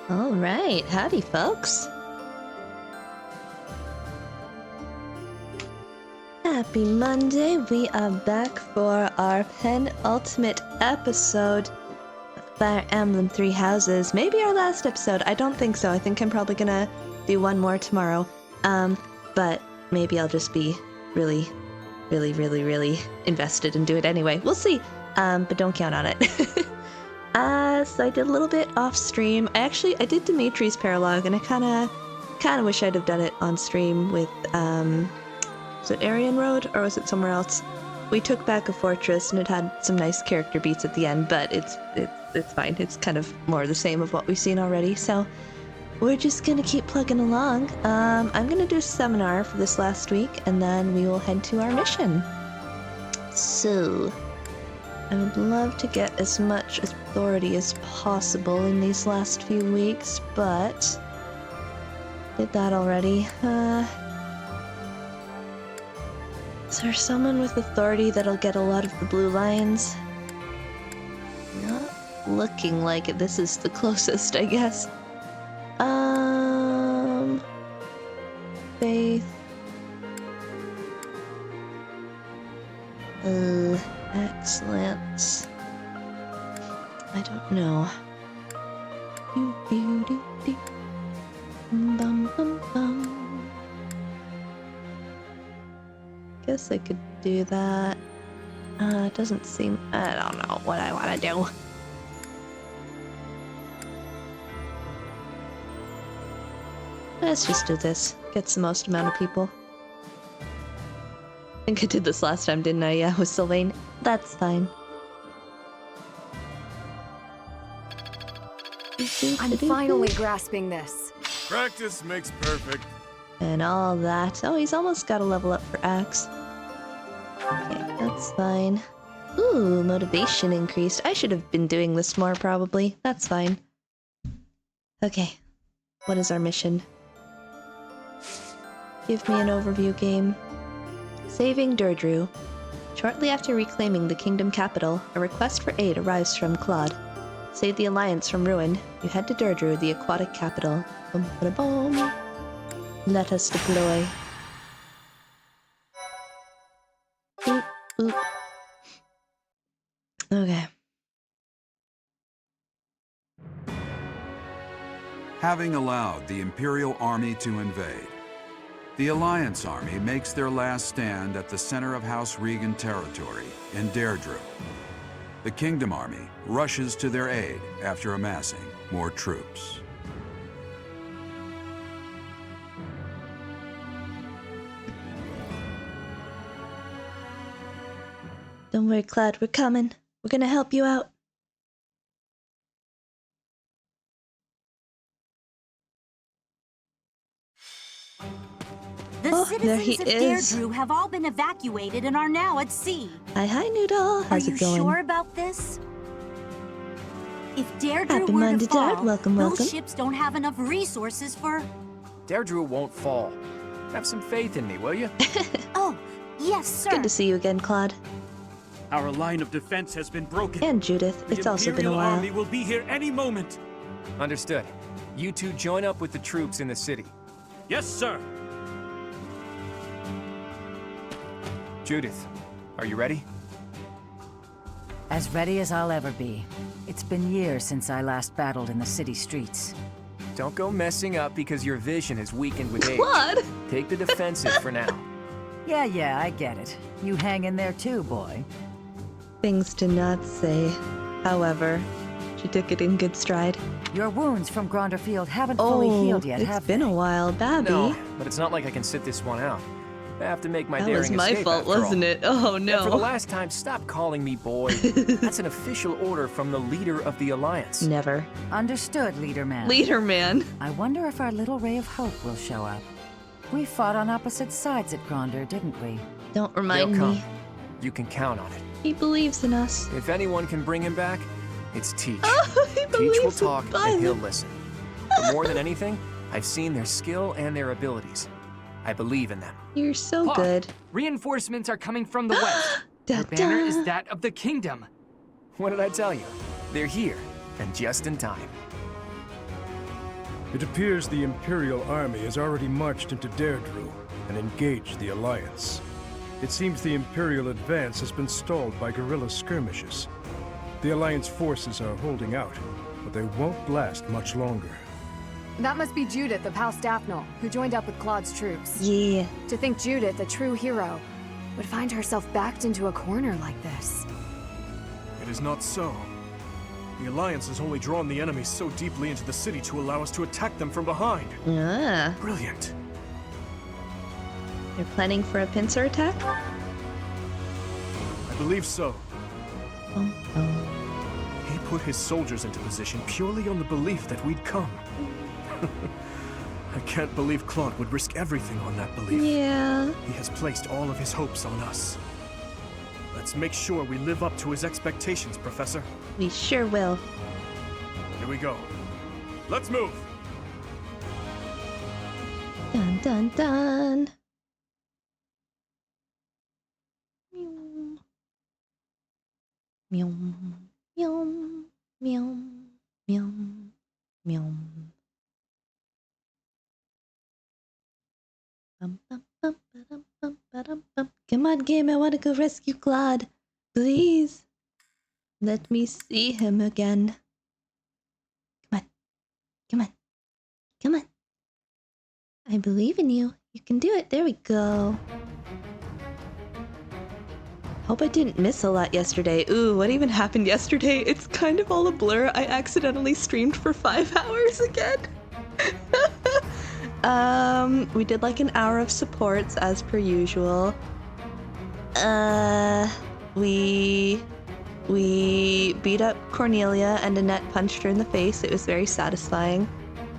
All right, howdy, folks. Happy Monday. We are back for our penultimate episode of Fire Emblem Three Houses. Maybe our last episode. I don't think so. I think I'm probably gonna do one more tomorrow. But maybe I'll just be really invested and do it anyway. We'll see. But don't count on it. So I did a little bit off stream. I did Dimitri's paralogue, and I kind of wish I'd have done it on stream with, was it Aryan Road, or was it somewhere else? We took back a fortress, and it had some nice character beats at the end, but it's fine. It's kind of more the same of what we've seen already, so we're just gonna keep plugging along. I'm gonna do a seminar for this last week, and then we will head to our mission. So I would love to get as much authority as possible in these last few weeks, but did that already. Is there someone with authority that'll get a lot of the Blue Lions? Not looking like it. This is the closest, I guess. Faith. Excellence. I don't know. Bum, bum, bum. Guess I could do that. It doesn't seem... I don't know what I want to do. Let's just do this. Gets the most amount of people. I think I did this last time, didn't I? Yeah, with Sylvain. That's fine. I'm finally grasping this. Practice makes perfect. And all that. Oh, he's almost got a level up for Axe. Okay, that's fine. Ooh, motivation increased. I should have been doing this more, probably. That's fine. Okay. What is our mission? Give me an overview game. Saving Derdriu. Shortly after reclaiming the kingdom capital, a request for aid arrives from Claude. Save the Alliance from ruin. You head to Derdriu, the aquatic capital. Boom, ba, boom. Let us deploy. Oop, oop. Okay. Having allowed the Imperial Army to invade, the Alliance Army makes their last stand at the center of House Regan territory in Derdriu. The Kingdom Army rushes to their aid after amassing more troops. Don't worry, Claude, we're coming. We're gonna help you out. The there he citizens of is. Derdriu have all been evacuated and are now at sea. Hi, Noodle. How's Are it you going? sure about this? If Derdriu Happy were Monday, to fall, Dad. Welcome, welcome. those ships don't have enough resources for... Derdriu won't fall. Have some faith in me, will you? Oh, yes, sir. Good to see you again, Claude. Our line of defense has been broken. And Judith. It's also been a The while. Imperial Army will be here any moment. Understood. You two join up with the troops in the city. Yes, sir. Judith, are you ready? As ready as I'll ever be. It's been years since I last battled in the city streets. Don't go messing up because your vision is weakened with age. Claude! Take the defensive for now. Yeah, I get it. You hang in there too, boy. Things to not say. However, she took it in good stride. Your wounds from Gronder Field haven't fully healed yet, it's have been they? a while, Babby. No, but it's not like I can sit this one out. I have to make my That daring was my escape fault, after all. wasn't it? Oh, And for the no. last time, stop calling me boy. That's an official order from the leader of the Alliance. Never. Understood, Leader Man. Leader man. I wonder if our little ray of hope will show up. We fought on opposite sides at Gronder, didn't we? Don't They'll remind come. me. You can count on it. He believes in us. If anyone can bring him back, it's Teach. Oh, he Teach will believes in talk Bud. and he'll listen. But more than anything, I've seen their skill and their abilities. I believe in them. You're so Hawk, good. Reinforcements are coming from the west. Da, Their banner da. is that of the kingdom. What did I tell you? They're here, and just in time. It appears the Imperial Army has already marched into Derdriu and engaged the Alliance. It seems the Imperial advance has been stalled by guerrilla skirmishes. The Alliance forces are holding out, but they won't last much longer. That must be Judith of House Daphne, who joined up with Claude's troops. Yeah. To think Judith, a true hero, would find herself backed into a corner like this. It is not so. The Alliance has only drawn the enemies so deeply into the city to allow us to attack them from behind. Yeah. Brilliant. You're planning for a pincer attack? I believe so. Oh, oh. He put his soldiers into position purely on the belief that we'd come. I can't believe Claude would risk everything on that belief. Yeah. He has placed all of his hopes on us. Let's make sure we live up to his expectations, Professor. We sure will. Here we go. Let's move! Dun dun dun. Meow. Meow. Meow. Meow. Meow. Bum, bum, bum, ba-dum, bum, ba-dum, bum. Come on, game, I want to go rescue Claude. Please. Let me see him again. Come on. Come on. Come on. I believe in you. You can do it. There we go. Hope I didn't miss a lot yesterday. Ooh, what even happened yesterday? It's kind of all a blur. I accidentally streamed for 5 hours again. We did like an hour of supports as per usual. We beat up Cornelia and Annette punched her in the face. It was very satisfying.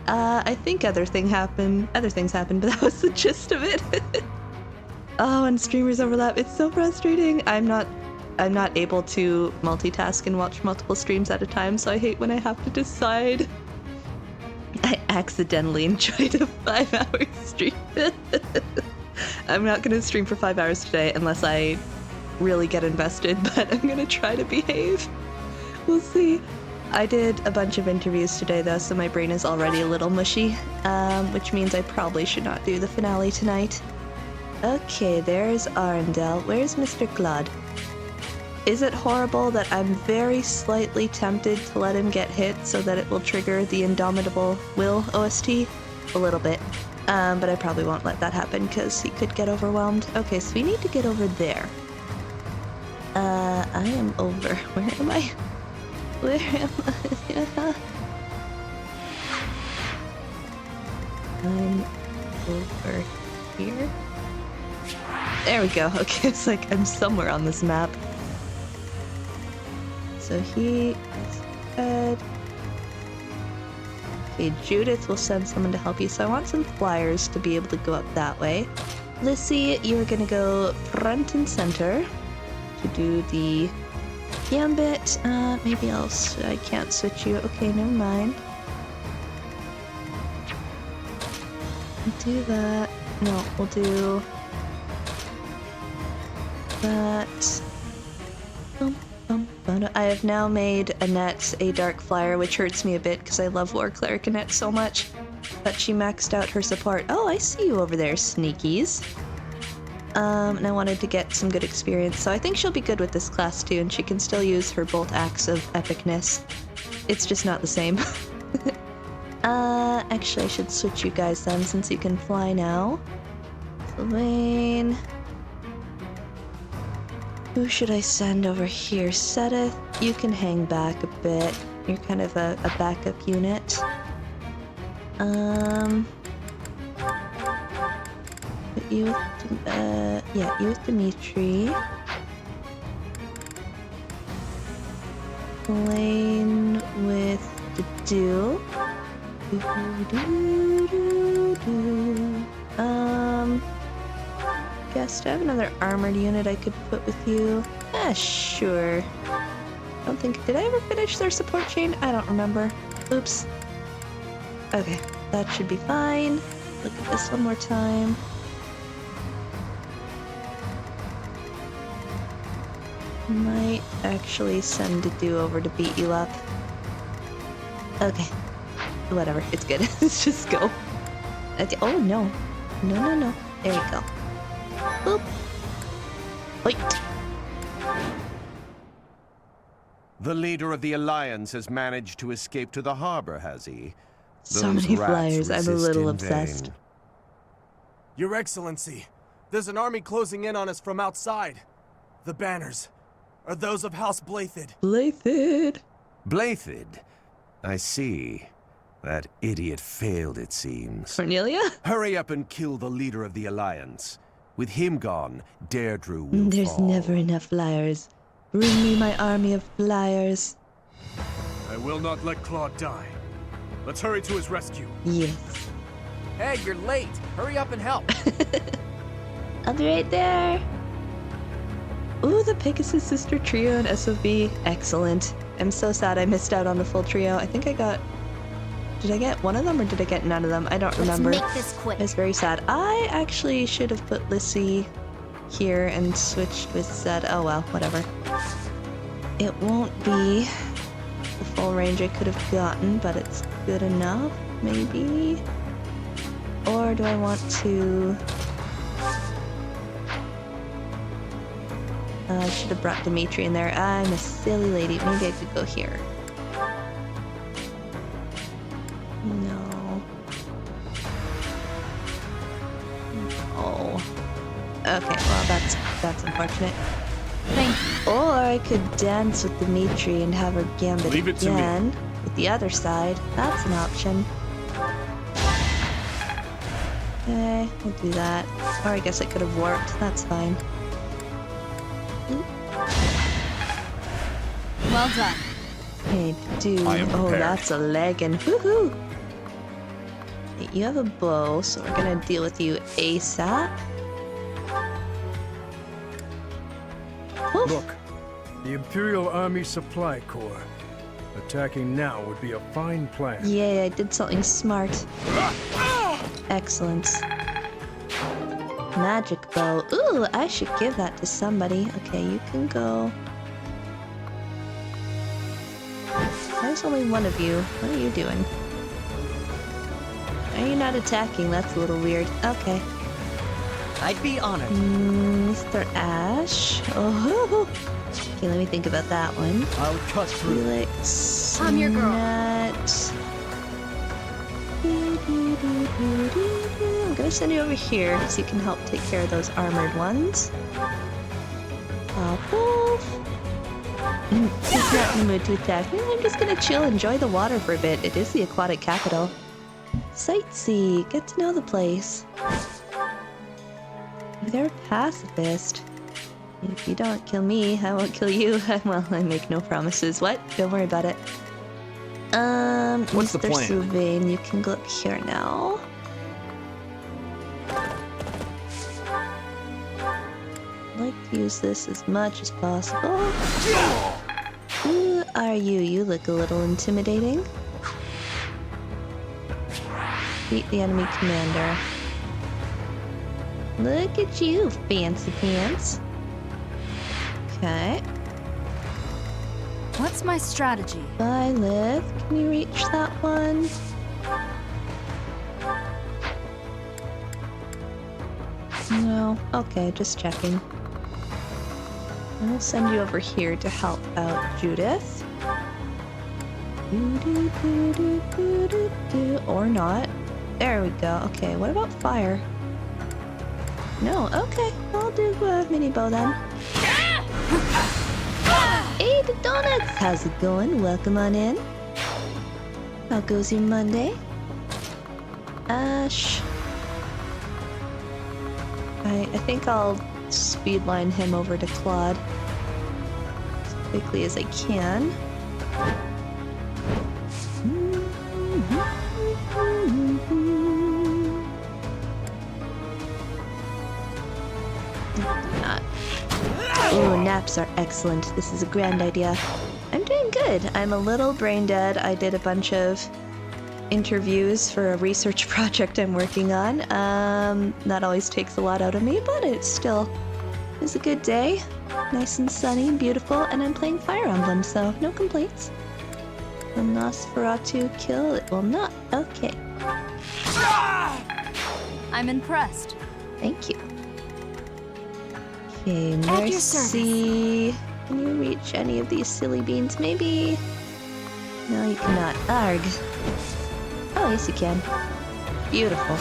I think other things happened, but that was the gist of it. Oh, and streamers overlap. It's so frustrating. I'm not able to multitask and watch multiple streams at a time, so I hate when I have to decide. I accidentally enjoyed a 5-hour stream. I'm not gonna stream for 5 hours today unless I really get invested, but I'm gonna try to behave. We'll see. I did a bunch of interviews today though, so my brain is already a little mushy, which means I probably should not do the finale tonight. Okay, there's Arendelle. Where's Mr. Claude? Is it horrible that I'm very slightly tempted to let him get hit so that it will trigger the Indomitable Will OST? A little bit. But I probably won't let that happen because he could get overwhelmed. Okay, so we need to get over there. I am over. Where am I? Where am I? I'm over here. There we go. Okay, it's like I'm somewhere on this map. So he is dead. Okay, Judith will send someone to help you. So I want some flyers to be able to go up that way. Lissy, you're gonna go front and center to do the gambit. Maybe I can't switch you. Okay, never mind. Do that. No, we'll do that. I have now made Annette a dark flyer, which hurts me a bit because I love War Cleric Annette so much. But she maxed out her support. Oh, I see you over there, sneakies. And I wanted to get some good experience, so I think she'll be good with this class too, and she can still use her bolt axe of epicness. It's just not the same. Actually I should switch you guys then, since you can fly now. Sylvain. Who should I send over here? Sedith, you can hang back a bit. You're kind of a backup unit. Put you with, you with Dimitri. Lane with Derdriu. Guess, do I have another armored unit I could put with you? Sure. Did I ever finish their support chain? I don't remember. Oops. Okay, that should be fine. Look at this one more time. Might actually send Derdriu over to beat you up. Okay. whatever. It's good. Let's just go. Oh, no. No. There we go. Boop. Wait. The leader of the Alliance has managed to escape to the harbor, has he? So many flyers. I'm a little obsessed. Your Excellency, there's an army closing in on us from outside. The banners are those of House Blaidd. Blaidd. Blaidd? I see. That idiot failed, it seems. Cornelia? Hurry up and kill the leader of the Alliance. With him gone, Derdriu will There's fall. never enough flyers. Bring me my army of flyers. I will not let Claude die. Let's hurry to his rescue. Yes. Hey, you're late. Hurry up and help. I'll be right there. Ooh, the Pegasus Sister Trio and SOV. Excellent. I'm so sad I missed out on the full trio. I think I got... Did I get one of them or did I get none of them? I don't remember. Let's make this quick. It's very sad. I actually should have put Lissy here and switched with Zed. Oh well, whatever. It won't be the full range I could have gotten, but it's good enough, maybe. Or do I want to... I should have brought Dimitri in there. I'm a silly lady. Maybe I could go here. No. Oh. Okay, well that's unfortunate. Thank you. Or I could dance with Dimitri and have her gambit Leave it to me. again with the other side. That's an option. Okay, we'll do that. Or I guess I could have warped. That's fine. Well done. Hey, dude. I am Oh, prepared. that's a leggin'. Woohoo! Hey, you have a bow, so we're gonna deal with you ASAP. Oof. Look, the Imperial Army Supply Corps. Attacking now would be a fine plan. Yay, I did something smart. Excellent. Magic bow. Ooh, I should give that to somebody. Okay, you can go. There's only one of you. What are you doing? Are you not attacking? That's a little weird. Okay. I'd be honored. Mr. Ash. Oh. Okay, let me think about that one. I'll cut through. Felix. I'm your girl. Nat. I'm gonna send you over here so you can help take care of those armored ones. Wolf. He's not in the mood to attack. I'm just gonna chill, enjoy the water for a bit. It is the aquatic capital. Sightsee, get to know the place. They're pacifist. If you don't kill me, I won't kill you. Well, I make no promises. What? Don't worry about it. What's the Mr. plan? Sylvain, you can go up here now. I'd like to use this as much as possible. Who are you? You look a little intimidating. Beat the enemy commander. Look at you, fancy pants. Okay. What's my strategy? Byleth, can you reach that one? No. Okay, just checking. I'll send you over here to help out Judith. Or not. There we go. Okay, what about fire? No, okay. I'll do mini bow then. Hey, the donuts! How's it going? Welcome on in. How goes your Monday? Ash. I think I'll speedline him over to Claude as quickly as I can. Not. Ooh, naps are excellent. This is a grand idea. I'm doing good. I'm a little brain dead. I did a bunch of interviews for a research project I'm working on. That always takes a lot out of me, but it still is a good day. Nice and sunny and beautiful, and I'm playing Fire Emblem, so no complaints. The Nosferatu kill? It will not. Okay. I'm impressed. Thank you. Okay, At your Mercy. Can you reach any of these silly beans? Maybe. No, you cannot. Arg. Oh, yes, you can. Beautiful.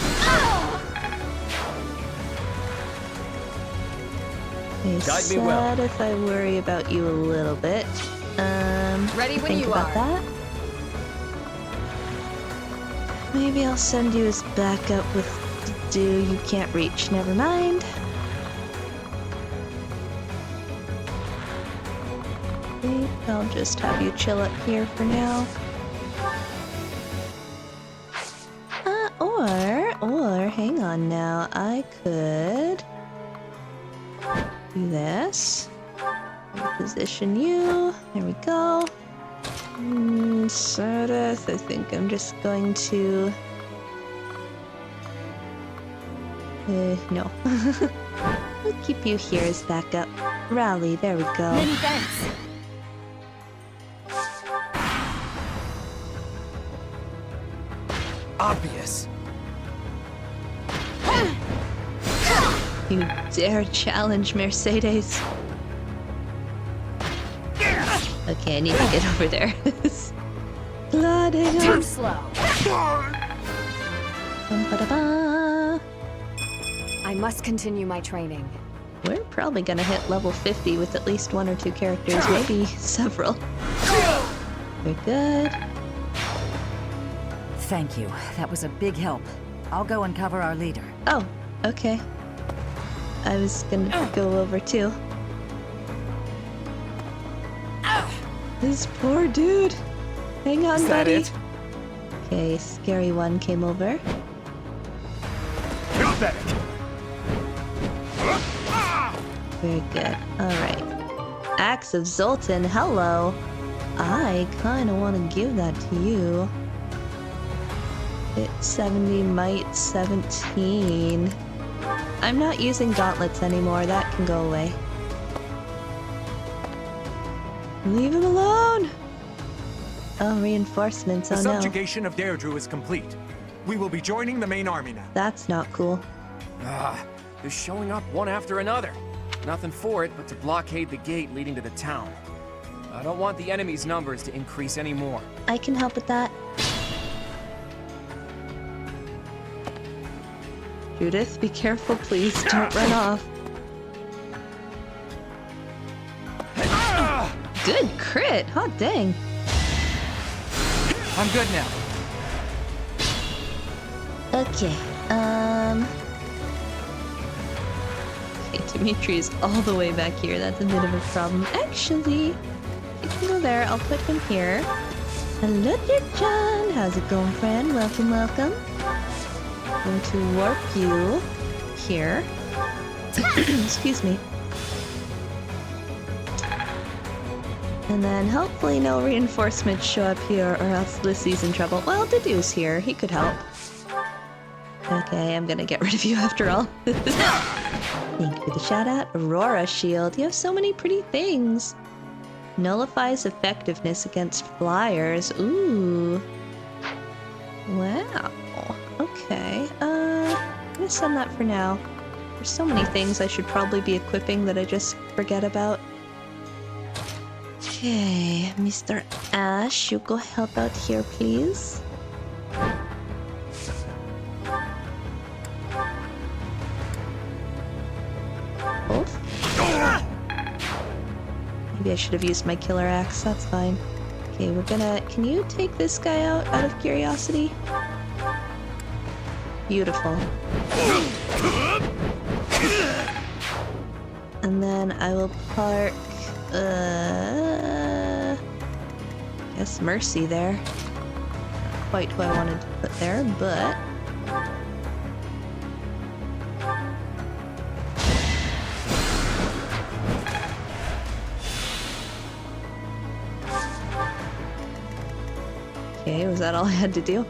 Okay, Guide me well. sad if I worry about you a little bit. Ready when think you about are. that. Maybe I'll send you as backup with do you can't reach. Never mind. Okay, I'll just have you chill up here for now. Or hang on now. I could do this. Position you. There we go. Sardeth, I think I'm just going to... no. We'll keep you here as backup. Rally, there we go. Many thanks. Obvious. You dare challenge Mercedes? Okay, I need to get over there. Blood, hang Too on. slow. Bum-ba-da-ba. I must continue my training. We're probably gonna hit level 50 with at least 1 or 2 characters, maybe several. Very good. Thank you. That was a big help. I'll go and cover our leader. Oh, okay. I was gonna go over too. This poor dude. Hang on, Is that buddy. it? Okay, scary one came over. Pathetic. Very good. Alright. Axe of Zoltan, hello. I kinda wanna give that to you. It's 70 might, 17. I'm not using gauntlets anymore, that can go away. Leave him alone! Oh, reinforcements, The oh no. subjugation of Derdriu is complete. We will be joining the main army now. That's not cool. They're showing up one after another. Nothing for it but to blockade the gate leading to the town. I don't want the enemy's numbers to increase anymore. I can help with that. Judith, be careful, please. Don't run off. Good crit! Hot dang. I'm good now. Okay, okay, Dimitri's all the way back here. That's a bit of a problem. Actually, you can go there. I'll put him here. Hello there, John. How's it going, friend? Welcome, welcome. Going to warp you here. Excuse me. And then hopefully no reinforcements show up here or else Lissy's in trouble. Well, Dedu's here. He could help. Okay, I'm gonna get rid of you after all. Thank you for the shout out. Aurora Shield. You have so many pretty things. Nullifies effectiveness against flyers. Ooh. Wow. Okay. I'm gonna send that for now. There's so many things I should probably be equipping that I just forget about. Okay, Mr. Ash, you go help out here, please. Maybe I should have used my killer axe, that's fine. Okay, we're gonna... Can you take this guy out of curiosity? Beautiful. And then I will park... I guess Mercy there. Not quite who I wanted to put there, but... Okay, was that all I had to do?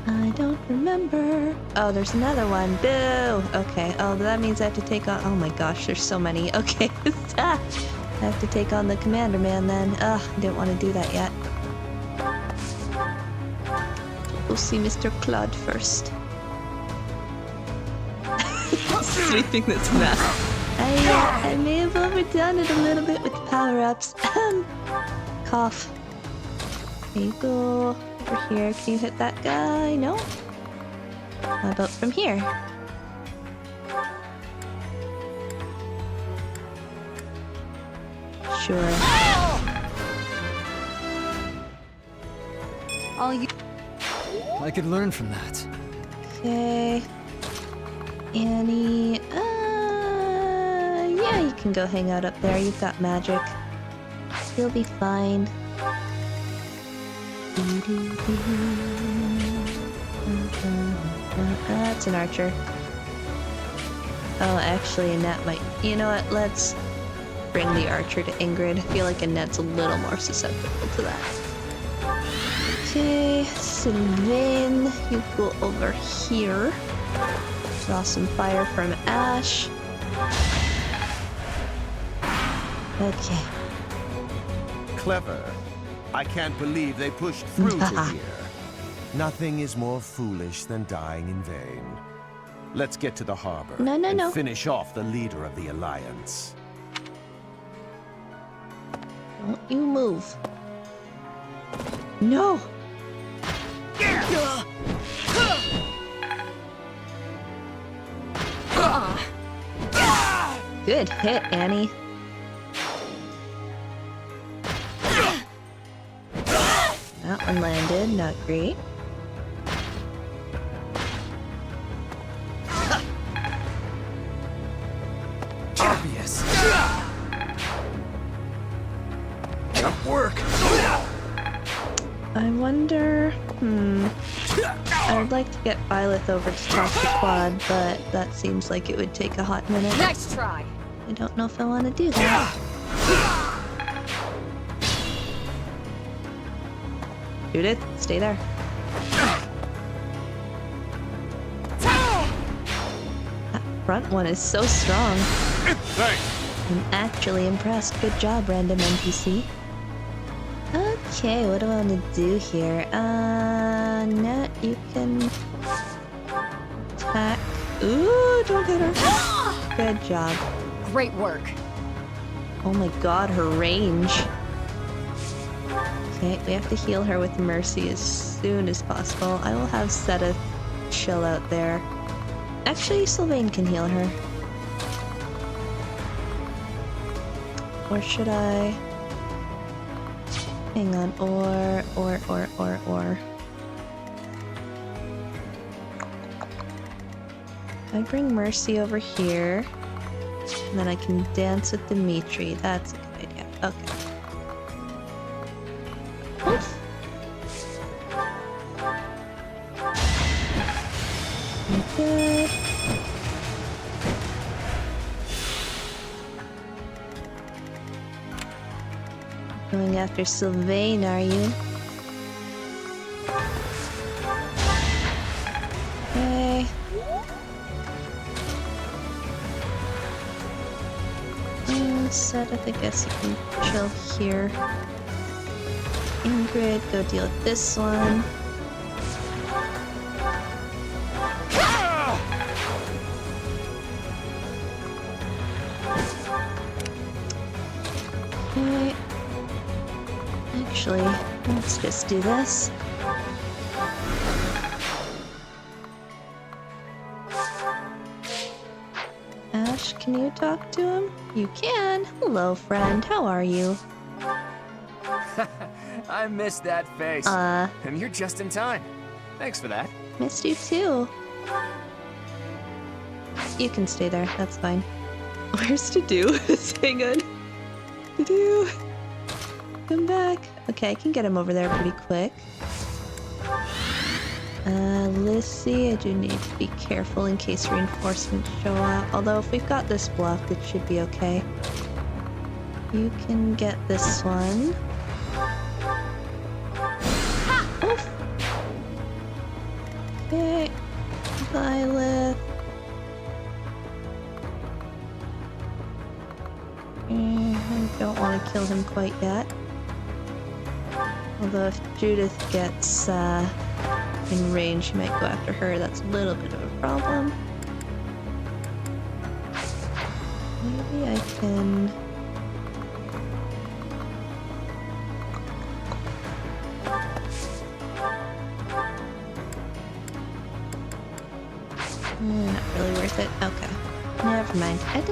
I don't remember. Oh, there's another one. Boo! Okay, oh, that means I have to take on... Oh my gosh, there's so many. Okay, I have to take on the commander man then. Ugh, I didn't want to do that yet. go see Mr. Claude first. Sweeping this mess. I may have overdone it a little bit with the power-ups. Cough. There you go. Over here. Can you hit that guy? No? How about from here? Sure. I could learn from that. Okay. Annie, yeah, you can go hang out up there. You've got magic. You'll be fine. That's an archer. Oh, actually, Annette might... You know what? Let's bring the archer to Ingrid. I feel like Annette's a little more susceptible to that. Okay, Sylvain, you go over here. Draw some fire from Ash. Okay. Clever. I can't believe they pushed through to here. Nothing is more foolish than dying in vain. Let's get to the harbor and finish off the leader of the Alliance. Don't you move. No! Good hit, Annie. That one landed, not great. Obvious. Good work. I wonder... I would like to get Violet over to talk to Quad, but that seems like it would take a hot minute. Nice try. I don't know if I want to do that. Judith, stay there. That front one is so strong. I'm actually impressed. Good job, random NPC. Okay, what do I want to do here? Net, you can attack. Ooh, don't hit her. Good job. Great work. Oh my god, her range. Okay, we have to heal her with Mercy as soon as possible. I will have Seta chill out there. Actually, Sylvain can heal her. Or should I... Hang on, or. I bring Mercy over here, and then I can dance with Dimitri. That's a good idea. Okay. Oof. Good. Going after Sylvain, are you? Okay. Seth, I guess you can chill here. Ingrid, go deal with this one. Okay. Actually, let's just do this. Ash, can you talk to him? You can. Hello, friend. How are you? I missed that face. And you're just in time. Thanks for that. Missed you too. You can stay there. That's fine. Where's to do? Hang on. To do. Come back. Okay, I can get him over there pretty quick. Lissy, I do need to be careful in case reinforcements show up. Although if we've got this blocked, it should be okay. You can get this one. Oof. Okay. Violet. I don't want to kill him quite yet. Although if Judith gets in range, he might go after her. That's a little bit of a problem. Maybe I can... not really worth it. Okay. Never mind. Hey!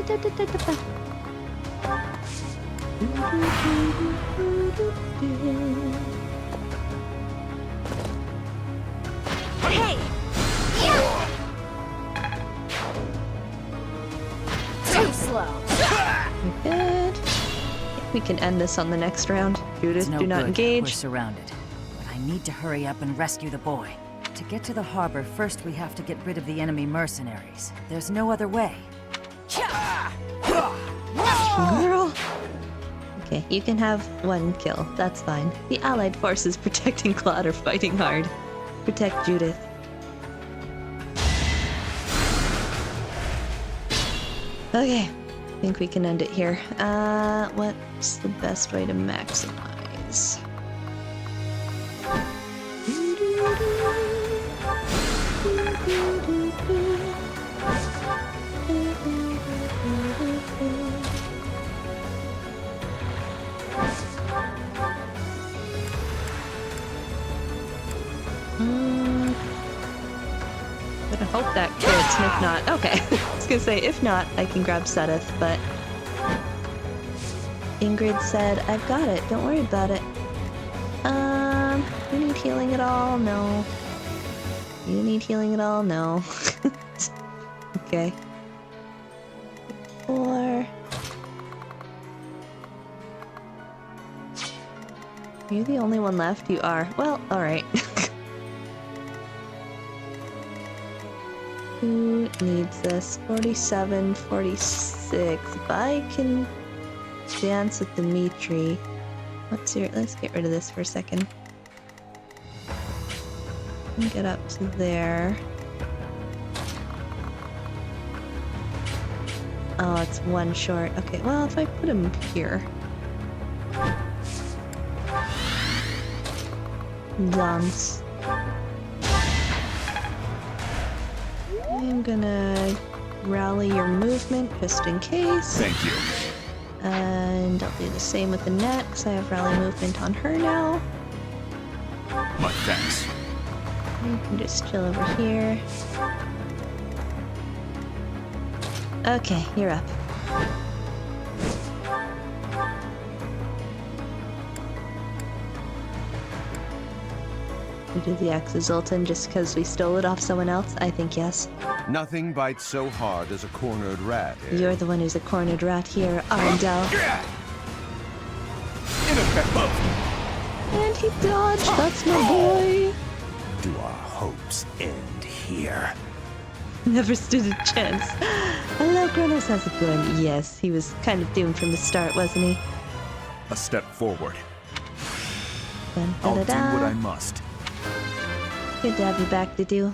Too slow. Good. I think we can end this on the next round. Judith, No do not good. engage. We're surrounded. But I need to hurry up and rescue the boy. To get to the harbor, first we have to get rid of the enemy mercenaries. There's no other way. Girl! Okay, you can have one kill. That's fine. The allied forces protecting Claude are fighting hard. Protect Judith. Okay, I think we can end it here. What's the best way to maximize? I hope that crits, and if not, okay. I was gonna say, if not, I can grab Sedith, but Ingrid said, I've got it, don't worry about it. You need healing at all? No. You need healing at all? No. Okay. 4. Are you the only one left? You are. Well, alright. Who needs this? 47, 46. If I can dance with Dimitri. Let's get rid of this for a second. And get up to there. Oh, it's one short. Okay, well, if I put him here. Dance. I'm gonna rally your movement just in case. Thank you. And I'll do the same with the net, because I have rally movement on her now. My thanks. You can just chill over here. Okay, you're up. We do the Axis Zoltan just because we stole it off someone else? I think yes. Nothing bites so hard as a cornered rat. You're the one who's a cornered rat here, Arndell. And he dodged, that's my boy. Do our hopes end here? Never stood a chance. Hello, Kronos, how's it going? Yes, he was kind of doomed from the start, wasn't he? A step forward. Dun, I'll da, do da, what da. I must. Good to have you back, Derdriu.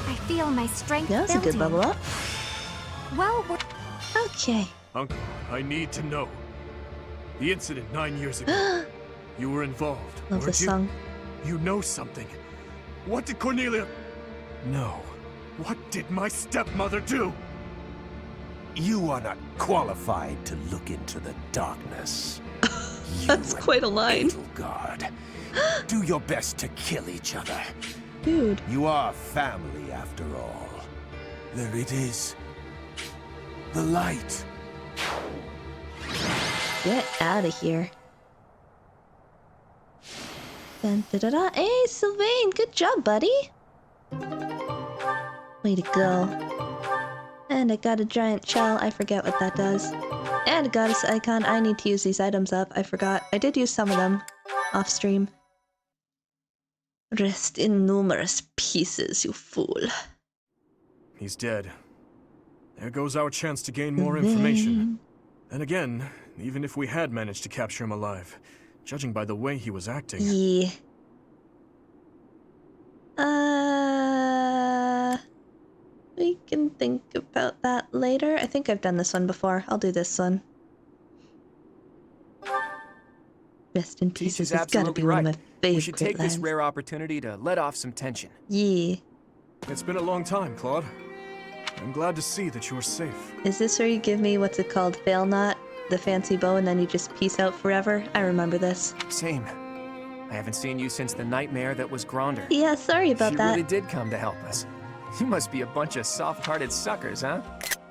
I feel my strength That was a good building. level up. Well, we're... Okay. Uncle, I need to know. The incident 9 years ago. You were involved, Love weren't this you? song. You know something. What did Cornelia... No. What did my stepmother do? You are not qualified to look into the darkness. That's quite a line. God, do your best to kill each other. Dude. You are family after all. There it is. The light. Get out of here. Dun, da, da, da. Hey, Sylvain, good job, buddy. Way to go. And I got a giant shell. I forget what that does. And a goddess icon. I need to use these items up. I forgot. I did use some of them off stream. Rest in numerous pieces, you fool. He's dead. There goes our chance to gain more information. And again, even if we had managed to capture him alive, judging by the way he was acting... Yeah. We can think about that later. I think I've done this one before. I'll do this one. Rest in pieces has gotta be one of my We should take this rare opportunity to let off some tension. Yeah. It's been a long time, Claude. I'm glad to see that you're safe. Is this where you give me what's it called? Fail knot? The fancy bow, and then you just peace out forever? I remember this. Same. I haven't seen you since the nightmare that was Gronder. Yeah, sorry about that. She really did come to help us. You must be a bunch of soft-hearted suckers, huh?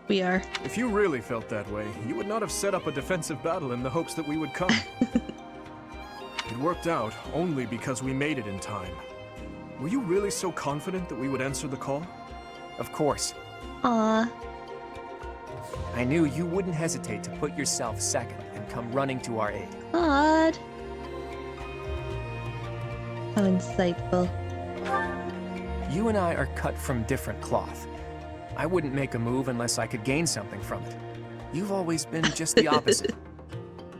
We are. If you really felt that way, you would not have set up a defensive battle in the hopes that we would come. It worked out only because we made it in time. Were you really so confident that we would answer the call? Of course. Aww. I knew you wouldn't hesitate to put yourself second and come running to our aid. Claude. How insightful. You and I are cut from different cloth. I wouldn't make a move unless I could gain something from it. You've always been just the opposite.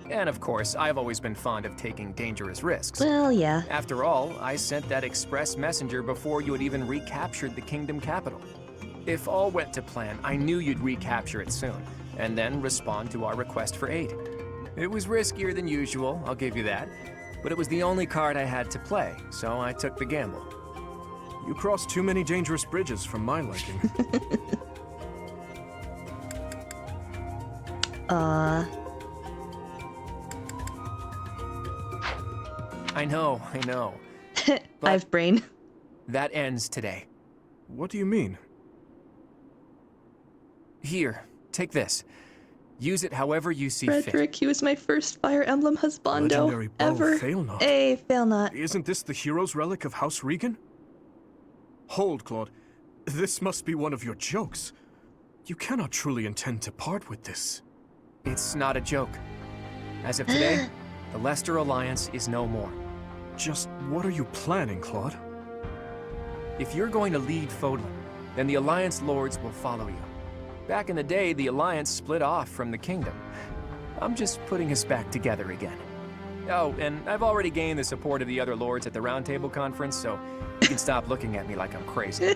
And of course, I've always been fond of taking dangerous risks. Well, yeah. After all, I sent that express messenger before you had even recaptured the kingdom capital. If all went to plan, I knew you'd recapture it soon, and then respond to our request for aid. It was riskier than usual, I'll give you that, but it was the only card I had to play, so I took the gamble. You crossed too many dangerous bridges for my liking. I know. I've brain. That ends today. What do you mean? Here, take this. Use it however you see fit. Frederick, he was my first Fire Emblem husbando Legendary bow, ever. Fail Knot. Hey, Fail Knot. Isn't this the hero's relic of House Regan? Hold, Claude. This must be one of your jokes. You cannot truly intend to part with this. It's not a joke. As of today, the Leicester Alliance is no more. Just what are you planning, Claude? If you're going to lead Fodlan, then the Alliance Lords will follow you. Back in the day, the Alliance split off from the Kingdom. I'm just putting us back together again. Oh, and I've already gained the support of the other Lords at the Roundtable Conference, so you can stop looking at me like I'm crazy.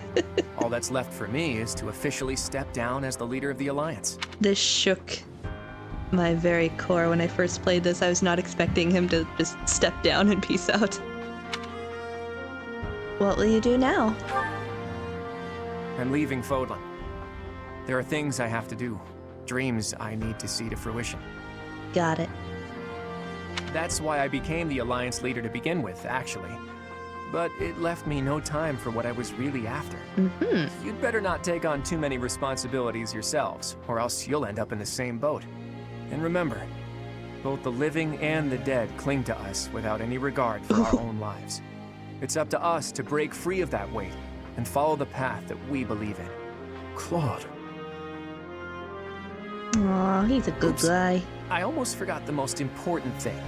All that's left for me is to officially step down as the leader of the Alliance. This shook my very core when I first played this. I was not expecting him to just step down and peace out. What will you do now? I'm leaving Fodlan. There are things I have to do, dreams I need to see to fruition. Got it. That's why I became the Alliance leader to begin with, actually. But it left me no time for what I was really after. You'd better not take on too many responsibilities yourselves, or else you'll end up in the same boat. And remember, both the living and the dead cling to us without any regard for our own lives. It's up to us to break free of that weight and follow the path that we believe in. Claude. Aw, he's a good guy. I almost forgot the most important thing.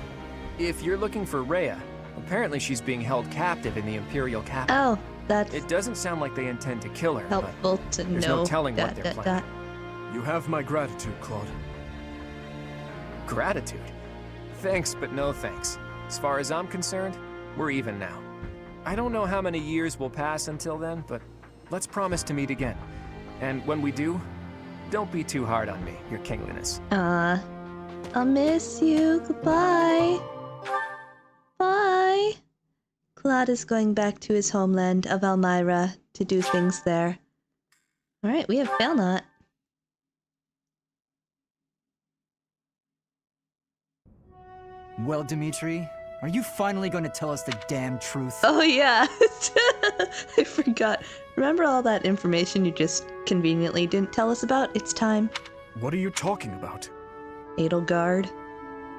If you're looking for Rhea, apparently she's being held captive in the Imperial capital. Oh, that's It doesn't sound like they intend to kill her, helpful but to there's know. no telling what they're planning. You have my gratitude, Claude. Gratitude? Thanks, but no thanks. As far as I'm concerned, we're even now. I don't know how many years will pass until then, but let's promise to meet again. And when we do, don't be too hard on me, your kingliness. I'll miss you. Goodbye. Bye. Claude is going back to his homeland of Elmira to do things there. Alright, we have Fail Knot. Well, Dimitri, are you finally going to tell us the damn truth? Oh yeah, I forgot. Remember all that information you just conveniently didn't tell us about? It's time. What are you talking about? Edelgard.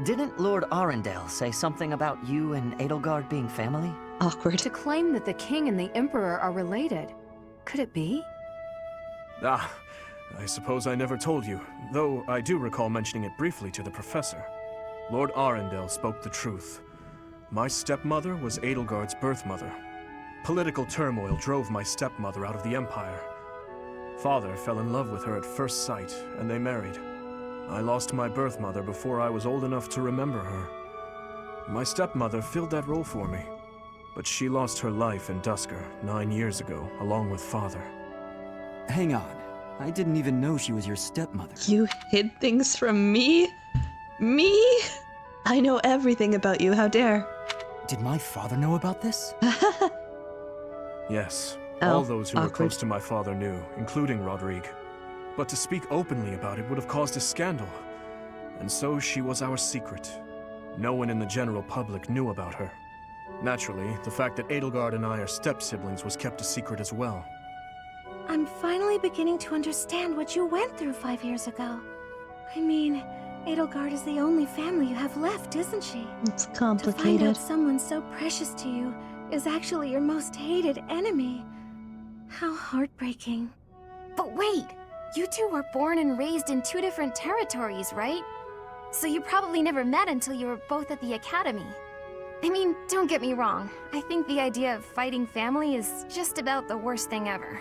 Didn't Lord Arundel say something about you and Edelgard being family? Awkward. To claim that the king and the emperor are related. Could it be? Ah, I suppose I never told you, though I do recall mentioning it briefly to the professor. Lord Arundel spoke the truth. My stepmother was Edelgard's birth mother. Political turmoil drove my stepmother out of the Empire. Father fell in love with her at first sight, and they married. I lost my birth mother before I was old enough to remember her. My stepmother filled that role for me, but she lost her life in Dusker 9 years ago, along with Father. Hang on. I didn't even know she was your stepmother. You hid things from me? Me? I know everything about you, how dare. Did my father know about this? Yes, Oh, all those who were awkward. close to my father knew, including Rodrigue. But to speak openly about it would have caused a scandal. And so she was our secret. No one in the general public knew about her. Naturally, the fact that Edelgard and I are step-siblings was kept a secret as well. I'm finally beginning to understand what you went through 5 years ago. I mean, Edelgard is the only family you have left, isn't she? It's To find complicated. out someone so precious to you is actually your most hated enemy. How heartbreaking. But wait! You two were born and raised in 2 different territories, right? So you probably never met until you were both at the academy. I mean, don't get me wrong. I think the idea of fighting family is just about the worst thing ever.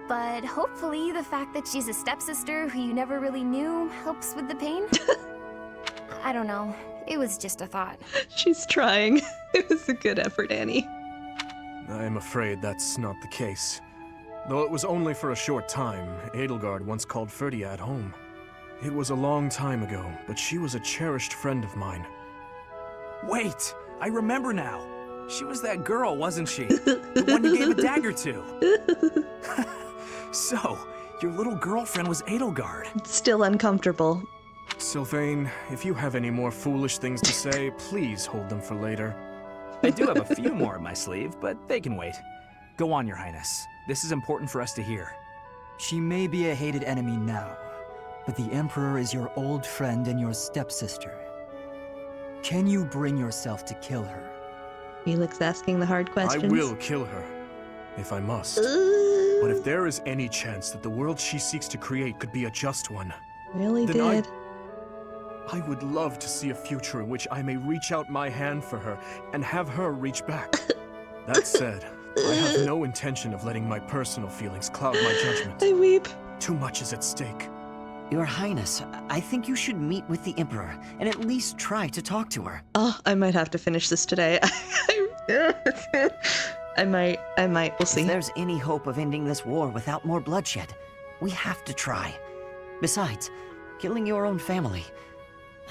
But hopefully the fact that she's a stepsister who you never really knew helps with the pain? I don't know. It was just a thought. She's trying. It was a good effort, Annie. I'm afraid that's not the case. Though it was only for a short time, Edelgard once called Ferdiad home. It was a long time ago, but she was a cherished friend of mine. Wait! I remember now. She was that girl, wasn't she? The one you gave a dagger to. So, your little girlfriend was Edelgard. It's still uncomfortable. Sylvain, if you have any more foolish things to say, please hold them for later. I do have a few more up my sleeve, but they can wait. Go on, Your Highness. This is important for us to hear. She may be a hated enemy now, but the Emperor is your old friend and your stepsister. Can you bring yourself to kill her? Felix asking the hard questions. I will kill her, if I must. But if there is any chance that the world she seeks to create could be a just one, Really then did. I would love to see a future in which I may reach out my hand for her and have her reach back. That said, I have no intention of letting my personal feelings cloud my judgment. I weep. Too much is at stake. Your Highness, I think you should meet with the Emperor and at least try to talk to her. Oh, I might have to finish this today. I might. We'll see. If there's any hope of ending this war without more bloodshed, we have to try. Besides, killing your own family,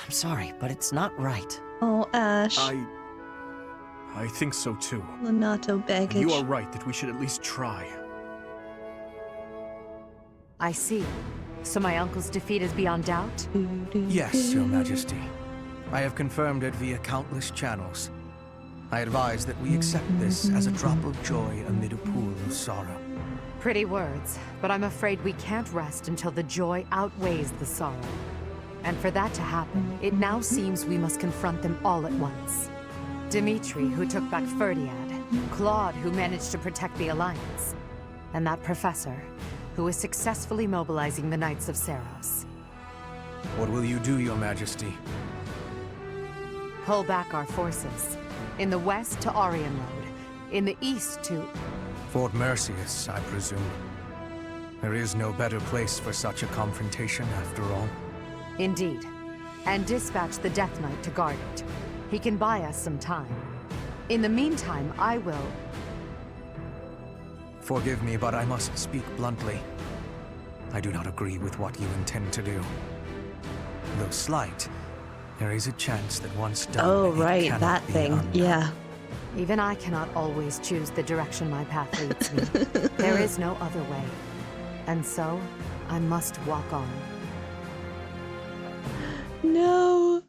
I'm sorry, but it's not right. Oh, Ash. I think so too. Lenato baggage. You are right that we should at least try. I see. So my uncle's defeat is beyond doubt? Yes, Your Majesty. I have confirmed it via countless channels. I advise that we accept this as a drop of joy amid a pool of sorrow. Pretty words, but I'm afraid we can't rest until the joy outweighs the sorrow. And for that to happen, it now seems we must confront them all at once. Dimitri, who took back Ferdiad, Claude, who managed to protect the Alliance, and that professor, who is successfully mobilizing the Knights of Seros. What will you do, Your Majesty? Pull back our forces. In the west to Arian Road, in the east to... Fort Merceus, I presume. There is no better place for such a confrontation, after all. Indeed. And dispatch the Death Knight to guard it. He can buy us some time. In the meantime, I will... Forgive me, but I must speak bluntly. I do not agree with what you intend to do. Though slight, there is a chance that once done, Oh, it right, cannot that be thing. undone. Yeah. Even I cannot always choose the direction my path leads me. There is no other way. And so, I must walk on. No.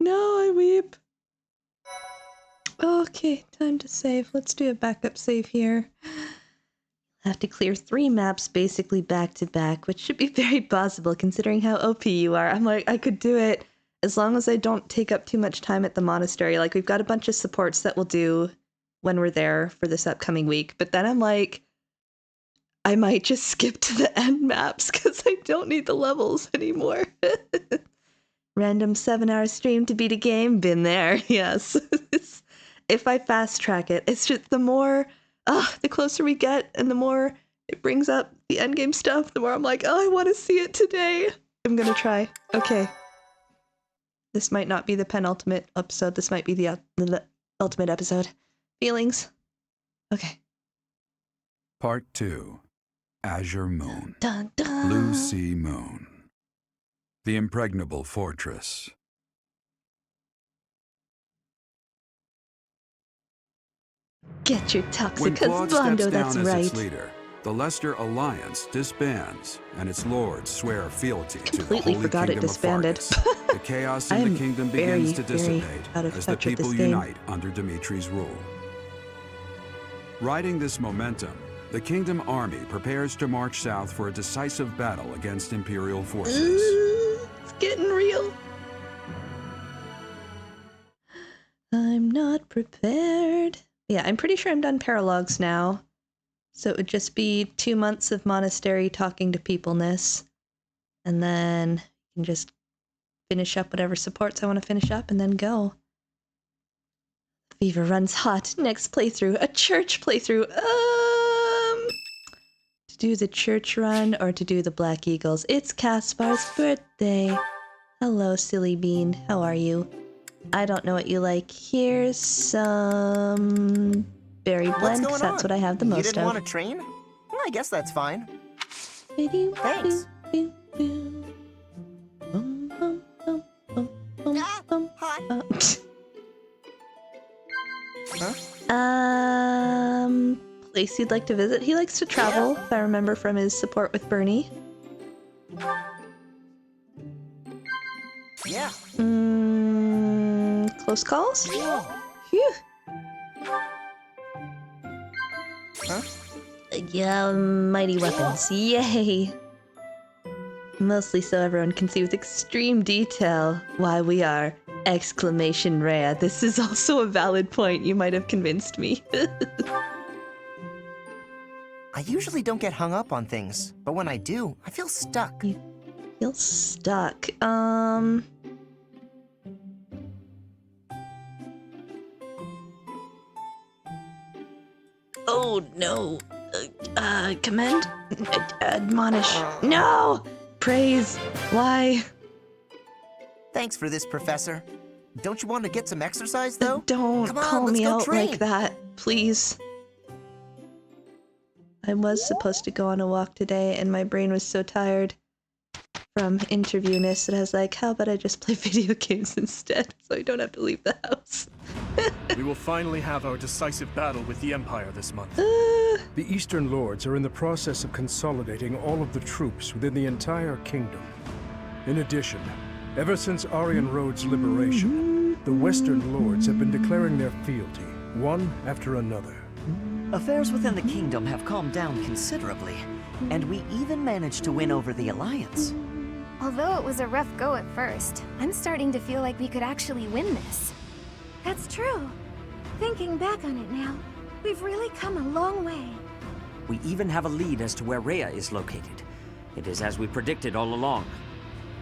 No, I weep. Okay, time to save. Let's do a backup save here. I have to clear 3 maps basically back to back, which should be very possible considering how OP you are. I'm like, I could do it as long as I don't take up too much time at the monastery. Like, we've got a bunch of supports that we'll do when we're there for this upcoming week. But then I'm like, I might just skip to the end maps because I don't need the levels anymore. Random 7-hour stream to beat a game. Been there. Yes. If I fast track it, it's just the more... the closer we get and the more it brings up the endgame stuff, the more I'm like, oh, I want to see it today. I'm gonna try. Okay. This might not be the penultimate episode. This might be the ultimate episode. Feelings? Okay. Part 2. Azure Moon. Dun, dun. Blue Sea Moon. The Impregnable Fortress. Get your When toxic Claude husbando, steps that's down as right. its leader, the Lester Alliance disbands, and its lords swear fealty to the Completely Holy forgot it Kingdom of disbanded. Fargus. The chaos I in am the kingdom very, begins to very dissipate out of as the touch with this people game. unite under Dimitri's rule. Riding this momentum, the Kingdom army prepares to march south for a decisive battle against Imperial forces. It's getting real. I'm not prepared. Yeah, I'm pretty sure I'm done paralogs now. So it would just be 2 months of monastery talking to peopleness. And then I can just finish up whatever supports I want to finish up and then go. Fever runs hot. Next playthrough, a church playthrough. To do the church run or to do the Black Eagles. It's Caspar's birthday. Hello, silly bean. How are you? I don't know what you like. Here's some berry blend, because that's what I have the most of. You didn't want to train? Well, I guess that's fine. Thanks. Place you'd like to visit? He likes to travel, if I remember from his support with Bernie. Yeah. Close calls? Phew. Huh? Yeah, mighty weapons. Yay! Mostly so everyone can see with extreme detail why we are exclamation Rhea. This is also a valid point. You might have convinced me. I usually don't get hung up on things, but when I do, I feel stuck. You feel stuck. Oh no. Commend? Admonish. No! Praise. Why? Thanks for this, Professor. Don't you want to get some exercise, though? Don't Come on, call let's me go out train. like that, please. I was supposed to go on a walk today, and my brain was so tired from interviewness that I was like, how about I just play video games instead, so I don't have to leave the house. We will finally have our decisive battle with the Empire this month. The Eastern Lords are in the process of consolidating all of the troops within the entire kingdom. In addition, ever since Aryan Road's liberation, the Western Lords have been declaring their fealty, one after another. Affairs within the kingdom have calmed down considerably, and we even managed to win over the Alliance. Although it was a rough go at first, I'm starting to feel like we could actually win this. That's true. Thinking back on it now, we've really come a long way. We even have a lead as to where Rhea is located. It is as we predicted all along.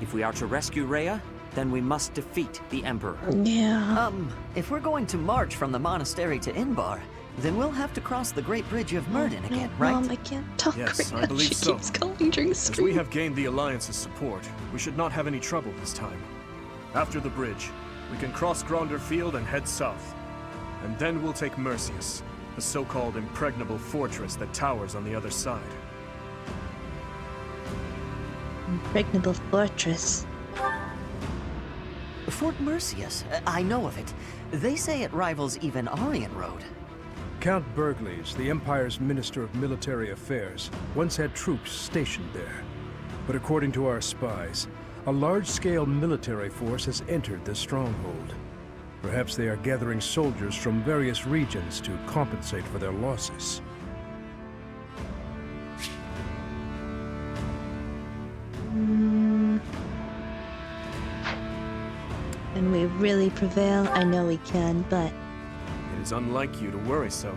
If we are to rescue Rhea, then we must defeat the Emperor. Yeah. If we're going to march from the monastery to Inbar, then we'll have to cross the Great Bridge of Myrden again, right? Mom, I can't talk Yes, right I now. believe She so. keeps calling during As stream. we have gained the Alliance's support, we should not have any trouble this time. After the bridge, we can cross Gronder Field and head south. And then we'll take Merceus, the so-called impregnable fortress that towers on the other side. Impregnable fortress. Fort Merceus, I know of it. They say it rivals even Aryan Road. Count Burgleys, the Empire's Minister of Military Affairs, once had troops stationed there. But according to our spies, a large-scale military force has entered the stronghold. Perhaps they are gathering soldiers from various regions to compensate for their losses. Can we really prevail? I know we can, but... It is unlike you to worry so.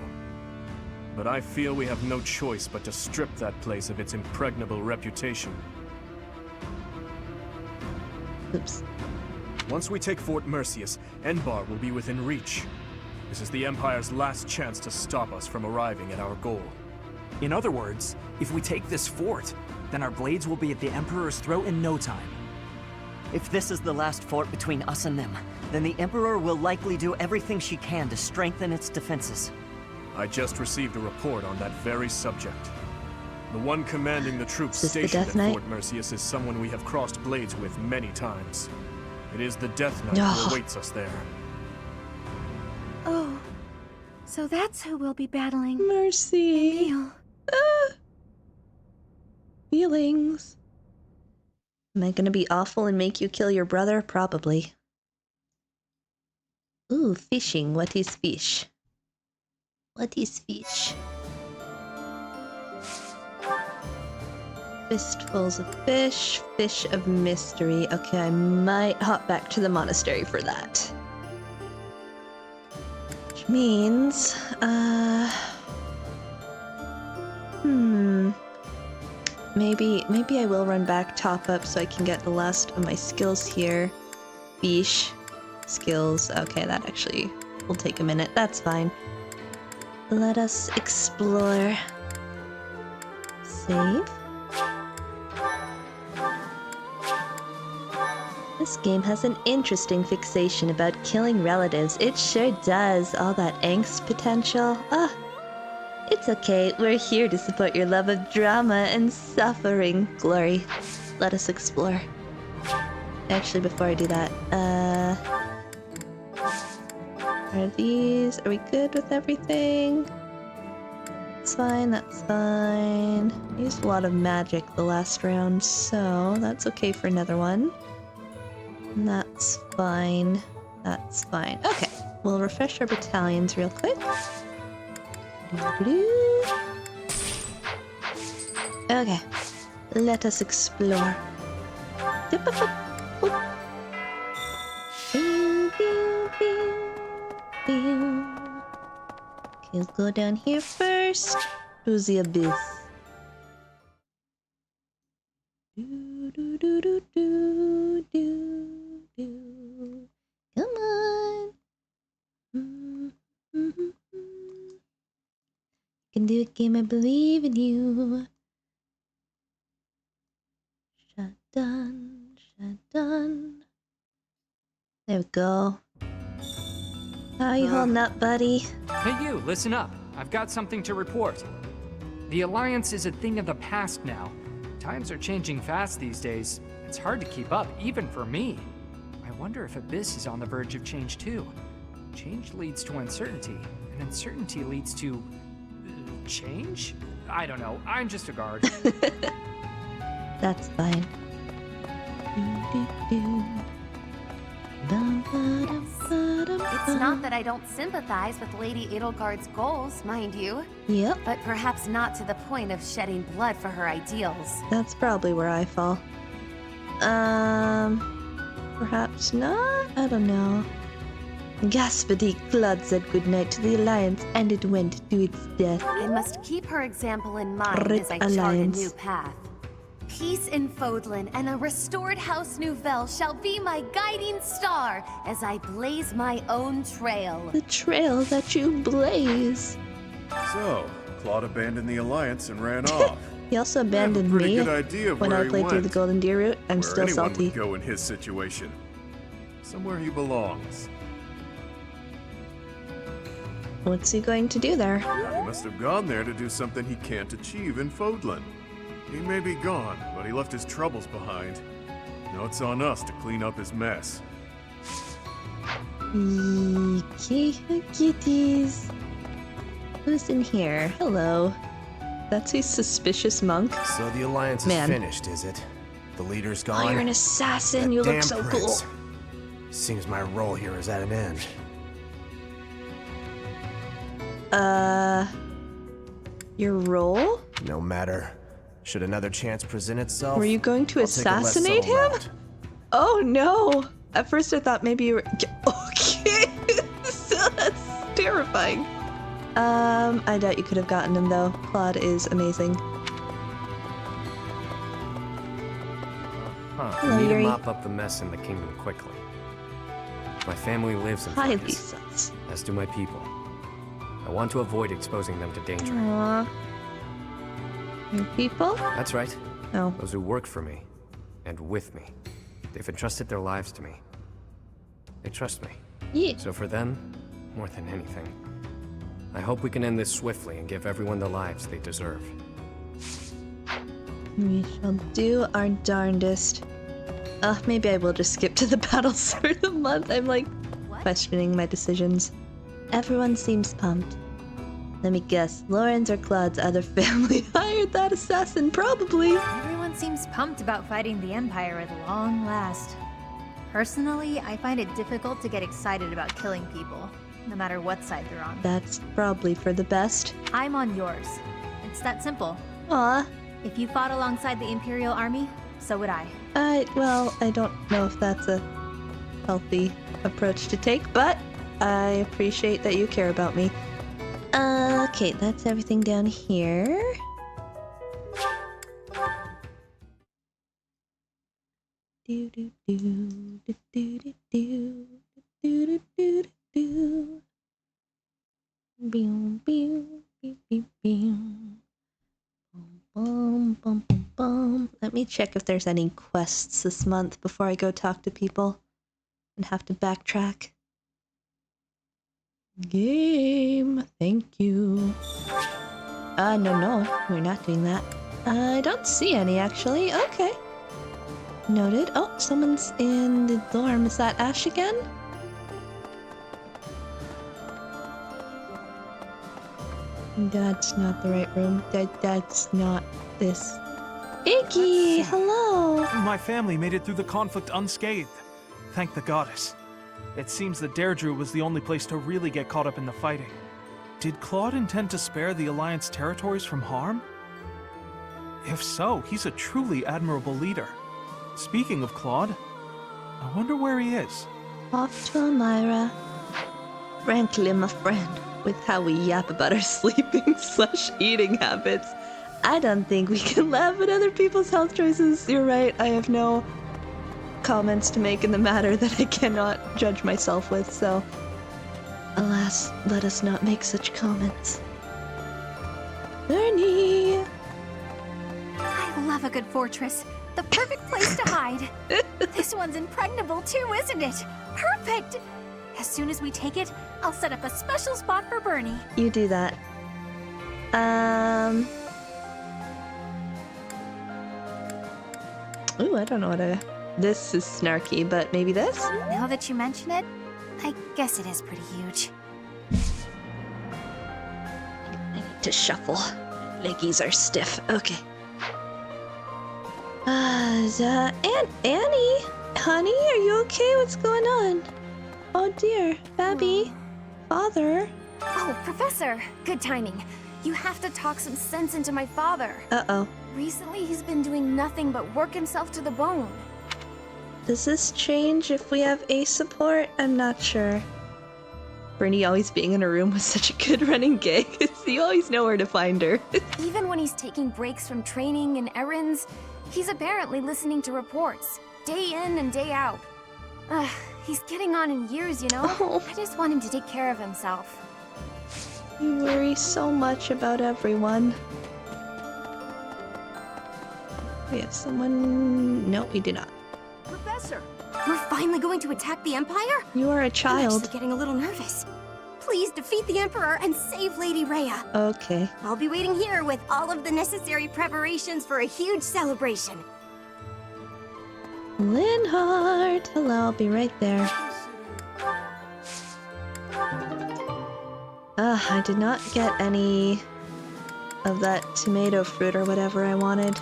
But I feel we have no choice but to strip that place of its impregnable reputation. Oops. Once we take Fort Merceus, Enbar will be within reach. This is the Empire's last chance to stop us from arriving at our goal. In other words, if we take this fort, then our blades will be at the Emperor's throat in no time. If this is the last fort between us and them, then the Emperor will likely do everything she can to strengthen its defenses. I just received a report on that very subject. The one commanding the troops Is this the stationed Death at Knight? Fort Merceus is someone we have crossed blades with many times. It is the Death Knight No. who awaits us there. Oh, So that's who we'll be battling. Mercy. Emil. Feelings. Am I gonna be awful and make you kill your brother? Probably. Ooh, fishing. What is fish? What is fish? Fistfuls of fish. Fish of mystery. Okay, I might hop back to the monastery for that. Which means, Maybe I will run back, top up, so I can get the last of my skills here. Fish. Skills. Okay, that actually will take a minute. That's fine. Let us explore. Save. This game has an interesting fixation about killing relatives. It sure does. All that angst potential. It's okay. We're here to support your love of drama and suffering. Glory. Let us explore. Actually, before I do that, are we good with everything? That's fine, that's fine. I used a lot of magic the last round, so that's okay for another one. And that's fine. That's fine. Okay, we'll refresh our battalions real quick. Okay, let us explore. Okay, let's go down here first. To the abyss. Come on. You can do it, game. I believe in you. Shut down. There we go. How you holding up, buddy? Hey you, listen up. I've got something to report. The Alliance is a thing of the past now. Times are changing fast these days. It's hard to keep up, even for me. I wonder if Abyss is on the verge of change too. Change leads to uncertainty, and uncertainty leads to... change? I don't know. I'm just a guard. That's fine. It's not that I don't sympathize with Lady Edelgard's goals, mind you. Yep. But perhaps not to the point of shedding blood for her ideals. That's probably where I fall. Perhaps not? I don't know. Gaspedy Claude said goodnight to the Alliance, and it went to its death. I must keep her example in mind Rip as I chart a Alliance. new path. Peace in Fodlan and a restored House Nouvelle shall be my guiding star as I blaze my own trail. The trail that you blaze. So, Claude abandoned the Alliance and ran off. He also abandoned me Good idea of when where I he played through went. the Golden Deer route. I'm Where still anyone salty. would go in his situation. Somewhere he belongs. What's he going to do there? He must have gone there to do something he can't achieve in Fodlan. He may be gone, but he left his troubles behind. Now it's on us to clean up his mess. Kitties. Who's in here? Hello. That's a suspicious monk. So the Alliance is finished, is it? The leader's gone? Oh, you're an assassin. That You look damn so prince. cool. Seems my role here is at an end. Your role? No matter. Should another chance present itself, Were you going to I'll take a less assassinate subtle him? route. Oh no! At first I thought maybe you were... Okay! So that's terrifying. I doubt you could have gotten him though. Claude is amazing. Hello, We need Yuri. to mop up the mess in the kingdom quickly. My family lives in Hi, Farkas, Lisa. as do my people. I want to avoid exposing them to danger. Aww. Your people? That's right. Oh. Those who work for me, and with me. They've entrusted their lives to me. They trust me. Yeah. So for them, more than anything, I hope we can end this swiftly and give everyone the lives they deserve. We shall do our darndest. Maybe I will just skip to the battles for the month. I'm like questioning my decisions. Everyone seems pumped. Let me guess, Lauren's or Claude's other family hired that assassin, probably. Everyone seems pumped about fighting the Empire at long last. Personally, I find it difficult to get excited about killing people, no matter what side they're on. That's probably for the best. I'm on yours. It's that simple. Aw. If you fought alongside the Imperial Army, so would I. Well, I don't know if that's a healthy approach to take, but I appreciate that you care about me. Okay, that's everything down here. Do do do do do do do do do do. Boom boom boom boom boom. Boom bum bum bum. Let me check if there's any quests this month before I go talk to people and have to backtrack. Game, thank you. No, we're not doing that. I don't see any actually. Okay. Noted. Oh, someone's in the dorm. Is that Ash again? That's not the right room. That's not this. Iggy, hello! My family made it through the conflict unscathed. Thank the goddess. It seems that Derdriu was the only place to really get caught up in the fighting. Did Claude intend to spare the Alliance territories from harm? If so, he's a truly admirable leader. Speaking of Claude, I wonder where he is. Off to Elmira. Frankly, my friend, with how we yap about our sleeping/eating habits, I don't think we can laugh at other people's health choices. You're right, I have no comments to make in the matter that I cannot judge myself with, so alas, let us not make such comments. Bernie! I love a good fortress. The perfect place to hide. This one's impregnable too, isn't it? Perfect! As soon as we take it, I'll set up a special spot for Bernie. You do that. Ooh, I don't know what I... This is snarky, but maybe this? Now that you mention it, I guess it is pretty huge. I need to shuffle. Leggies are stiff. Okay. Aunt Annie? Honey, are you okay? What's going on? Oh dear. Babby? Father? Oh, Professor! Good timing. You have to talk some sense into my father. Uh-oh. Recently, he's been doing nothing but work himself to the bone. Does this change if we have ace support? I'm not sure. Bernie always being in a room with such a good running gag. You always know where to find her. Even when he's taking breaks from training and errands, he's apparently listening to reports, day in and day out. He's getting on in years, you know? Oh. I just want him to take care of himself. You worry so much about everyone. We have someone... No, we do not. Professor! We're finally going to attack the Empire? You are a I'm child. actually getting a little nervous. Please defeat the Emperor and save Lady Rhea. Okay. I'll be waiting here with all of the necessary preparations for a huge celebration. Linhardt! Hello, I'll be right there. I did not get any of that tomato fruit or whatever I wanted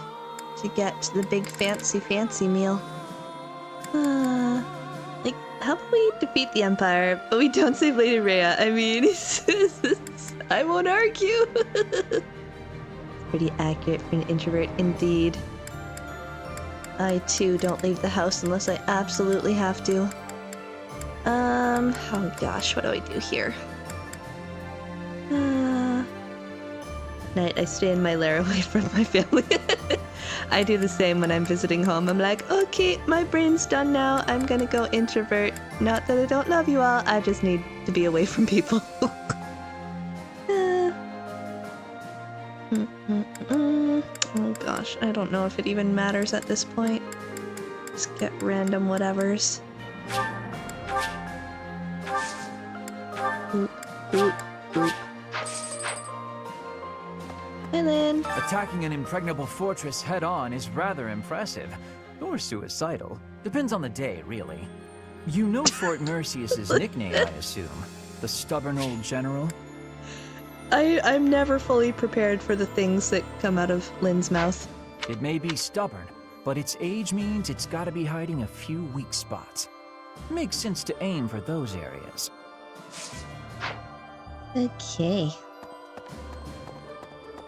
to get to the big fancy meal. Like, how about we defeat the Empire, but we don't save Lady Rhea? I mean, I won't argue. It's pretty accurate for an introvert, indeed. I, too, don't leave the house unless I absolutely have to. Oh gosh, what do I do here? Night, I stay in my lair away from my family. I do the same when I'm visiting home. I'm like, okay, my brain's done now. I'm gonna go introvert. Not that I don't love you all, I just need to be away from people. Oh gosh, I don't know if it even matters at this point. Just get random whatevers. Boop, boop, boop. And then... Attacking an impregnable fortress head-on is rather impressive. Or suicidal. Depends on the day, really. You know Fort Merceus' nickname, I assume. The stubborn old general? I'm never fully prepared for the things that come out of Lynn's mouth. It may be stubborn, but its age means it's gotta be hiding a few weak spots. Makes sense to aim for those areas. Okay.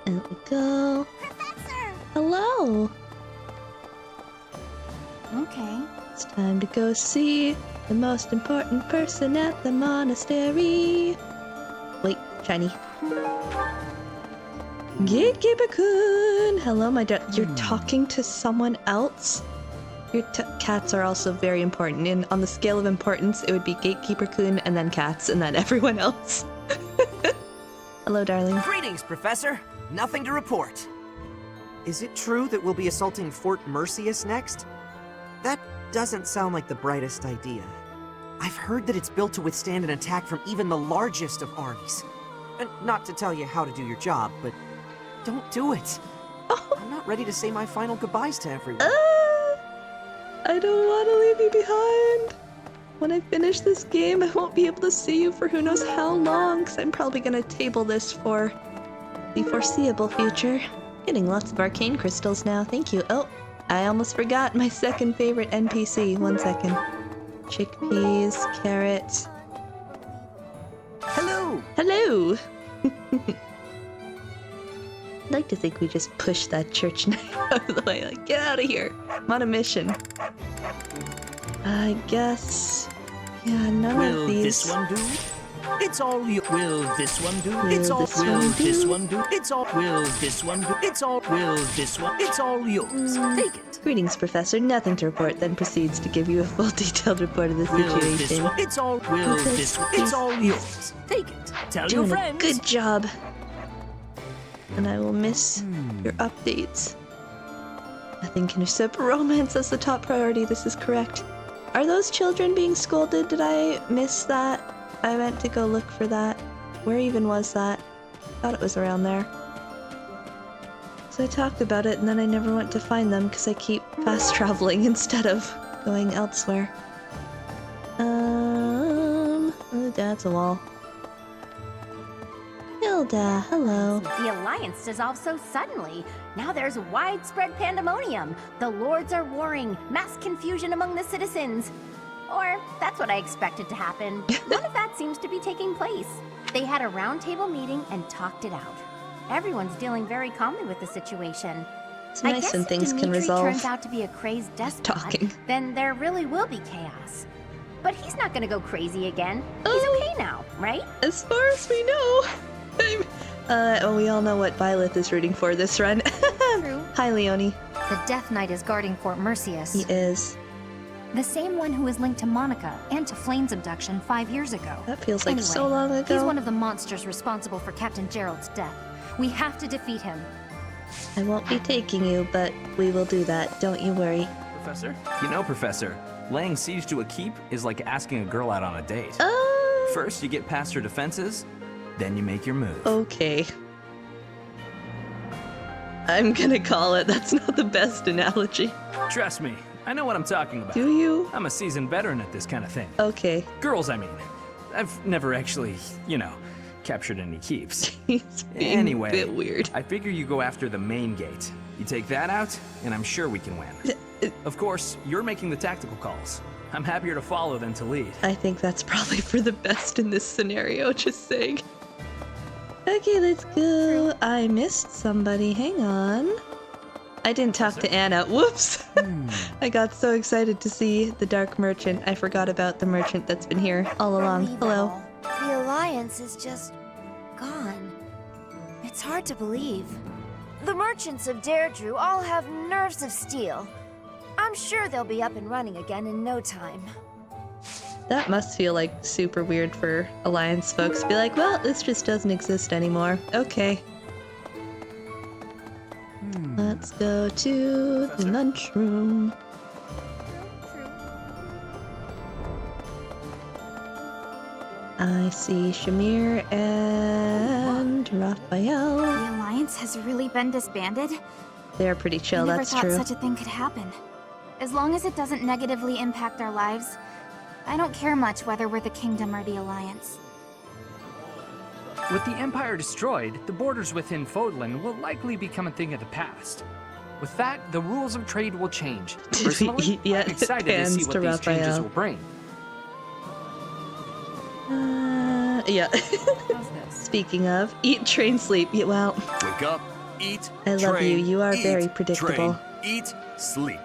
Out we go. Professor! Hello! Okay. It's time to go see the most important person at the monastery. Wait, shiny. Gatekeeper-kun! Hello, my You're talking to someone else? Your cats are also very important, and on the scale of importance, it would be Gatekeeper-kun, and then cats, and then everyone else. Hello, darling. Greetings, Professor. Nothing to report. Is it true that we'll be assaulting Fort Merceus next? That doesn't sound like the brightest idea. I've heard that it's built to withstand an attack from even the largest of armies. And not to tell you how to do your job, but don't do it. I'm not ready to say my final goodbyes to everyone. I don't want to leave you behind. When I finish this game, I won't be able to see you for who knows how long, because I'm probably going to table this for the foreseeable future. Getting lots of arcane crystals now, thank you. Oh, I almost forgot my second favorite NPC. 1 second. Chickpeas, carrots. Hello! Hello! I'd like to think we just push that church knight out of the way, like, get out of here! I'm on a mission. I guess... yeah, none of these... Will this one do? It's all you. Will this one do? Will It's all. this Will one this do? one do? It's all. Will this one do? It's all. Will this one? It's all yours. Take it. Greetings, Professor. Nothing to report, then proceeds to give you a full detailed report of the Will this situation. one? It's all. Will this one? It's all yours. Take it. Tell your Doing a friends. good job. And I will miss your updates. Nothing can usurp romance as the top priority. This is correct. Are those children being scolded? Did I miss that? I meant to go look for that. Where even was that? Thought it was around there. So I talked about it and then I never went to find them because I keep fast traveling instead of going elsewhere. Oh, that's a wall. Hilda, hello. The Alliance dissolved so suddenly. Now there's widespread pandemonium. The lords are warring. Mass confusion among the citizens. Or, that's what I expected to happen. None of that seems to be taking place. They had a roundtable meeting and talked it out. Everyone's dealing very calmly with the situation. It's nice when things can resolve. Turns out to be a crazed despot, then there really will be chaos. But he's not gonna go crazy again. He's okay now, right? As far as we know. We all know what Byleth is rooting for this run. True. Hi, Leonie. The Death Knight is guarding Fort Merceus. He is. The same one who was linked to Monica and to Flame's abduction 5 years ago. That feels like Anyway, so long ago. He's one of the monsters responsible for Captain Gerald's death. We have to defeat him. I won't be taking you, but we will do that. Don't you worry. Professor? You know, Professor, laying siege to a keep is like asking a girl out on a date. First, you get past her defenses, then you make your move. Okay. I'm gonna call it. That's not the best analogy. Trust me, I know what I'm talking about. Do you? I'm a seasoned veteran at this kind of thing. Okay. Girls, I mean. I've never actually, captured any keeps. He's being Anyway, a bit weird. I figure you go after the main gate. You take that out, and I'm sure we can win. Of course, you're making the tactical calls. I'm happier to follow than to lead. I think that's probably for the best in this scenario, just saying. Okay, let's go. I missed somebody. Hang on. I didn't talk to Anna. Whoops! I got so excited to see the Dark Merchant. I forgot about the merchant that's been here all along. Hello. The Alliance is just gone. It's hard to believe. The merchants of Derdriu all have nerves of steel. I'm sure they'll be up and running again in no time. That must feel like super weird for Alliance folks to be like, well, this just doesn't exist anymore. Okay. Let's go to the lunchroom. I see Shamir and Raphael. The Alliance has really been disbanded? They're pretty chill, that's I never true. thought such a thing could happen. As long as it doesn't negatively impact our lives, I don't care much whether we're the Kingdom or the Alliance. With the Empire destroyed, the borders within Fodlan will likely become a thing of the past. With that, the rules of trade will change. Personally, Yeah, I'm excited to see what these changes will bring. Yeah. Speaking of, eat, train, sleep. Yeah, well, Wake up, eat, I love you. You are very predictable. Train, eat, sleep.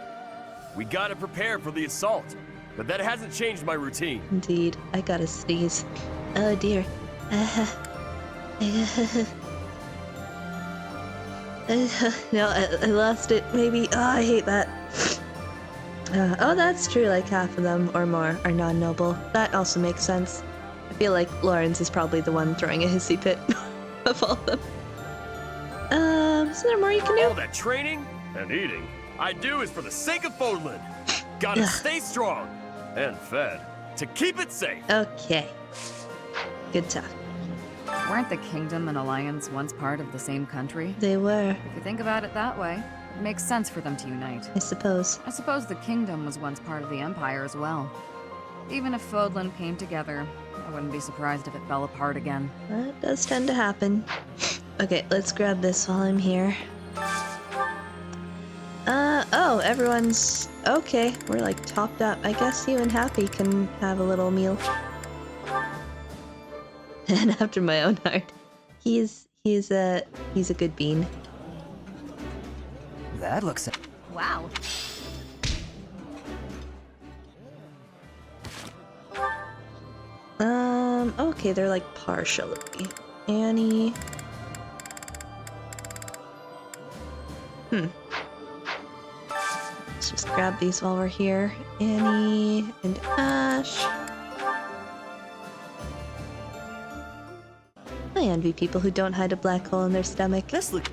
We gotta prepare for the assault, but that hasn't changed my routine. Indeed. I gotta sneeze. Oh dear. No, I lost it. Maybe. Oh, I hate that. Oh, that's true. Like half of them or more are non-noble. That also makes sense. I feel like Lawrence is probably the one throwing a hissy fit of all of them. Is there more you can do? All that training and eating I do is for the sake of Fodlan. Gotta stay strong and fed to keep it safe. Okay. Good talk. Weren't the Kingdom and Alliance once part of the same country? They were. If you think about it that way, it makes sense for them to unite. I suppose. I suppose the Kingdom was once part of the Empire as well. Even if Fodlan came together, I wouldn't be surprised if it fell apart again. That does tend to happen. Okay, let's grab this while I'm here. Oh, everyone's... Okay, we're like topped up. I guess you and Happy can have a little meal. And after my own heart. He's a good bean. That looks... Wow. Okay, they're like partially. Annie. Let's just grab these while we're here. Annie and Ash. I envy people who don't hide a black hole in their stomach. Let's look.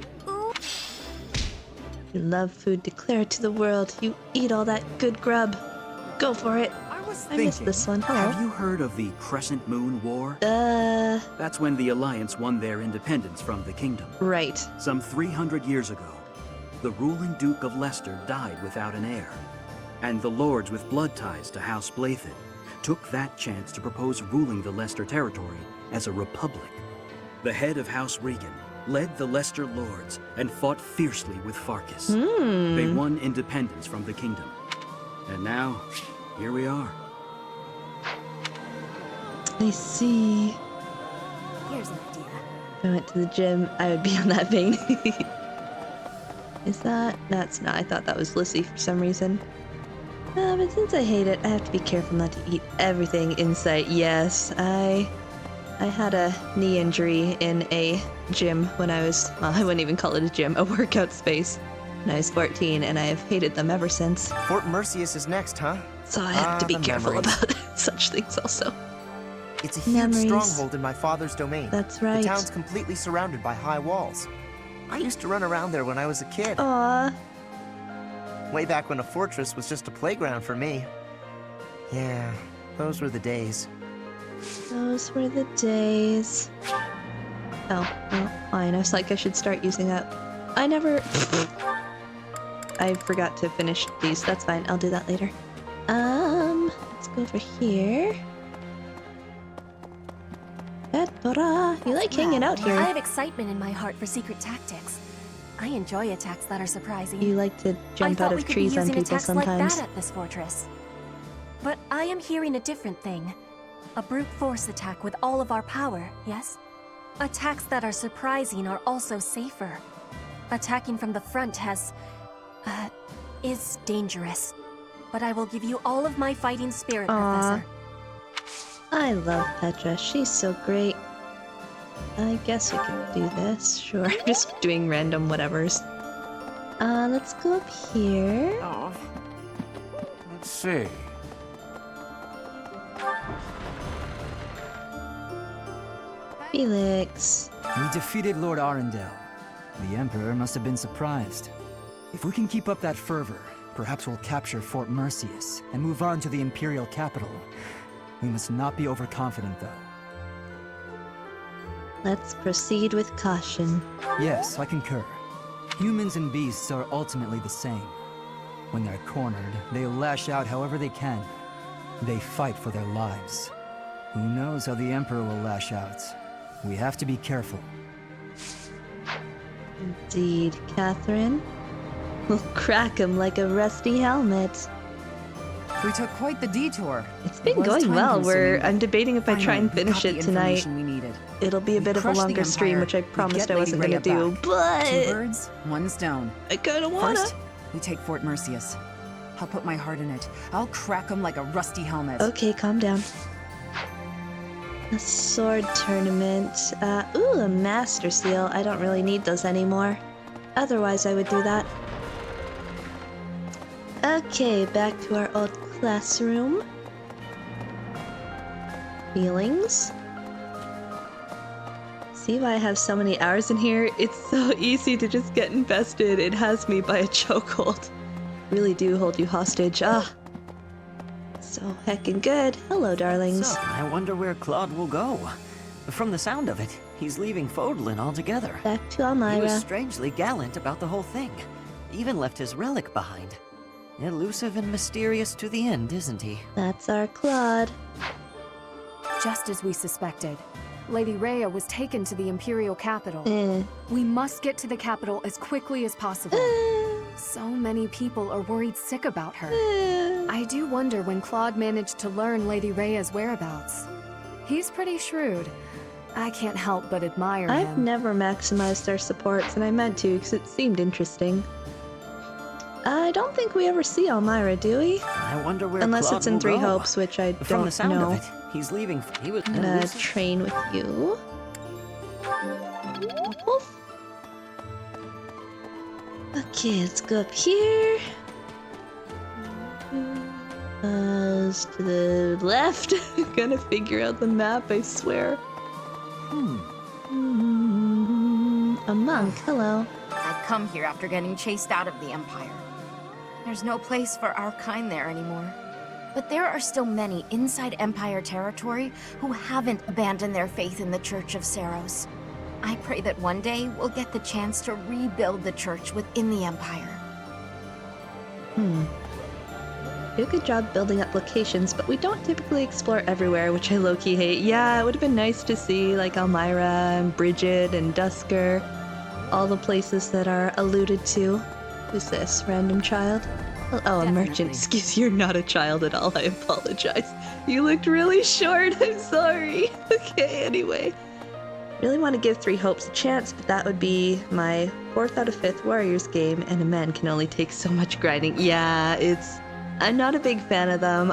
You love food, declare it to the world. You eat all that good grub. Go for it. I missed this one. Hello. Have you heard of the Crescent Moon War? That's when the Alliance won their independence from the Kingdom. Right. Some 300 years ago, the ruling Duke of Leicester died without an heir. And the lords with blood ties to House Blythen took that chance to propose ruling the Leicester territory as a republic. The head of House Regan led the Leicester lords and fought fiercely with Farkas. They won independence from the Kingdom. And now, here we are. I see. Here's an idea. If I went to the gym, I would be on that vein. Is that? That's not. I thought that was Lissy for some reason. But since I hate it, I have to be careful not to eat everything in sight. Yes, I had a knee injury in a gym when I was, well, I wouldn't even call it a gym, a workout space, when I was 14, and I have hated them ever since. Fort Merceus is next, huh? So I have to be careful about such things also. It's a huge stronghold in my father's domain. That's right. The town's completely surrounded by high walls. I used to run around there when I was a kid. Aww. Way back when a fortress was just a playground for me. Yeah, those were the days. Those were the days. Oh, well, fine. I was like, I should start using that. I never... I forgot to finish these. That's fine. I'll do that later. Let's go over here. You like hanging out here. I have excitement in my heart for secret tactics. I enjoy attacks that are surprising. You like to jump out of trees on people sometimes. Like that at this fortress. But I am hearing a different thing. A brute force attack with all of our power, yes? Attacks that are surprising are also safer. Attacking from the front is dangerous. But I will give you all of my fighting spirit, Professor. I love Petra. She's so great. I guess we can do this. Sure. I'm just doing random whatevers. Let's go up here. Let's see. Felix. We defeated Lord Arundel. The Emperor must have been surprised. If we can keep up that fervor, perhaps we'll capture Fort Merceus and move on to the Imperial capital. We must not be overconfident, though. Let's proceed with caution. Yes, I concur. Humans and beasts are ultimately the same. When they're cornered, they lash out however they can. They fight for their lives. Who knows how the Emperor will lash out? We have to be careful. Indeed, Catherine. We'll crack him like a rusty helmet. We took quite the detour. It's been going well. I'm debating if I try and finish it tonight. It'll be a bit of a longer stream, which I promised I wasn't going to do, but... 2 birds, 1 stone. I kind of wanna. First, we take Fort Merceus. I'll put my heart in it. I'll crack him like a rusty helmet. Okay, calm down. A sword tournament. Ooh, a master seal. I don't really need those anymore. Otherwise, I would do that. Okay, back to our old classroom. Feelings. See why I have so many hours in here? It's so easy to just get invested. It has me by a chokehold. Really do hold you hostage. Ah. So heckin' good. Hello, darlings. So, I wonder where Claude will go. From the sound of it, he's leaving Fodlin altogether. Back to Elmira. He was strangely gallant about the whole thing. Even left his relic behind. Elusive and mysterious to the end, isn't he? That's our Claude. Just as we suspected. Lady Rhea was taken to the Imperial capital. We must get to the capital as quickly as possible. So many people are worried sick about her. I do wonder when Claude managed to learn Lady Rhea's whereabouts. He's pretty shrewd. I can't help but admire him. I've never maximized their supports, and I meant to because it seemed interesting. I don't think we ever see Elmira, do we? I wonder where Unless Claude it's in will 3 go. Hopes, which I From don't the sound know. of it, he's leaving. He was I'm gonna train with you. Woof. Okay, let's go up here. To the left. I'm gonna figure out the map, I swear. A monk, hello. I've come here after getting chased out of the Empire. There's no place for our kind there anymore. But there are still many inside Empire territory who haven't abandoned their faith in the Church of Seros. I pray that one day we'll get the chance to rebuild the church within the Empire. Do a good job building up locations, but we don't typically explore everywhere, which I low-key hate. Yeah, it would have been nice to see, like, Elmira and Bridget and Dusker. All the places that are alluded to. Who's this? Random child? Oh, a merchant. Excuse you, you're not a child at all. I apologize. You looked really short. I'm sorry. Okay, anyway. Really want to give 3 Hopes a chance, but that would be my 4th out of 5th Warriors game, and a man can only take so much grinding. Yeah, I'm not a big fan of them.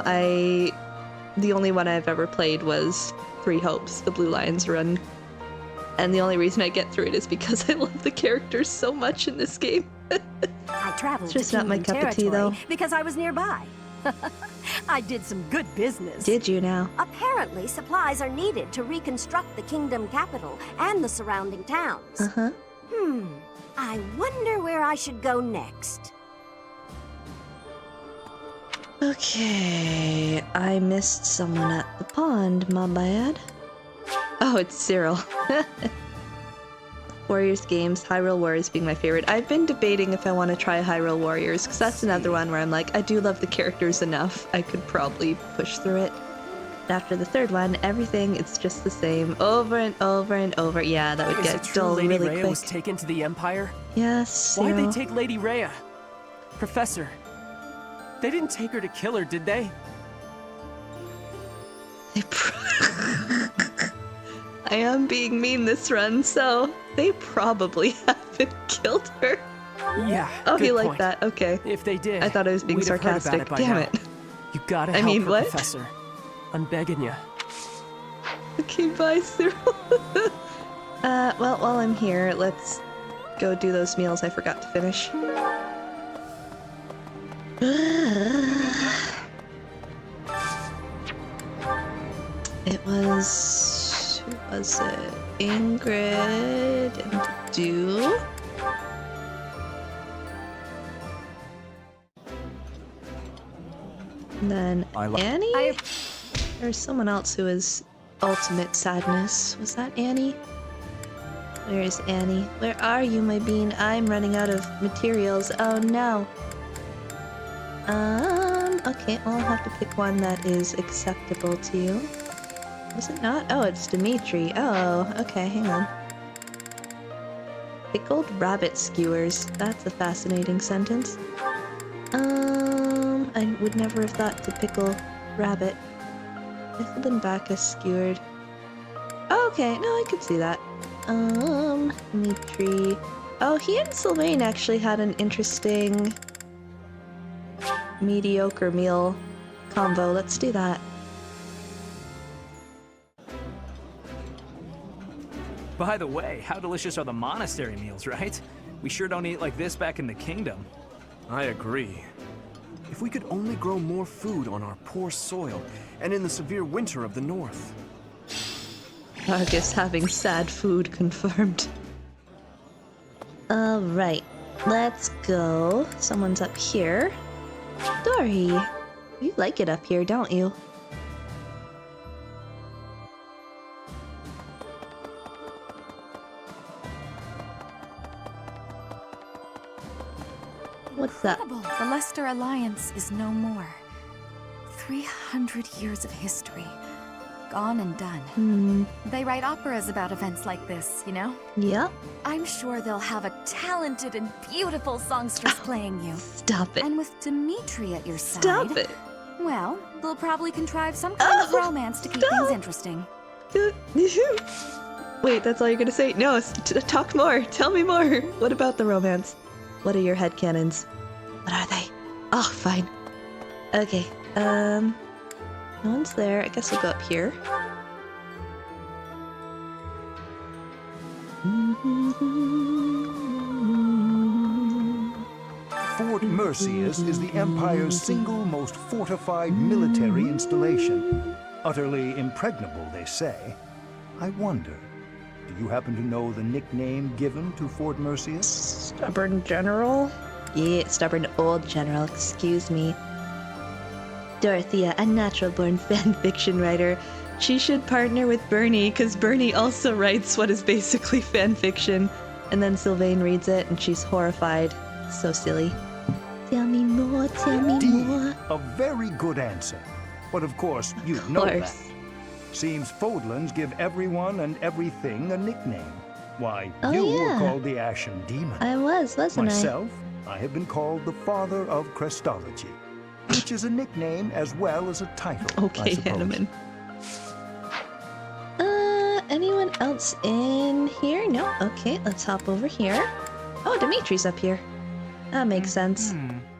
The only one I've ever played was 3 Hopes, the Blue Lions Run. And the only reason I get through it is because I love the characters so much in this game. I traveled It's just to not my Kingdom cup of tea, though. territory because I was nearby. I did some good business. Did you now? Apparently, supplies are needed to reconstruct the kingdom capital and the surrounding towns. Uh-huh. I wonder where I should go next. Okay, I missed someone at the pond, my bad. Oh, it's Cyril. Warriors games, Hyrule Warriors being my favorite. I've been debating if I want to try Hyrule Warriors, because that's another one where I'm like, I do love the characters enough. I could probably push through it. After the 3rd one, everything, it's just the same, over and over and over. Yeah, that would Is get it true dull Lady really Rhea quick. was taken to the Empire? Yes, Why'd they Cyril. take Lady Rhea? Professor, they didn't take her to kill her, did they? I am being mean this run, so they probably haven't killed her. Yeah. Oh, good he liked point. that. Okay. If they did, I thought I was being we'd have heard about sarcastic. it by Damn now. it. You gotta I help mean, her, what? Professor. I'm begging you. Okay, bye, Cyril. Well, while I'm here, let's go do those meals I forgot to finish. It was... who was it? Ingrid and Dew? And then Annie? There's someone else who is ultimate sadness. Was that Annie? Where is Annie? Where are you, my bean? I'm running out of materials. Oh no. Okay, well, I'll have to pick one that is acceptable to you. Was it not? Oh, it's Dimitri. Oh, okay, hang on. Pickled rabbit skewers. That's a fascinating sentence. I would never have thought to pickle rabbit. Pickled and Bacchus skewered. Oh, okay, no, I could see that. Dimitri. Oh, he and Sylvain actually had an interesting mediocre meal combo. Let's do that. By the way, how delicious are the monastery meals, right? We sure don't eat like this back in the kingdom. I agree. If we could only grow more food on our poor soil, and in the severe winter of the north. Argus having sad food confirmed. Alright, let's go. Someone's up here. Dory, you like it up here, don't you? What's that? Incredible. The Leicester Alliance is no more. 300 years of history. Gone and done. They write operas about events like this, you know? Yeah. I'm sure they'll have a talented and beautiful songstress playing you. Stop it. And with Dimitri at your side... Stop it. Well, they'll probably contrive some kind of romance to keep things interesting. Wait, that's all you're gonna say? No, talk more. Tell me more. What about the romance? What are your headcanons? What are they? Oh, fine. Okay, no one's there. I guess we'll go up here. Fort Merceus is the Empire's single most fortified military installation. Utterly impregnable, they say. I wonder, do you happen to know the nickname given to Fort Merceus? Stubborn General? Yeah, stubborn old general, excuse me. Dorothea, a natural-born fanfiction writer. She should partner with Bernie, because Bernie also writes what is basically fanfiction. And then Sylvain reads it, and she's horrified. So silly. Tell me more, tell me more. A very good answer. But of course, you know that. Seems Fodlands give everyone and everything a nickname. Why, you were called the Ashen Demon. I was, wasn't Myself, I have been called the Father of Crestology, which is a nickname as well as a title, Okay, I suppose. Hanneman. Anyone else in here? No? Okay, let's hop over here. Oh, Dimitri's up here. That makes sense.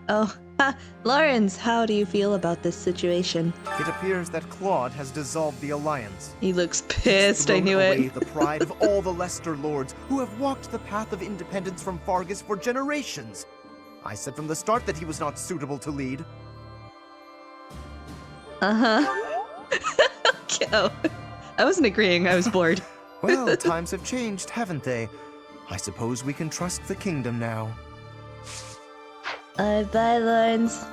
Oh, ha! Lawrence, how do you feel about this situation? It appears that Claude has dissolved the Alliance. He looks pissed, I knew Away it. the pride of all the Leicester lords who have walked the path of independence from Fargus for generations. I said from the start that he was not suitable to lead. Okay, oh. I wasn't agreeing, I was bored. Well, times have changed, haven't they? I suppose we can trust the kingdom now. Bye, Lawrence.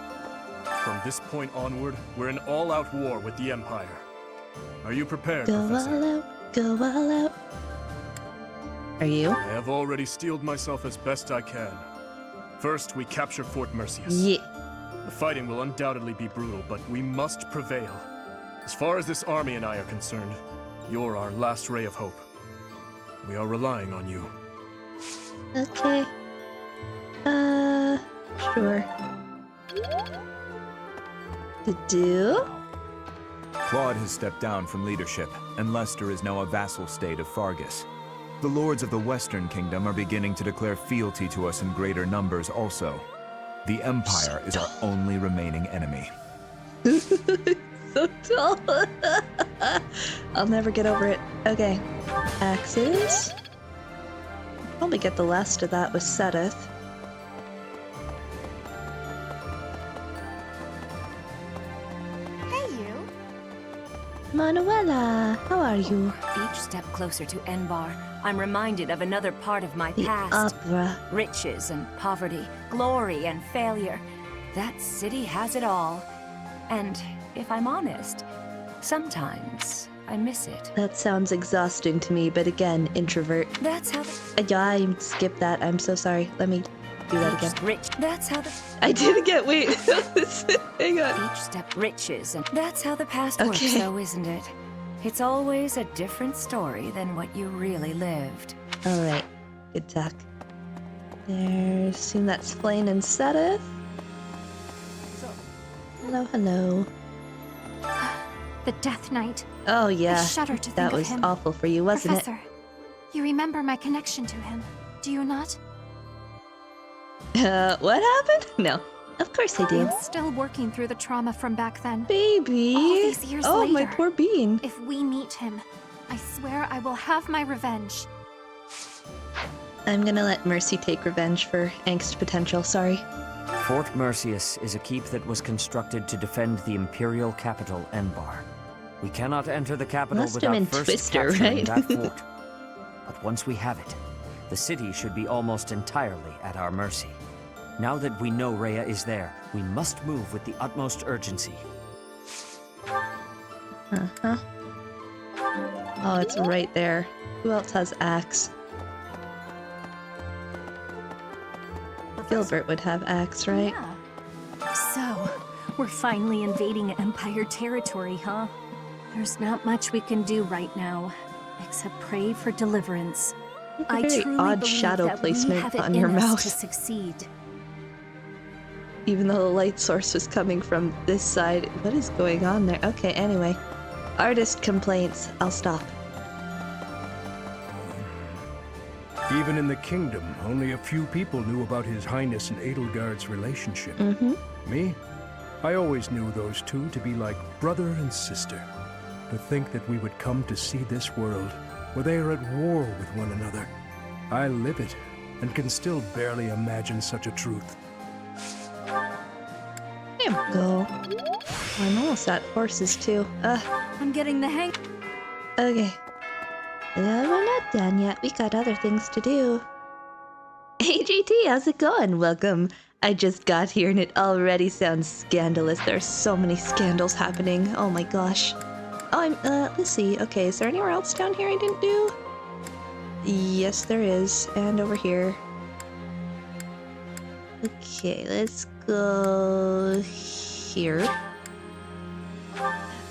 From this point onward, we're in all-out war with the Empire. Are you prepared, Go Professor? all out, go all out. Are you? I have already steeled myself as best I can. First, we capture Fort Merceus. Yeah. The fighting will undoubtedly be brutal, but we must prevail. As far as this army and I are concerned, you're our last ray of hope. We are relying on you. Okay. Sure. Do? Claude has stepped down from leadership, and Leicester is now a vassal state of Fargus. The lords of the Western Kingdom are beginning to declare fealty to us in greater numbers also. The Empire is our only remaining enemy. So tall. I'll never get over it. Okay. Axes. Probably get the last of that with Sedith. Hey, you. Manuela, how are you? Each step closer to Enbar, I'm reminded of another part of my past. Opera. Riches and poverty, glory and failure. That city has it all. And if I'm honest, sometimes I miss it. That sounds exhausting to me, but again, introvert. That's how I skipped that. I'm so sorry. Let me do that again. Rich. That's how the... I did get... Wait. Hang on. Each step riches, and that's how the past works, though, isn't it? It's always a different story than what you really lived. Alright, good talk. There's... assume that's Flayn and Seteth. Hello, hello. The Death Knight. Oh yeah, I shudder to think that of was him. awful for you, wasn't Professor, you remember my connection to him, do you not? it? What happened? No, of course I do. I'm still working through the trauma from back then. Baby! All these years oh, later, my poor bean. If we meet him, I swear I will have my revenge. I'm gonna let Mercy take revenge for angst potential, sorry. Fort Merceus is a keep that was constructed to defend the Imperial capital, Enbar. We cannot enter the capital Must have without been first Twister, capturing right? that fort. But once we have it, the city should be almost entirely at our mercy. Now that we know Rhea is there, we must move with the utmost urgency. Uh-huh. Oh, it's right there. Who else has axe? Gilbert would have axe, right? So, we're finally invading Empire territory, huh? There's not much we can do right now, except pray for deliverance. I Very truly odd believe shadow that placement we have it on in your us mouth. to succeed. Even though the light source was coming from this side. What is going on there? Okay, anyway. Artist complaints. I'll stop. Even in the kingdom, only a few people knew about His Highness and Edelgard's relationship. Me? I always knew those two to be like brother and sister. To think that we would come to see this world, where they are at war with one another. I live it, and can still barely imagine such a truth. There we go. I'm almost at horses too. I'm getting the hang. Okay. Well, we're not done yet. We got other things to do. Hey JT, how's it going? Welcome. I just got here and it already sounds scandalous. There's so many scandals happening. Oh my gosh. Oh, let's see. Okay, is there anywhere else down here I didn't do? Yes, there is. And over here. Okay, let's go here.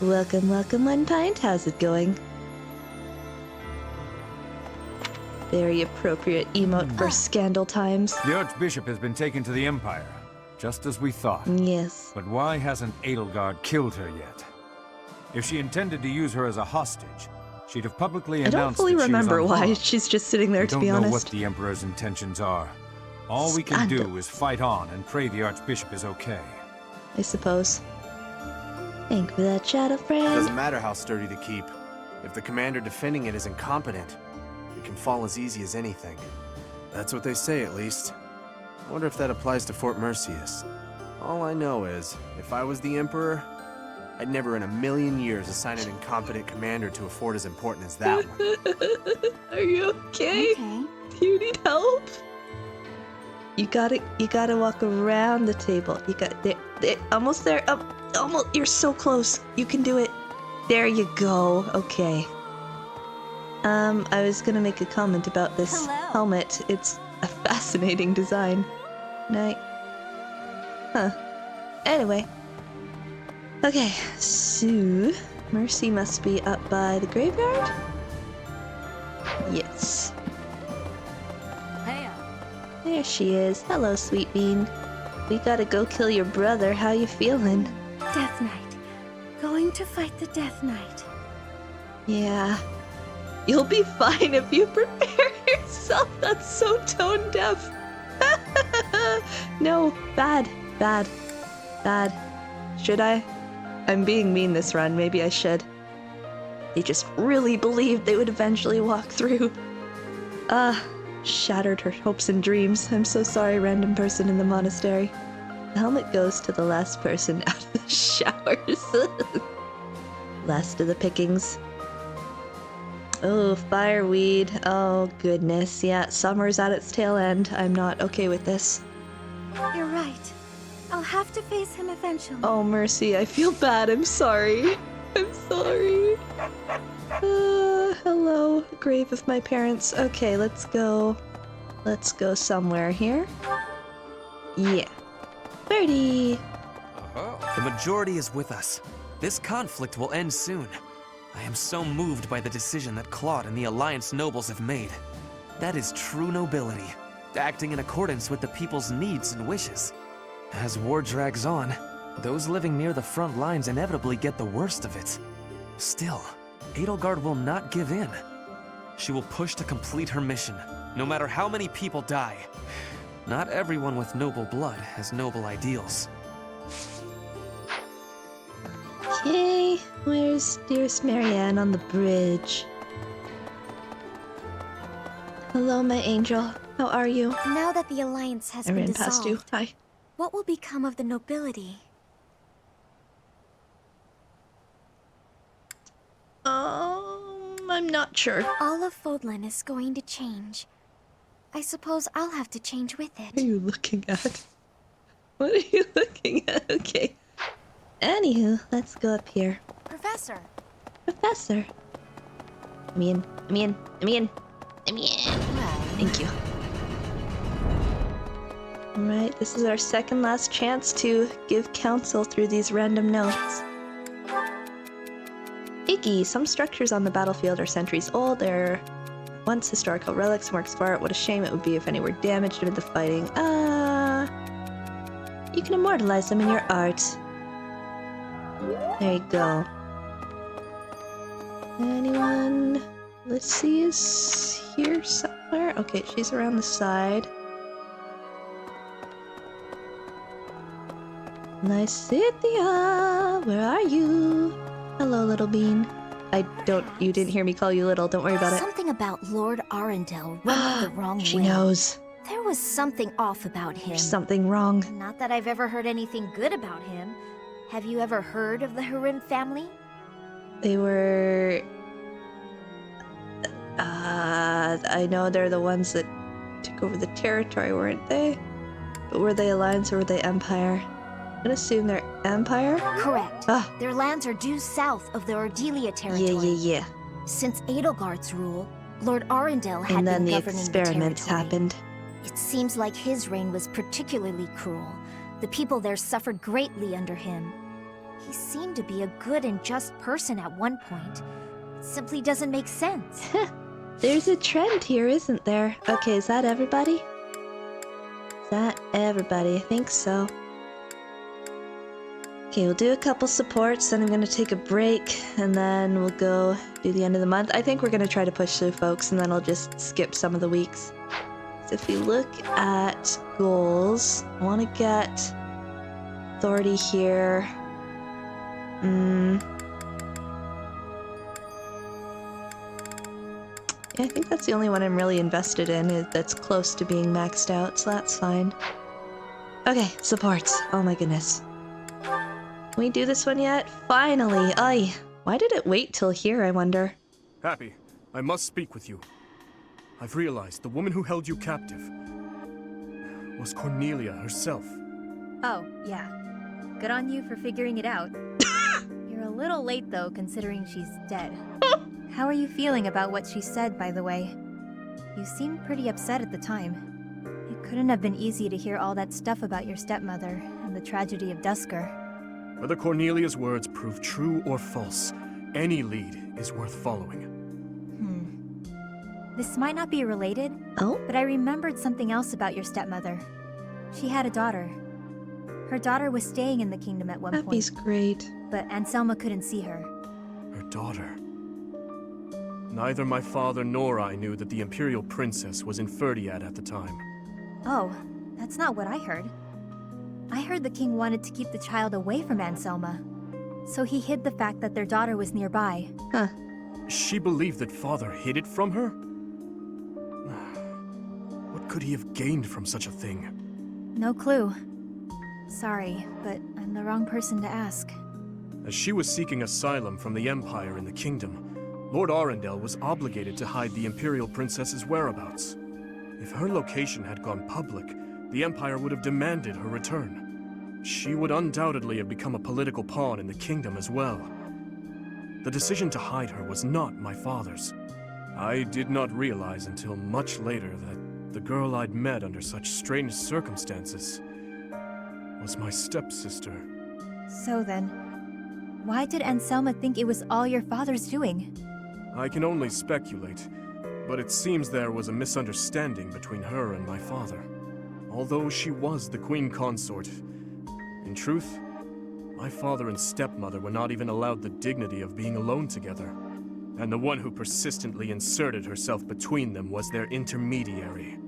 Welcome, welcome, One Pint. How's it going? Very appropriate emote for scandal times. The Archbishop has been taken to the Empire, just as we thought. Yes. But why hasn't Edelgard killed her yet? If she intended to use her as a hostage, she'd have publicly announced I don't fully that she was remember why unharmed. she's just sitting there, We to be don't know honest. what the Emperor's intentions are. All we can do is fight on and pray the Archbishop is okay. I suppose. Thank you for that, shadow friend. It doesn't matter how sturdy the keep. If the commander defending it is incompetent, it can fall as easy as anything. That's what they say, at least. I wonder if that applies to Fort Merceus. All I know is, if I was the Emperor, I'd never in a million years assign an incompetent commander to a fort as important as that one. Are you okay? Okay. Do you need help? You gotta walk around the table. You got there, almost there. Almost. You're so close. You can do it. There you go. Okay. I was gonna make a comment about this helmet. It's a fascinating design. Night. Huh. Anyway. Okay, so Mercy must be up by the graveyard? Yes. There she is. Hello, Sweet Bean. We gotta go kill your brother. How you feeling? Death Knight. Going to fight the Death Knight. Yeah. You'll be fine if you prepare yourself. That's so tone deaf. No, bad. Should I? I'm being mean this run. Maybe I should. They just really believed they would eventually walk through. Shattered her hopes and dreams. I'm so sorry, random person in the monastery. The helmet goes to the last person out of the showers. Last of the pickings. Oh, fireweed. Oh, goodness. Yeah, summer's at its tail end. I'm not okay with this. You're right. I'll have to face him eventually. Oh, Mercy, I feel bad. I'm sorry. I'm sorry. Hello, grave of my parents. Okay, let's go. Let's go somewhere here. Yeah. Birdie! The majority is with us. This conflict will end soon. I am so moved by the decision that Claude and the Alliance nobles have made. That is true nobility, acting in accordance with the people's needs and wishes. As war drags on, those living near the front lines inevitably get the worst of it. Still, Edelgard will not give in. She will push to complete her mission, no matter how many people die. Not everyone with noble blood has noble ideals. Okay, where's dearest Marianne on the bridge? Hello, my angel. How are you? Now that the Alliance has been ran past you. dissolved, Hi. what will become of the nobility? I'm not sure. All of Fodlan is going to change. I suppose I'll have to change with it. What are you looking at? What are you looking at? Okay. Anywho, let's go up here. Professor! Professor! I'm in. Thank you. Alright, this is our second last chance to give counsel through these random notes. Iggy, some structures on the battlefield are centuries old. They're once historical relics and works of art. What a shame it would be if any were damaged amid the fighting. You can immortalize them in your art. There you go. Anyone? Lissy is here somewhere? Okay, she's around the side. Lysithia, where are you? Hello, little bean. You didn't hear me call you little, don't worry about it. Something about Lord Arundel rubbed the wrong way. She knows. There was something off about him. There's something wrong. Not that I've ever heard anything good about him. Have you ever heard of the Harim family? They were... I know they're the ones that took over the territory, weren't they? But were they Alliance or were they Empire? I'm gonna assume they're Empire? Correct. Their lands are due south of the Ordelia territory. Yeah. Since Edelgard's rule, Lord Arundel had And then been the governing experiments the territory. happened. It seems like his reign was particularly cruel. The people there suffered greatly under him. He seemed to be a good and just person at one point. It simply doesn't make sense. There's a trend here, isn't there? Okay, is that everybody? Is that everybody? I think so. Okay, we'll do a couple supports, then I'm gonna take a break, and then we'll go do the end of the month. I think we're gonna try to push through, folks, and then I'll just skip some of the weeks. So if we look at goals, I want to get authority here. Yeah, I think that's the only one I'm really invested in that's close to being maxed out, so that's fine. Okay, supports. Oh my goodness. Can we do this one yet? Finally! Ay! Why did it wait till here, I wonder? Happy, I must speak with you. I've realized the woman who held you captive was Cornelia herself. Oh, yeah. Good on you for figuring it out. You're a little late, though, considering she's dead. How are you feeling about what she said, by the way? You seemed pretty upset at the time. It couldn't have been easy to hear all that stuff about your stepmother and the tragedy of Dusker. Whether Cornelia's words prove true or false, any lead is worth following. This might not be related, but I remembered something else about your stepmother. She had a daughter. Her daughter was staying in the kingdom at one Happy's point. great. But Anselma couldn't see her. Her daughter. Neither my father nor I knew that the Imperial Princess was in Ferdiad at the time. Oh, that's not what I heard. I heard the king wanted to keep the child away from Anselma, so he hid the fact that their daughter was nearby. Huh. She believed that father hid it from her? What could he have gained from such a thing? No clue. Sorry, but I'm the wrong person to ask. As she was seeking asylum from the Empire in the kingdom, Lord Arundel was obligated to hide the Imperial Princess's whereabouts. If her location had gone public, the Empire would have demanded her return. She would undoubtedly have become a political pawn in the kingdom as well. The decision to hide her was not my father's. I did not realize until much later that the girl I'd met under such strange circumstances was my stepsister. So then, Why did Anselma think it was all your father's doing? I can only speculate, but it seems there was a misunderstanding between her and my father. Although she was the queen consort, in truth, my father and stepmother were not even allowed the dignity of being alone together. And the one who persistently inserted herself between them was their intermediary.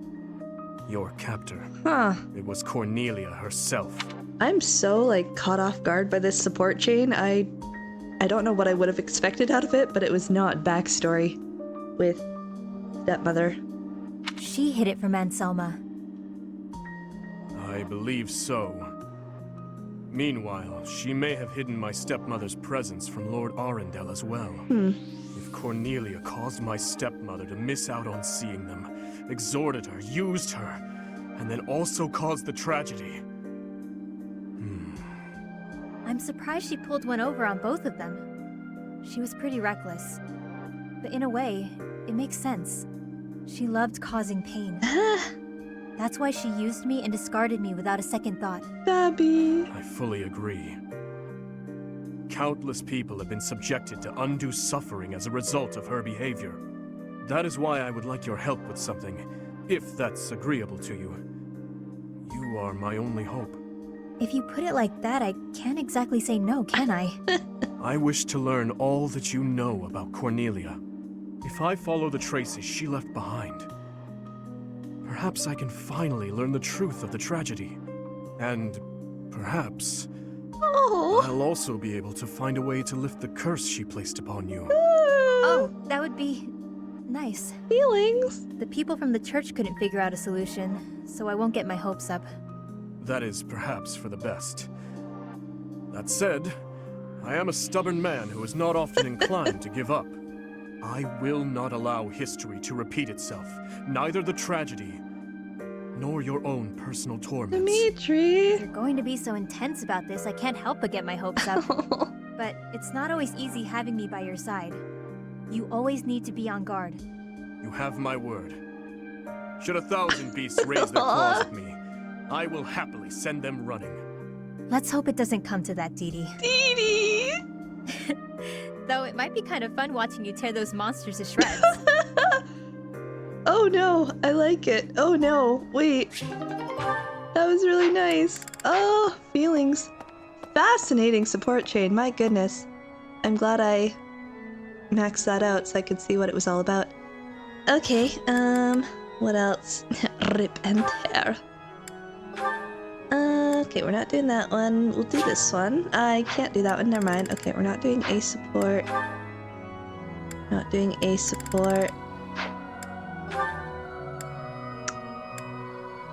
Your captor. Huh. It was Cornelia herself. I'm so, like, caught off guard by this support chain. I don't know what I would have expected out of it, but it was not backstory with stepmother. She hid it from Anselma. I believe so. Meanwhile, she may have hidden my stepmother's presence from Lord Arundel as well. If Cornelia caused my stepmother to miss out on seeing them, exhorted her, used her, and then also caused the tragedy. I'm surprised she pulled one over on both of them. She was pretty reckless. But in a way, it makes sense. She loved causing pain. That's why she used me and discarded me without a second thought. Babby. I fully agree. Countless people have been subjected to undue suffering as a result of her behavior. That is why I would like your help with something, if that's agreeable to you. You are my only hope. If you put it like that, I can't exactly say no, can I? I wish to learn all that you know about Cornelia. If I follow the traces she left behind, perhaps I can finally learn the truth of the tragedy. And perhaps I'll also be able to find a way to lift the curse she placed upon you. Oh, that would be nice. Feelings. The people from the church couldn't figure out a solution, so I won't get my hopes up. That is perhaps for the best. That said, I am a stubborn man who is not often inclined to give up. I will not allow history to repeat itself, neither the tragedy, nor your own personal torments. Dimitri! If you're going to be so intense about this, I can't help but get my hopes up. But it's not always easy having me by your side. You always need to be on guard. You have my word. Should 1,000 beasts raise their claws at me, I will happily send them running. Let's hope it doesn't come to that, Dee Dee. Dee Dee! Though it might be kind of fun watching you tear those monsters to shreds. Oh no, I like it. Oh no, wait. That was really nice. Oh, feelings. Fascinating support chain, my goodness. I'm glad I maxed that out so I could see what it was all about. Okay, what else? Rip and tear. Okay, we're not doing that one. We'll do this one. I can't do that one, never mind. Okay, we're not doing A support. Not doing A support.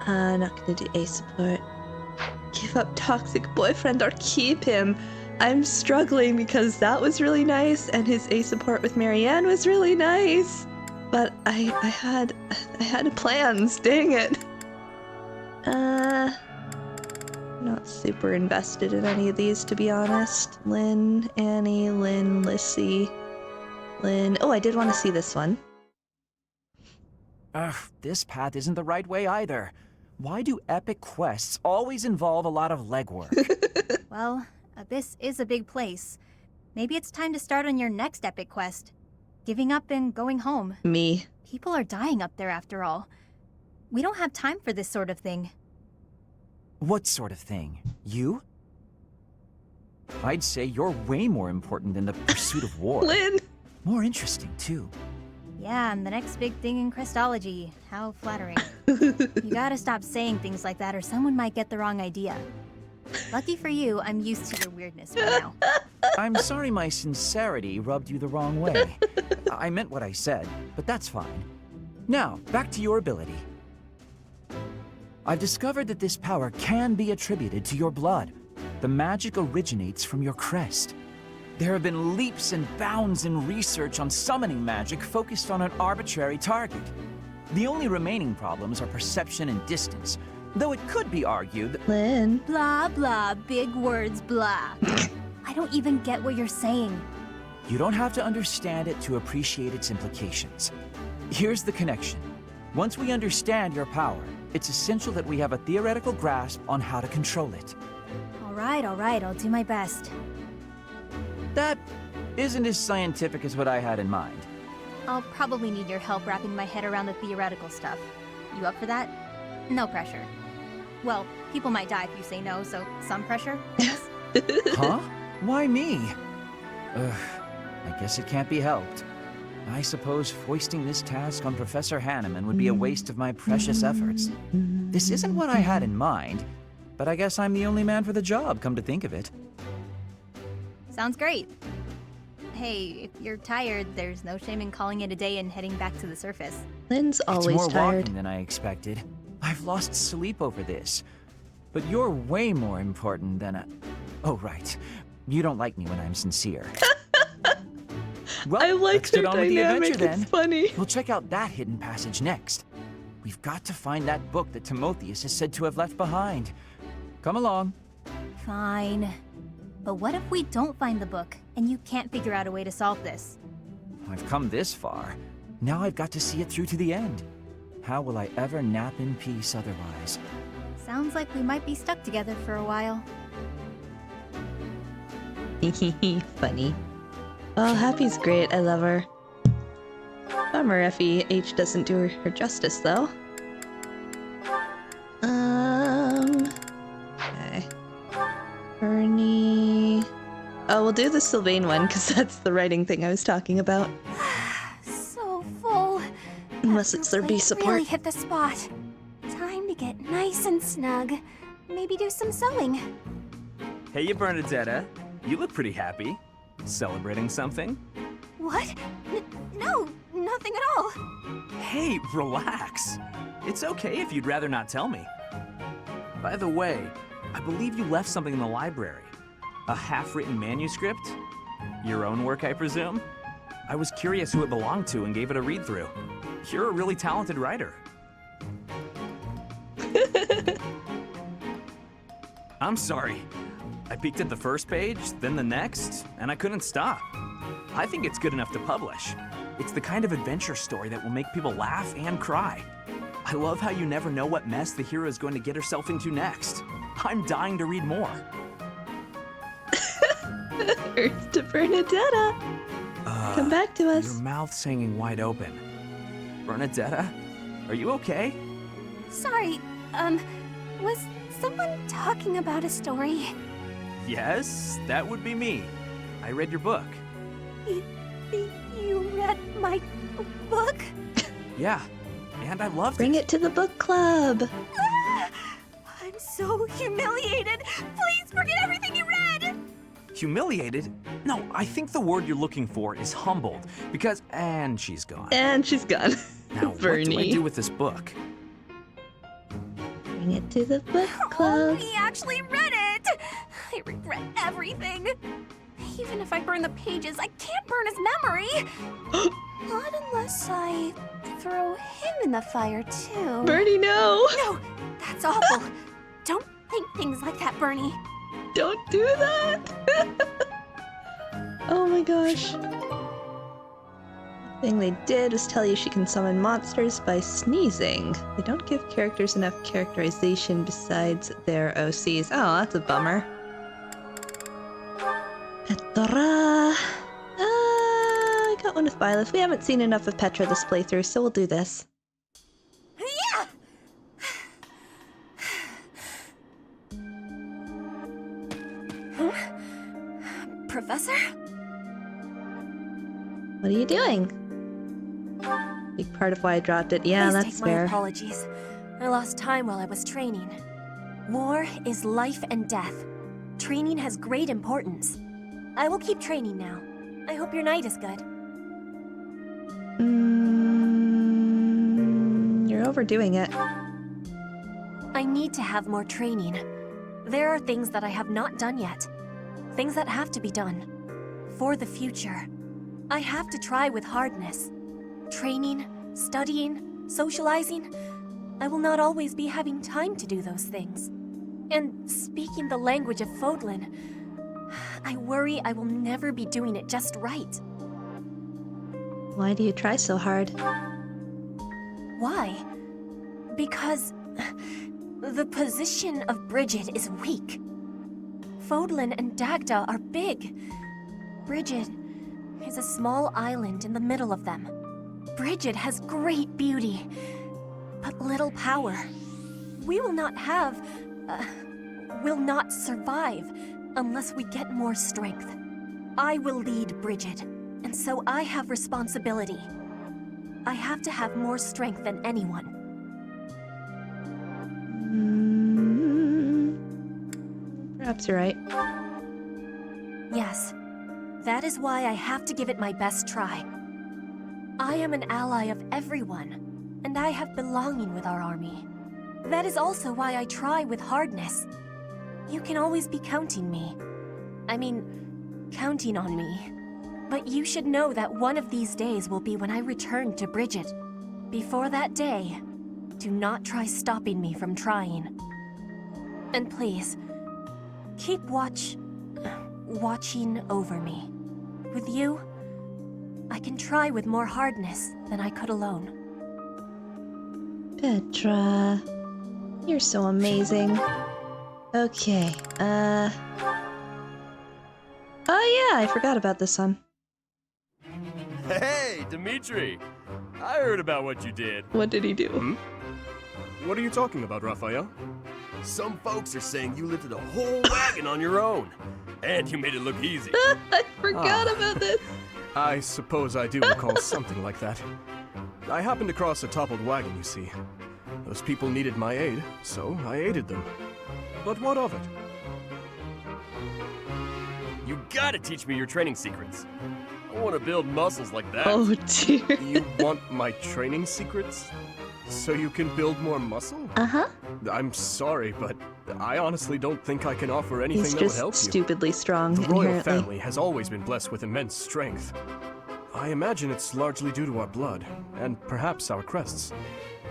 Not gonna do A support. Give up toxic boyfriend or keep him. I'm struggling because that was really nice and his A support with Marianne was really nice. But I had plans, dang it. Not super invested in any of these, to be honest. Lynn, Annie, Lynn, Lissy, Lynn. Oh, I did want to see this one. Ugh, this path isn't the right way either. Why do epic quests always involve a lot of legwork? Well, Abyss is a big place. Maybe it's time to start on your next epic quest. Giving up and going home. Me. People are dying up there after all. We don't have time for this sort of thing. What sort of thing? You? I'd say you're way more important than the pursuit of war. Lynn! More interesting, too. Yeah, and the next big thing in Crestology. How flattering. You gotta stop saying things like that or someone might get the wrong idea. Lucky for you, I'm used to your weirdness by now. I'm sorry my sincerity rubbed you the wrong way. I meant what I said, but that's fine. Now, back to your ability. I've discovered that this power can be attributed to your blood. The magic originates from your crest. There have been leaps and bounds in research on summoning magic focused on an arbitrary target. The only remaining problems are perception and distance, though it could be argued that— Lynn. Blah, blah, big words, blah. I don't even get what you're saying. You don't have to understand it to appreciate its implications. Here's the connection. Once we understand your power, it's essential that we have a theoretical grasp on how to control it. All right, I'll do my best. That isn't as scientific as what I had in mind. I'll probably need your help wrapping my head around the theoretical stuff. You up for that? No pressure. Well, people might die if you say no, so some pressure, I guess. Huh? Why me? Ugh, I guess it can't be helped. I suppose foisting this task on Professor Hanneman would be a waste of my precious efforts. This isn't what I had in mind, but I guess I'm the only man for the job, come to think of it. Sounds great. Hey, if you're tired, there's no shame in calling it a day and heading back to the surface. Lynn's always it's more tired. walking than I expected. I've lost sleep over this. But you're way more important than a... Oh, right. You don't like me when I'm sincere. Well, I like let's get on with the dynamic, adventure then. it's funny. We'll check out that hidden passage next. We've got to find that book that Timotheus is said to have left behind. Come along. Fine. But what if we don't find the book, and you can't figure out a way to solve this? I've come this far. Now I've got to see it through to the end. How will I ever nap in peace otherwise? Sounds like we might be stuck together for a while. Funny. Oh, Happy's great. I love her. Bummer FE3H doesn't do her justice, though. Okay. Bernie... Oh, we'll do the Sylvain one, because that's the writing thing I was talking about. So full. Unless it's their B support. Really hit the spot. Time to get nice and snug. Maybe do some sewing. Hey, you Bernadetta. You look pretty happy. Celebrating something? What? No, nothing at all. Hey, relax. It's okay if you'd rather not tell me. By the way, I believe you left something in the library. A half-written manuscript? Your own work, I presume? I was curious who it belonged to and gave it a read-through. You're a really talented writer. I'm sorry. I peeked at the first page, then the next, and I couldn't stop. I think it's good enough to publish. It's the kind of adventure story that will make people laugh and cry. I love how you never know what mess the hero is going to get herself into next. I'm dying to read more. Earth to Bernadetta. Come back to us. Your mouth's hanging wide open. Bernadetta, are you okay? Sorry, was someone talking about a story? Yes, that would be me. I read your book. You read my book? Yeah, and I loved Bring it to the book club. I'm so humiliated. Please forget everything you read. Humiliated? No, I think the word you're looking for is humbled, because... And she's gone. And she's gone. Now, what do I do with this book? Bring it to the book club. Oh, he actually read it! I regret everything. Even if I burn the pages, I can't burn his memory. Not unless I throw him in the fire, too. Bernie, no! No, that's awful. Don't think things like that, Bernie. Don't do that! Oh my gosh. The thing they did was tell you she can summon monsters by sneezing. They don't give characters enough characterization besides their OCs. Oh, that's a bummer. Petra. I got one with Byleth. We haven't seen enough of Petra this playthrough, so we'll do this. Yeah! Huh? Professor? What are you doing? Big part of why I dropped it. Yeah, Please that's take my fair. apologies. I lost time while I was training. War is life and death. Training has great importance. I will keep training now. I hope your night is good. You're overdoing it. I need to have more training. There are things that I have not done yet. Things that have to be done. For the future. I have to try with hardness. Training, studying, socializing. I will not always be having time to do those things. And speaking the language of Fodlan, I worry I will never be doing it just right. Why do you try so hard? Why? Because the position of Bridget is weak. Fodlan and Dagda are big. Brigid is a small island in the middle of them. Brigid has great beauty, but little power. We will not survive unless we get more strength. I will lead Brigid, and so I have responsibility. I have to have more strength than anyone. Perhaps you're right. Yes, that is why I have to give it my best try. I am an ally of everyone, and I have belonging with our army. That is also why I try with hardness. You can always be counting on me. But you should know that one of these days will be when I return to Brigid. Before that day, do not try stopping me from trying. And please, keep watching over me. With you, I can try with more hardness than I could alone. Petra, you're so amazing. Okay, oh yeah, I forgot about this one. Hey, Dimitri! I heard about what you did. What did he do? What are you talking about, Raphael? Some folks are saying you lifted a whole wagon on your own. And you made it look easy. I forgot about this. I suppose I do recall something like that. I happened to cross a toppled wagon, you see. Those people needed my aid, so I aided them. But what of it? You gotta teach me your training secrets. I want to build muscles like that. Oh dear. You want my training secrets? So you can build more muscle? Uh-huh. I'm sorry, but I honestly don't think I can offer anything He's that would just help you. stupidly strong, The royal inherently. family has always been blessed with immense strength. I imagine it's largely due to our blood, and perhaps our crests.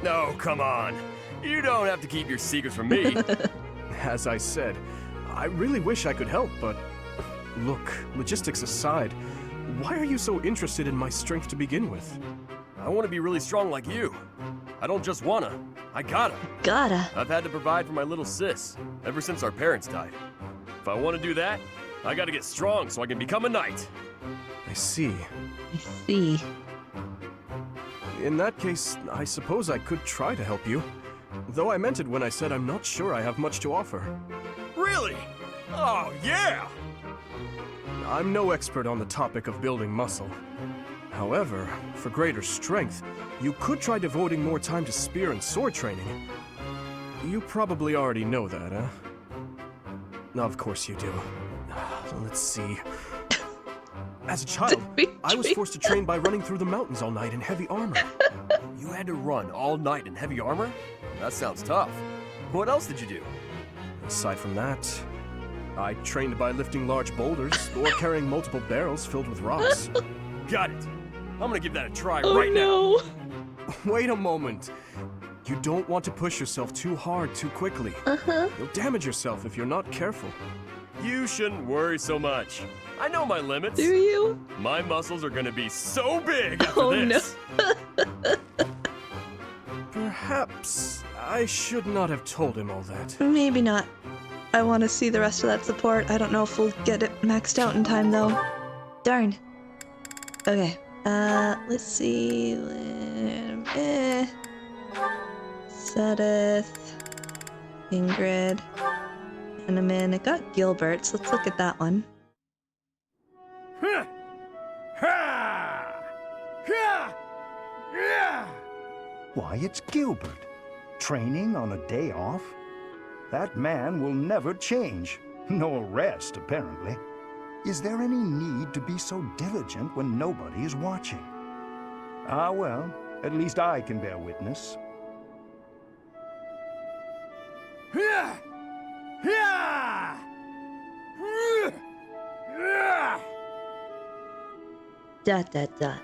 No, come on. You don't have to keep your secrets from me. As I said, I really wish I could help, but look, logistics aside, why are you so interested in my strength to begin with? I want to be really strong like you. I don't just wanna, I gotta. Gotta. I've had to provide for my little sis ever since our parents died. If I want to do that, I gotta get strong so I can become a knight. I see. I see. In that case, I suppose I could try to help you. Though I meant it when I said I'm not sure I have much to offer. Really? Oh, yeah! I'm no expert on the topic of building muscle. However, for greater strength, you could try devoting more time to spear and sword training. You probably already know that, huh? Of course you do. Let's see. As a child, I was forced to train by running through the mountains all night in heavy armor. You had to run all night in heavy armor? That sounds tough. What else did you do? Aside from that, I trained by lifting large boulders or carrying multiple barrels filled with rocks. Got it. I'm gonna give that a try Oh, right no. now. Wait a moment. You don't want to push yourself too hard too quickly. You'll damage yourself if you're not careful. You shouldn't worry so much. I know my limits. Do you? My muscles are gonna be so big after Oh, this. no. Perhaps I should not have told him all that. Maybe not. I want to see the rest of that support. I don't know if we'll get it maxed out in time, though. Darn. Okay. Let's see. Sedith. Ingrid. Hanneman. I got Gilbert, so let's look at that one. Why, it's Gilbert. Training on a day off? That man will never change. No rest, apparently. Is there any need to be so diligent when nobody is watching? Ah, well, at least I can bear witness. Dot, dot, dot.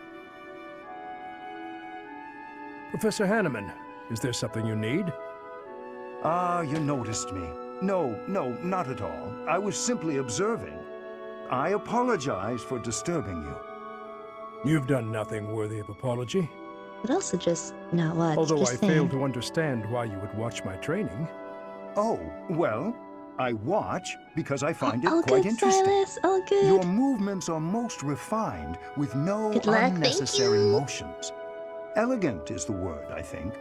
Professor Hanneman, is there something you need? Ah, you noticed me. No, not at all. I was simply observing. I apologize for disturbing you. You've done nothing worthy of apology. But also just not watch. Although just I saying. fail to understand why you would watch my training. Oh, well, I watch because I find it All quite good, interesting. Silas. All good. Your movements are most refined with no Good luck, thank unnecessary you. motions. Elegant is the word, I think.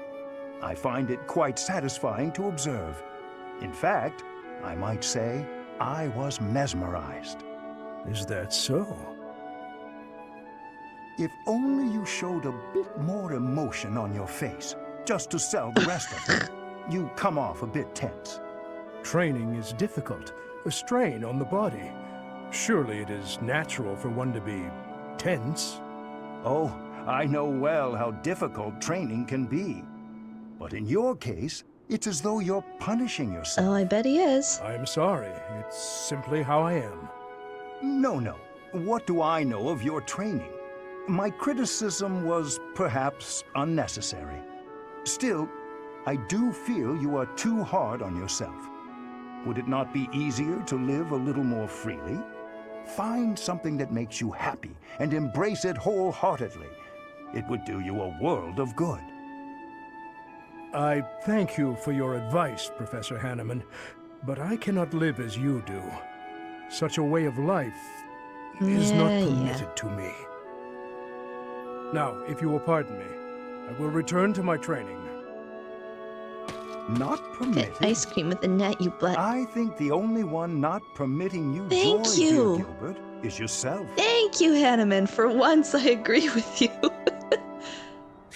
I find it quite satisfying to observe. In fact, I might say I was mesmerized. Is that so? If only you showed a bit more emotion on your face, just to sell the rest of it. You come off a bit tense. Training is difficult, a strain on the body. Surely it is natural for one to be tense. Oh, I know well how difficult training can be. But in your case, it's as though you're punishing yourself. Oh, I bet he is. I'm sorry. It's simply how I am. No. What do I know of your training? My criticism was perhaps unnecessary. Still, I do feel you are too hard on yourself. Would it not be easier to live a little more freely? Find something that makes you happy and embrace it wholeheartedly. It would do you a world of good. I thank you for your advice, Professor Hanneman, but I cannot live as you do. Such a way of life is not permitted to me. Now, if you will pardon me, I will return to my training. Not permitted? Get ice cream with the net, you butt. I think the only one not permitting you Thank joy, you. dear Gilbert, is yourself. Thank you, Hanneman. For once, I agree with you.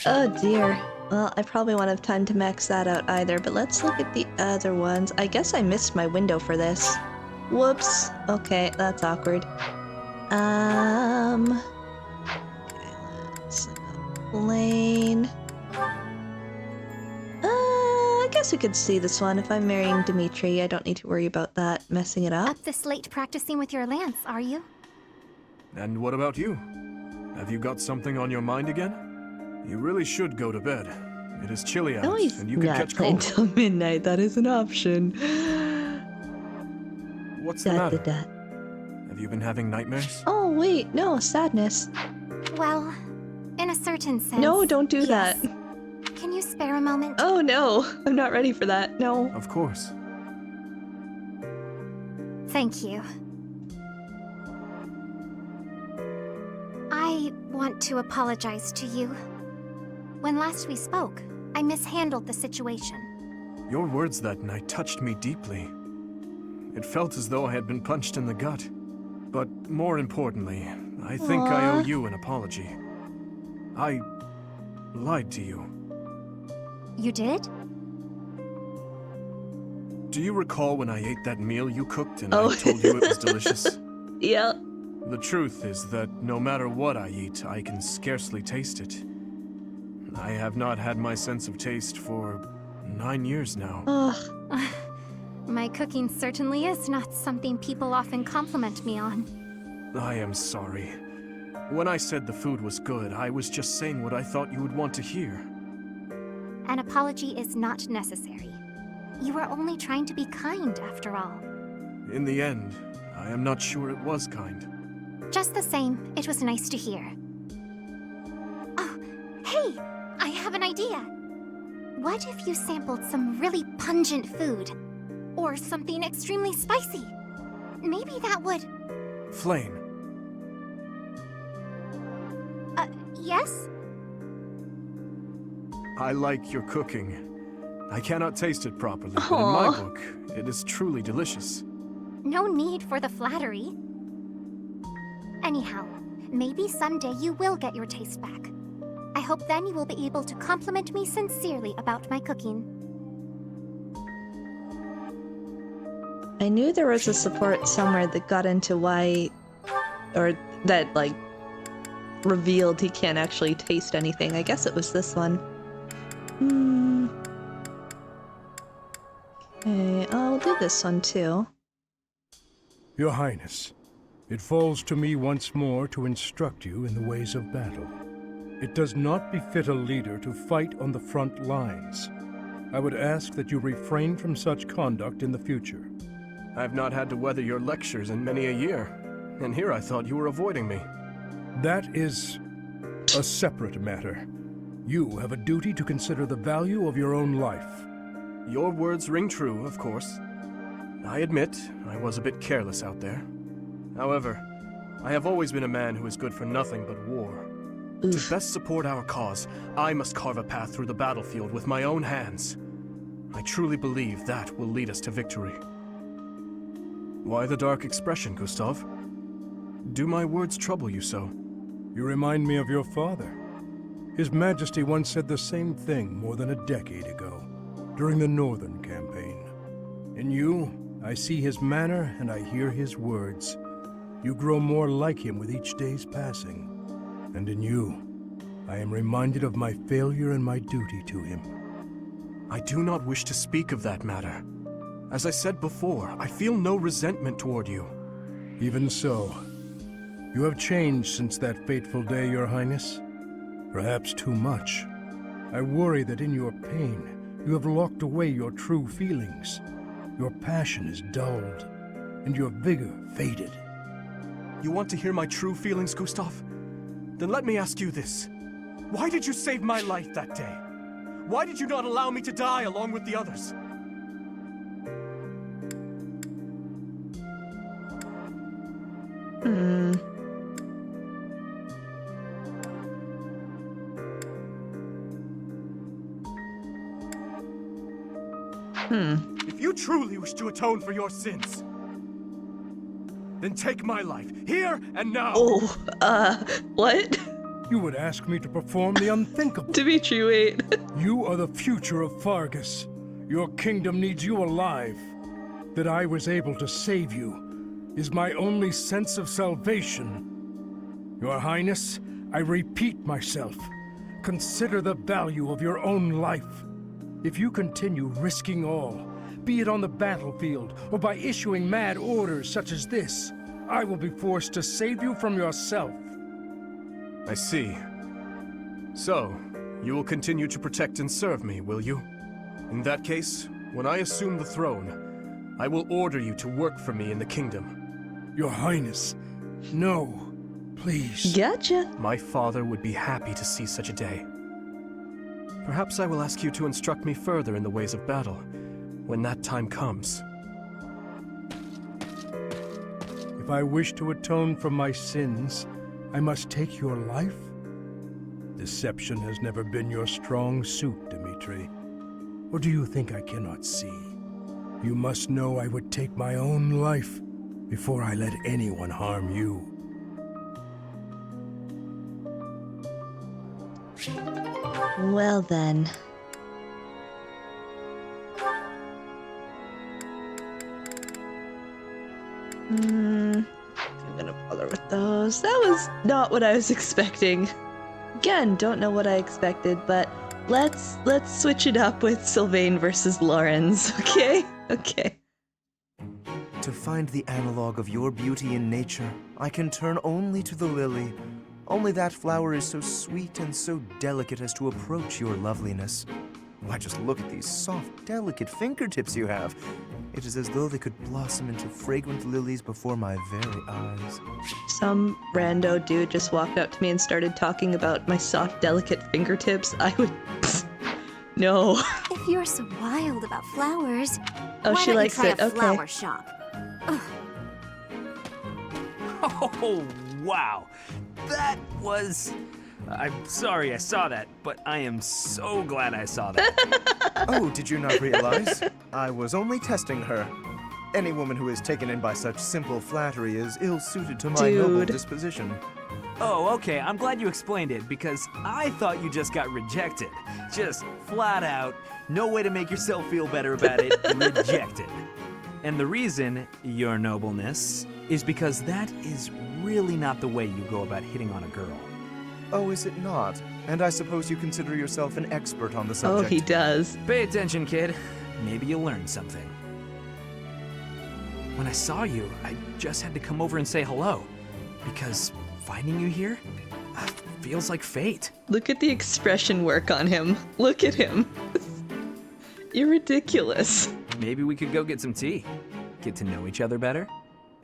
Oh, dear. Well, I probably won't have time to max that out either, but let's look at the other ones. I guess I missed my window for this. Whoops. Okay, that's awkward. Okay, let's look up Lane. I guess we could see this one. If I'm marrying Dimitri, I don't need to worry about that messing it up. Up this late practicing with your lance, are you? And what about you? Have you got something on your mind again? You really should go to bed. It is chilly out, No, he's and you could not catch playing cold. till midnight. That is an option. What's the matter? Have you been having nightmares? Oh, wait. No, sadness. Well, in a certain sense. No, don't do that. Can you spare a moment? Oh, no. I'm not ready for that. No. Of course. Thank you. I want to apologize to you. When last we spoke, I mishandled the situation. Your words that night touched me deeply. It felt as though I had been punched in the gut. But more importantly, I think I owe you an apology. I lied to you. You did? Do you recall when I ate that meal you cooked and I told you it was delicious? Yeah. The truth is that no matter what I eat, I can scarcely taste it. I have not had my sense of taste for 9 years now. Ugh. My cooking certainly is not something people often compliment me on. I am sorry. When I said the food was good, I was just saying what I thought you would want to hear. An apology is not necessary. You are only trying to be kind, after all. In the end, I am not sure it was kind. Just the same, it was nice to hear. Oh, hey! I have an idea! What if you sampled some really pungent food? Or something extremely spicy? Maybe that would... Flame. Yes? I like your cooking. I cannot taste it properly, but in my book, it is truly delicious. No need for the flattery. Anyhow, maybe someday you will get your taste back. I hope then you will be able to compliment me sincerely about my cooking. I knew there was a support somewhere that got into why... or that, like, revealed he can't actually taste anything. I guess it was this one. Okay, I'll do this one too. Your Highness, it falls to me once more to instruct you in the ways of battle. It does not befit a leader to fight on the front lines. I would ask that you refrain from such conduct in the future. I have not had to weather your lectures in many a year, and here I thought you were avoiding me. That is a separate matter. You have a duty to consider the value of your own life. Your words ring true, of course. I admit, I was a bit careless out there. However, I have always been a man who is good for nothing but war. To best support our cause, I must carve a path through the battlefield with my own hands. I truly believe that will lead us to victory. Why the dark expression, Gustav? Do my words trouble you so? You remind me of your father. His Majesty once said the same thing more than a decade ago, during the Northern Campaign. In you, I see his manner and I hear his words. You grow more like him with each day's passing. And in you, I am reminded of my failure and my duty to him. I do not wish to speak of that matter. As I said before, I feel no resentment toward you. Even so, you have changed since that fateful day, Your Highness. Perhaps too much. I worry that in your pain, you have locked away your true feelings. Your passion is dulled, and your vigor faded. You want to hear my true feelings, Gustav? Then let me ask you this. Why did you save my life that day? Why did you not allow me to die along with the others? If you truly wish to atone for your sins, then take my life, here and now! What? You would ask me to perform the unthinkable. Dimitri, wait. You are the future of Fargus. Your kingdom needs you alive. That I was able to save you is my only sense of salvation. Your Highness, I repeat myself. Consider the value of your own life. If you continue risking all, be it on the battlefield or by issuing mad orders such as this, I will be forced to save you from yourself. I see. So, you will continue to protect and serve me, will you? In that case, when I assume the throne, I will order you to work for me in the kingdom. Your Highness, no, please. Gotcha. My father would be happy to see such a day. Perhaps I will ask you to instruct me further in the ways of battle, when that time comes. If I wish to atone for my sins, I must take your life? Deception has never been your strong suit, Dmitri. Or do you think I cannot see? You must know I would take my own life before I let anyone harm you. Well then. I'm gonna bother with those. That was not what I was expecting. Again, don't know what I expected, but let's switch it up with Sylvain versus Lorenz, okay? Okay. To find the analog of your beauty in nature, I can turn only to the lily. Only that flower is so sweet and so delicate as to approach your loveliness. Why, just look at these soft, delicate fingertips you have. It is as though they could blossom into fragrant lilies before my very eyes. Some rando dude just walked up to me and started talking about my soft, delicate fingertips. I would... No. If you're so wild about flowers, Oh, why she don't likes you try it. a Okay. flower shop? Ugh. Oh, wow. That was... I'm sorry I saw that, but I am so glad I saw that. Oh, did you not realize? I was only testing her. Any woman who is taken in by such simple flattery is ill-suited to my noble disposition. Oh, okay, I'm glad you explained it, because I thought you just got rejected. Just flat out, no way to make yourself feel better about it, rejected. And the reason, your nobleness, is because that is really not the way you go about hitting on a girl. Oh, is it not? And I suppose you consider yourself an expert on the subject. Oh, he does. Pay attention, kid. Maybe you'll learn something. When I saw you, I just had to come over and say hello. Because finding you here feels like fate. Look at the expression work on him. Look at him. You're ridiculous. Maybe we could go get some tea. Get to know each other better.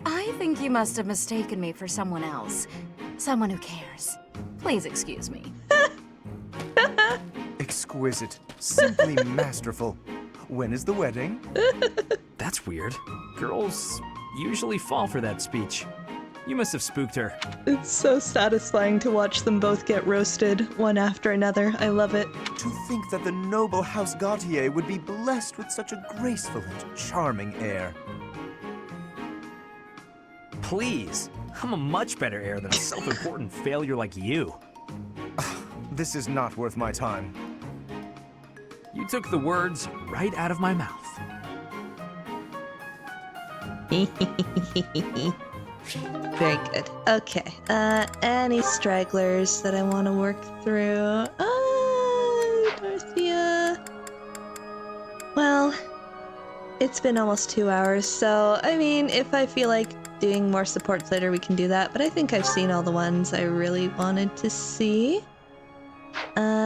I think you must have mistaken me for someone else. Someone who cares. Please excuse me. Exquisite. Simply masterful. when is the wedding? That's weird. Girls usually fall for that speech. You must have spooked her. It's so satisfying to watch them both get roasted, one after another. I love it. To think that the noble House Gautier would be blessed with such a graceful and charming heir. Please, I'm a much better heir than a self-important failure like you. This is not worth my time. You took the words right out of my mouth. Very good. Okay. Any stragglers that I want to work through? Dorothea. Well, it's been almost 2 hours, so I mean, if I feel like doing more supports later, we can do that. But I think I've seen all the ones I really wanted to see.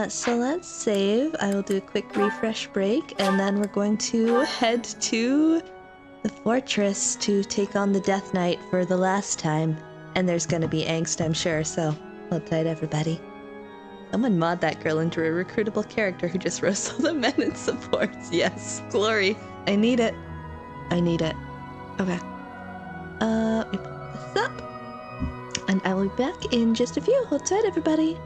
So let's save. I will do a quick refresh break, and then we're going to head to the fortress to take on the Death Knight for the last time. And there's gonna be angst, I'm sure, so hold tight, everybody. Someone mod that girl into a recruitable character who just roasts all the men and supports. Yes, glory. I need it. I need it. Okay. We put this up. And I will be back in just a few. Hold tight, everybody.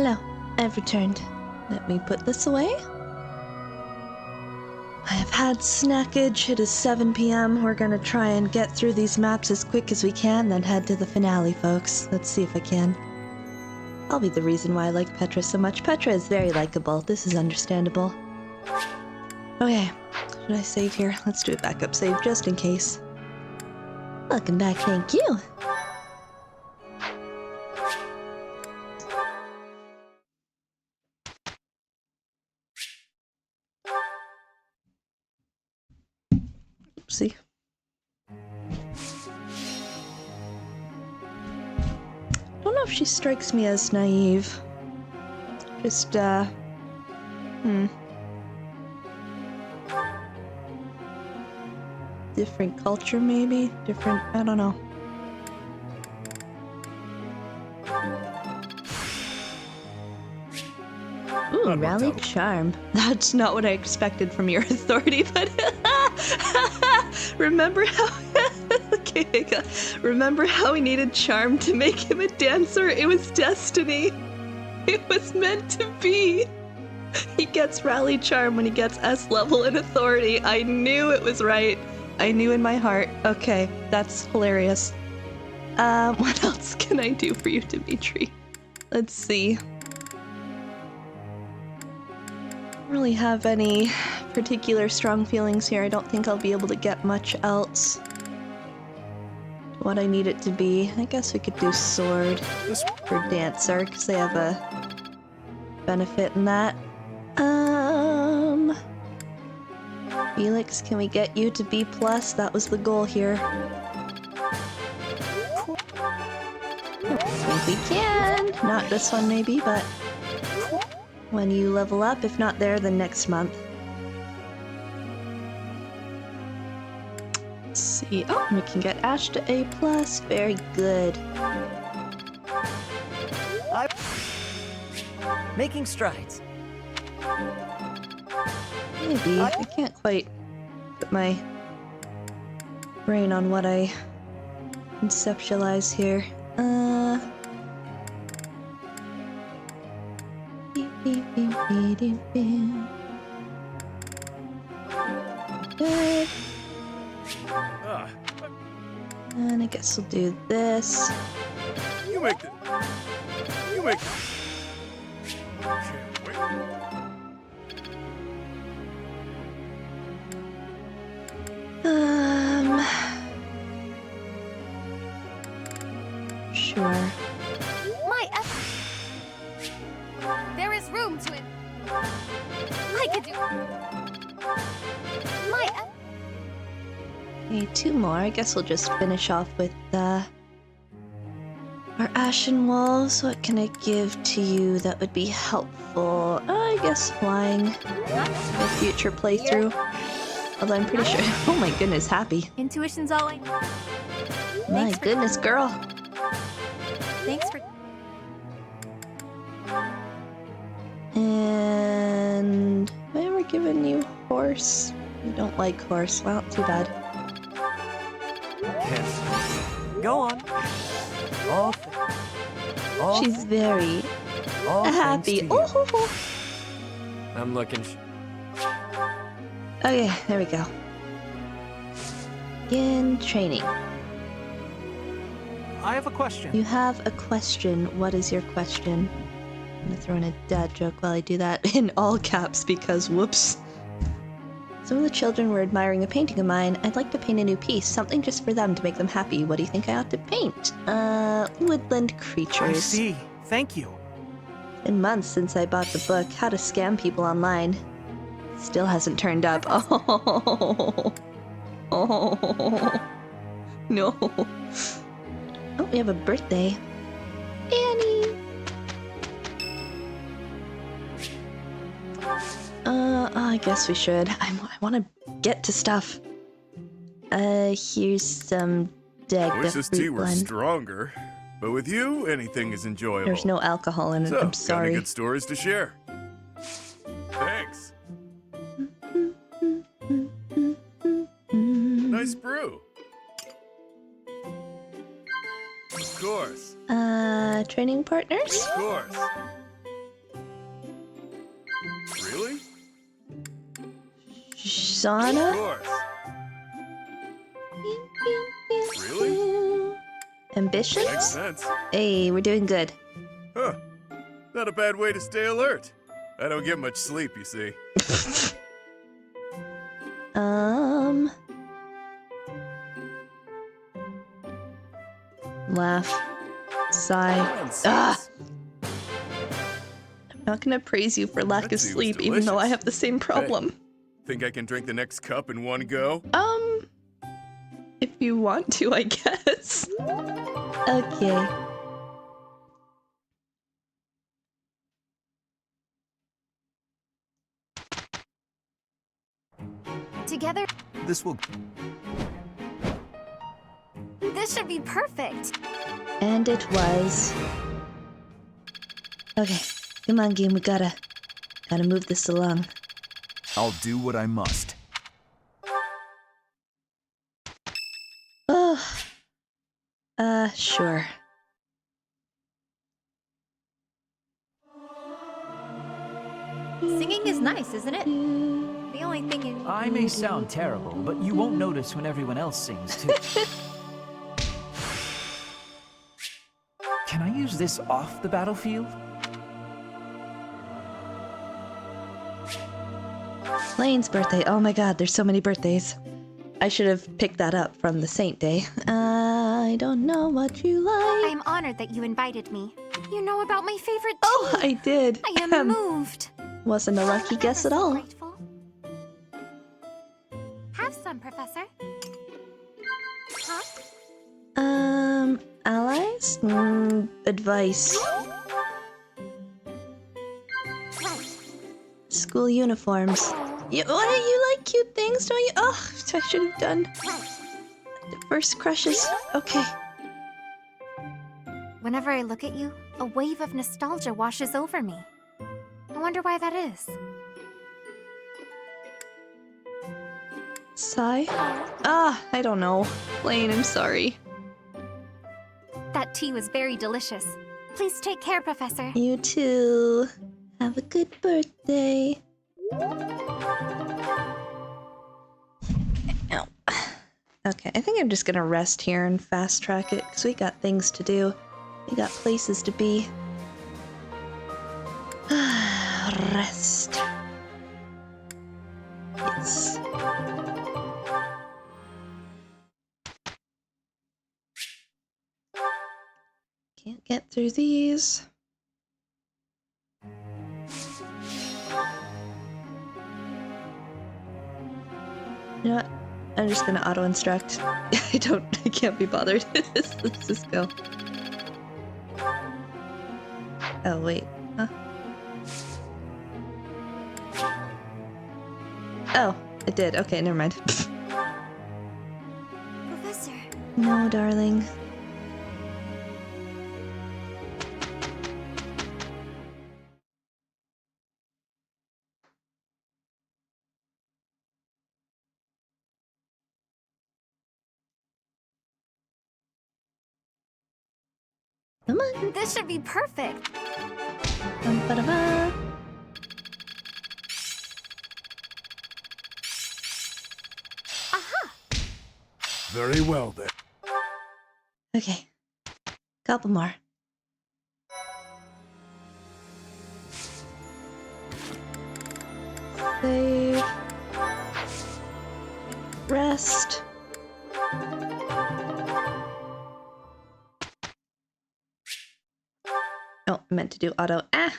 Hello, I've returned. Let me put this away. I have had snackage. It is 7 p.m. We're gonna try and get through these maps as quick as we can, then head to the finale, folks. Let's see if I can. I'll be the reason why I like Petra so much. Petra is very likable. This is understandable. Okay, should I save here? Let's do a backup save just in case. Welcome back, thank you. Oopsie. I don't know if she strikes me as naive. Just, different culture, maybe? Different, I don't know. Ooh, rally charm. That's not what I expected from your authority, but remember how okay, remember how we needed charm to make him a dancer? It was destiny. It was meant to be. He gets rally charm when he gets S level in authority. I knew it was right. I knew in my heart. Okay, that's hilarious. What else can I do for you, Dimitri? Let's see. Don't really have any particular strong feelings here. I don't think I'll be able to get much else. What I need it to be. I guess we could do sword for dancer, because they have a benefit in that. Felix, can we get you to B+? That was the goal here. I think we can. Not this one maybe, but when you level up, if not there, then next month. Let's see. Oh, we can get Ash to A+. Very good. Making strides. Maybe. I can't quite put my brain on what I conceptualize here. Good. And I guess we'll do this. You make it. You make it. Sure. There is room to it. I could do. Okay, 2 more. I guess we'll just finish off with our Ashen Wolves. What can I give to you that would be helpful? I guess flying. A future playthrough. Although I'm pretty sure. Oh my goodness, happy. Intuition's all I know. My goodness, girl. Thanks for. And have I ever given you horse? You don't like horse. Well, too bad. Go on. She's very happy. Oh. I'm looking. Okay, there we go. Begin training. I have a question. You have a question. What is your question? I'm gonna throw in a dad joke while I do that in all caps because whoops. Some of the children were admiring a painting of mine. I'd like to paint a new piece, something just for them to make them happy. What do you think I ought to paint? Woodland creatures. I see. Thank you. It's been months since I bought the book, How to Scam People Online. Still hasn't turned up. Oh. Oh. No. Oh, we have a birthday. Annie! I guess we should. I want to get to stuff. Here's some Dagda Wish this tea fruit were blend. stronger, but with you, anything is enjoyable. There's no alcohol in it, So, I'm got sorry. any good stories to share? Thanks. Nice brew. Of course. Training partners? Of course. Shauna? Of course. Really? Ambitions? Makes sense. Hey, we're doing good. Huh. Not a bad way to stay alert. I don't get much sleep, you see. Laugh. Sigh. Ah! I'm not gonna praise you for lack That of seems sleep, even though I delicious. have the same problem. Think I can drink the next cup in one go? If you want to, I guess. Okay. Together, This will... this should be perfect. And it was. Okay, come on, game. We gotta move this along. I'll do what I must. Oh. Sure. Singing is nice, isn't it? The only thing is... I may sound terrible, but you won't notice when everyone else sings, too. Can I use this off the battlefield? Lane's birthday. Oh my god, there's so many birthdays. I should have picked that up from the Saint Day. I don't know what you like. I'm honored that you invited me. You know about my favorite tea. Oh, I did. I am moved. Wasn't a lucky guess at all. Grateful. Have some, Professor. Huh? Allies? Advice. School uniforms. You like cute things, don't you? Oh, I should have done. First crushes. Okay. Whenever I look at you, a wave of nostalgia washes over me. I wonder why that is. Sigh? I don't know. Lane, I'm sorry. That tea was very delicious. Please take care, Professor. You too. Have a good birthday. Ow. Okay, I think I'm just gonna rest here and fast track it, because we got things to do. We got places to be. Rest. Yes. Can't get through these. You know what? I'm just gonna auto-instruct. I can't be bothered. Let's just go. Oh, wait. Huh? Oh, it did. Okay, never mind. Professor. No, darling. Come on. This should be perfect. Ba-da-ba. Aha! Very well, then. Okay. Couple more. Save. Rest. Oh, I meant to do auto. I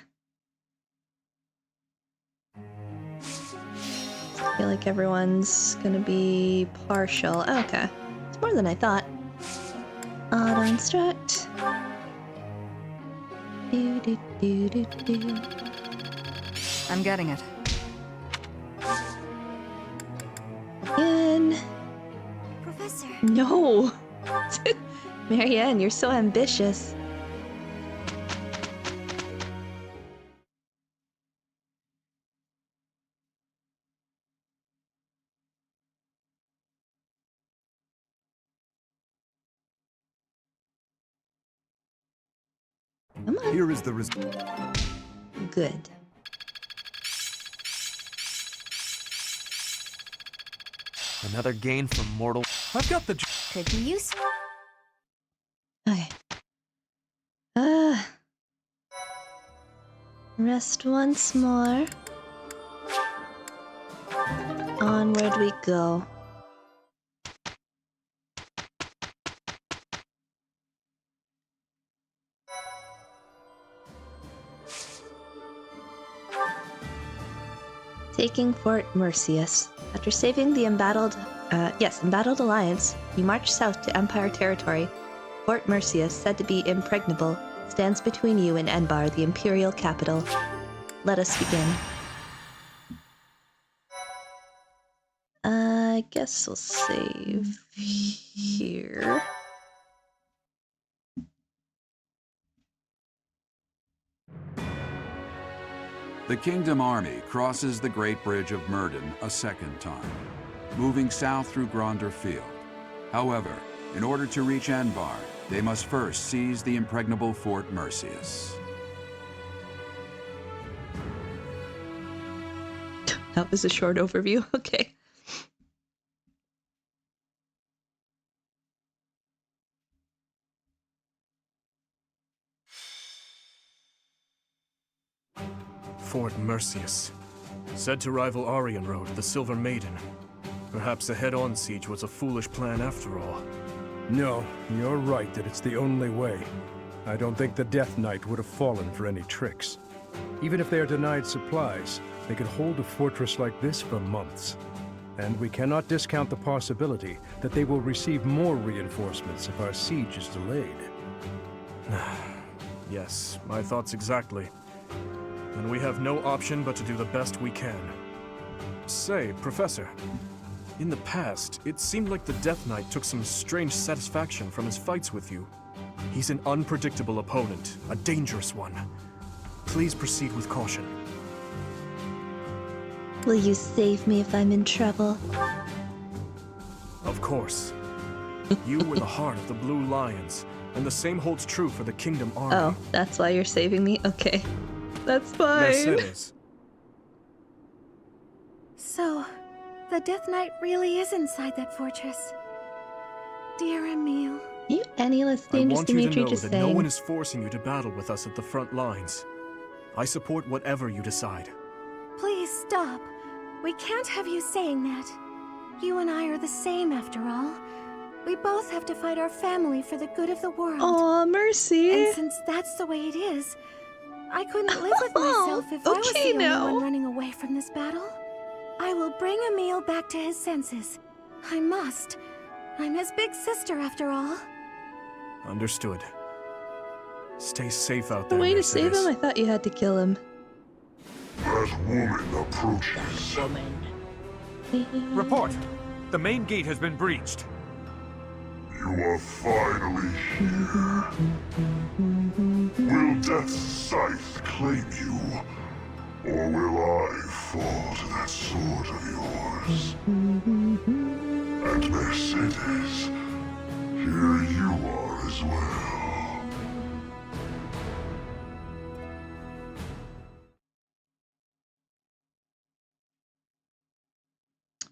feel like everyone's gonna be partial. Okay. It's more than I thought. Auto instruct. Do, do, do, do, do. I'm getting it. Again. Professor. No. Marianne, you're so ambitious. Come on. Here is the result. Good. Another gain from mortal. I've got the. Could be useful. Okay. Rest once more. Onward we go. Taking Fort Merceus. After saving the embattled alliance, you march south to Empire territory. Fort Merceus, said to be impregnable, stands between you and Enbar, the imperial capital. Let us begin. I guess we'll save here. The Kingdom Army crosses the Great Bridge of Myrden a second time, moving south through Gronder Field. However, in order to reach Enbar, they must first seize the impregnable Fort Merceus. That was a short overview. Okay. Fort Merceus. Said to rival Aryan Road, the Silver Maiden. Perhaps a head-on siege was a foolish plan after all. No, you're right that it's the only way. I don't think the Death Knight would have fallen for any tricks. Even if they are denied supplies, they could hold a fortress like this for months. And we cannot discount the possibility that they will receive more reinforcements if our siege is delayed. Yes, my thoughts exactly. And we have no option but to do the best we can. Say, Professor, in the past, it seemed like the Death Knight took some strange satisfaction from his fights with you. He's an unpredictable opponent, a dangerous one. Please proceed with caution. Will you save me if I'm in trouble? Of course. You were the heart of the Blue Lions, and the same holds true for the Kingdom Army. Oh, that's why you're saving me? Okay. That's fine. Mercedes. So, the Death Knight really is inside that fortress. Dear Emil. You any less I dangerous want you to Dimitri know just that saying. no one is forcing you to battle with us at the front lines. I support whatever you decide. Please stop. We can't have you saying that. You and I are the same after all. We both have to fight our family for the good of the world. Aw, Mercy. And since that's the way it is, I couldn't live with myself if I was the only one running away from this battle. I will bring Emil back to his senses. I must. I'm his big sister after all. Understood. Stay safe out there, The way to Mercedes. save him? I thought you had to kill him. As woman approaches. Report! The main gate has been breached. You are finally here. Will Death's scythe claim you? Or will I fall to that sword of yours? And Mercedes, here you are as well.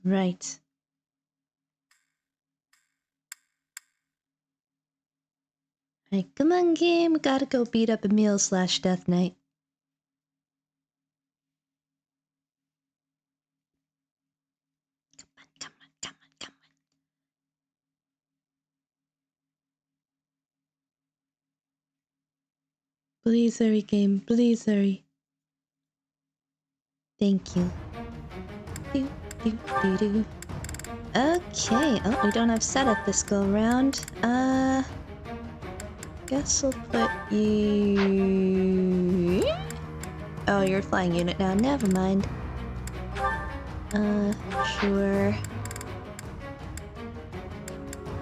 Right. Hey, come on, game. We gotta go beat up Emil / Death Knight. Come on. Please hurry, game. Please hurry. Thank you. Do. Okay. Oh, we don't have setup this go around. Guess we'll put you. Oh, you're a flying unit now. Never mind. Sure.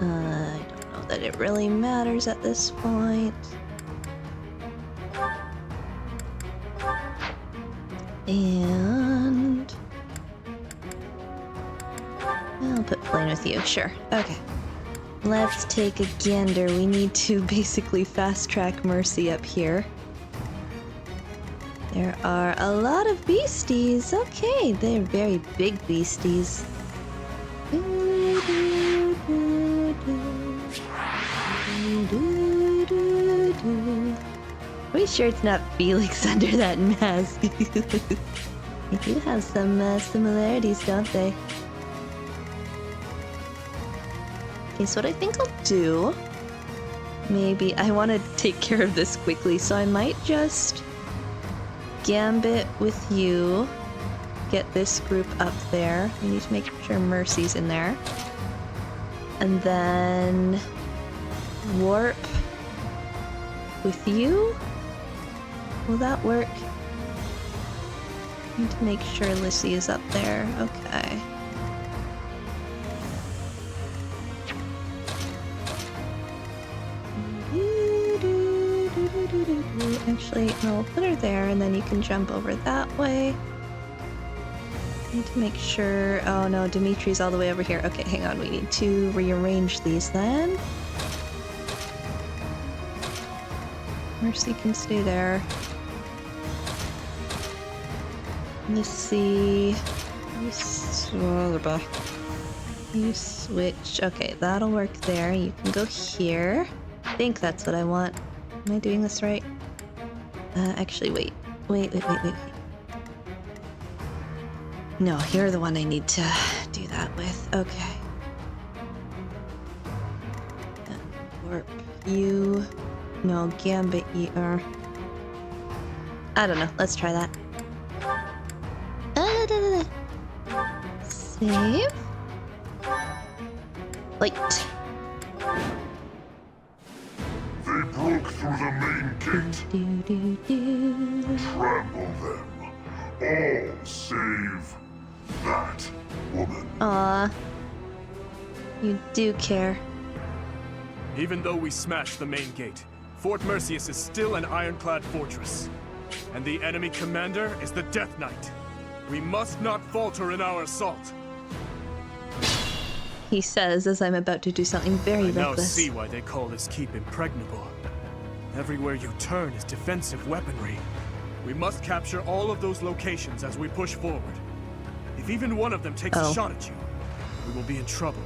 I don't know that it really matters at this point. And I'll put plane with you, sure. Okay. Let's take a gander. We need to basically fast track Mercy up here. There are a lot of beasties. Okay, they're very big beasties. Pretty sure it's not Felix under that mask. They do have some similarities, don't they? Okay, so what I think I'll do... Maybe I want to take care of this quickly, so I might just gambit with you. Get this group up there. We need to make sure Mercy's in there. And then warp with you? Will that work? Need to make sure Lissy is up there. Okay. Actually, no, we'll put her there and then you can jump over that way. Need to make sure... Oh no, Dimitri's all the way over here. Okay, hang on, we need to rearrange these then. Mercy can stay there. Let's see... You switch. Okay, that'll work there. You can go here. I think that's what I want. Am I doing this right? Actually, wait. Wait. No, you're the one I need to do that with. Okay. Warp you. No, Gambit you. I don't know. Let's try that. Save. Light. They broke through the main gate. Trample them. All save that woman. Aw. You do care. Even though we smashed the main gate, Fort Merceus is still an ironclad fortress. And the enemy commander is the Death Knight. We must not falter in our assault. He says as I'm about to do something very reckless. I now see why they call this keep impregnable. Everywhere you turn is defensive weaponry. We must capture all of those locations as we push forward. If even one of them takes a shot at you, we will be in trouble.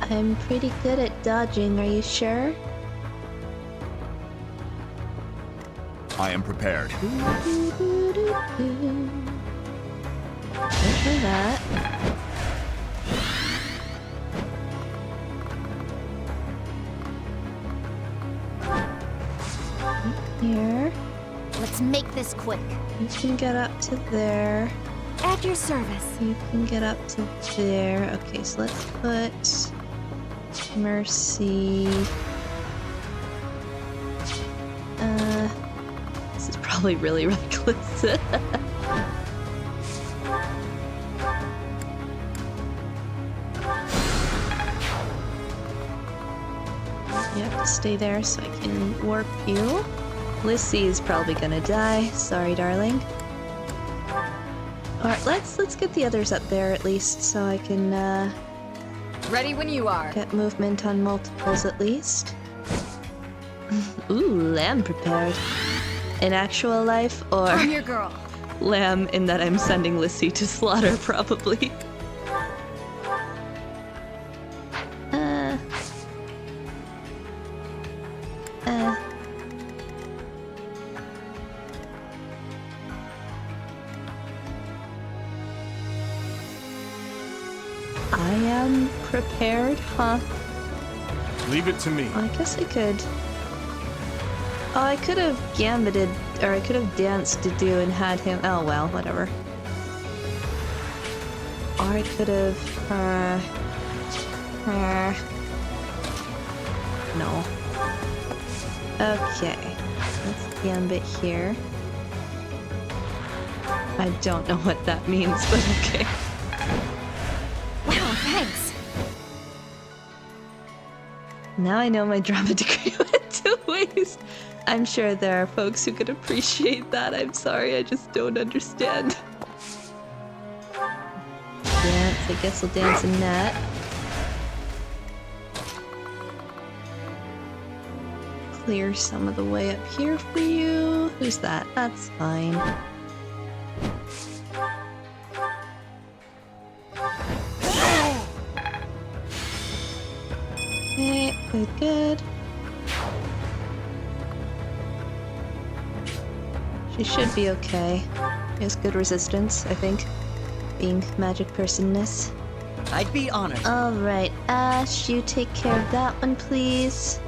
I'm pretty good at dodging, are you sure? I am prepared. Try that. Here. Let's make this quick. You can get up to there. At your service. You can get up to there. Okay, so let's put Mercy. This is probably really reckless. You have to stay there so I can warp you. Lissy is probably gonna die. Sorry, darling. Alright, let's get the others up there at least so I can ready when you are. Get movement on multiples at least. Ooh, lamb prepared. In actual life, or I'm your girl. Lamb in that I'm sending Lissy to slaughter, probably. I am prepared, huh? Leave it to me. I guess I could. Oh, I could have gambited, or I could have danced to do and had him. Oh well, whatever. Or I could have. No. Okay, let's gambit here. I don't know what that means, but okay. Wow, thanks. Now I know my drama degree went to waste. I'm sure there are folks who could appreciate that. I'm sorry, I just don't understand. Dance, I guess we'll dance in that. Clear some of the way up here for you. Who's that? That's fine. Okay, good, good. She should be okay. She has good resistance, I think. Being magic personness. I'd be honored. Alright, Ash, you take care of that one, please.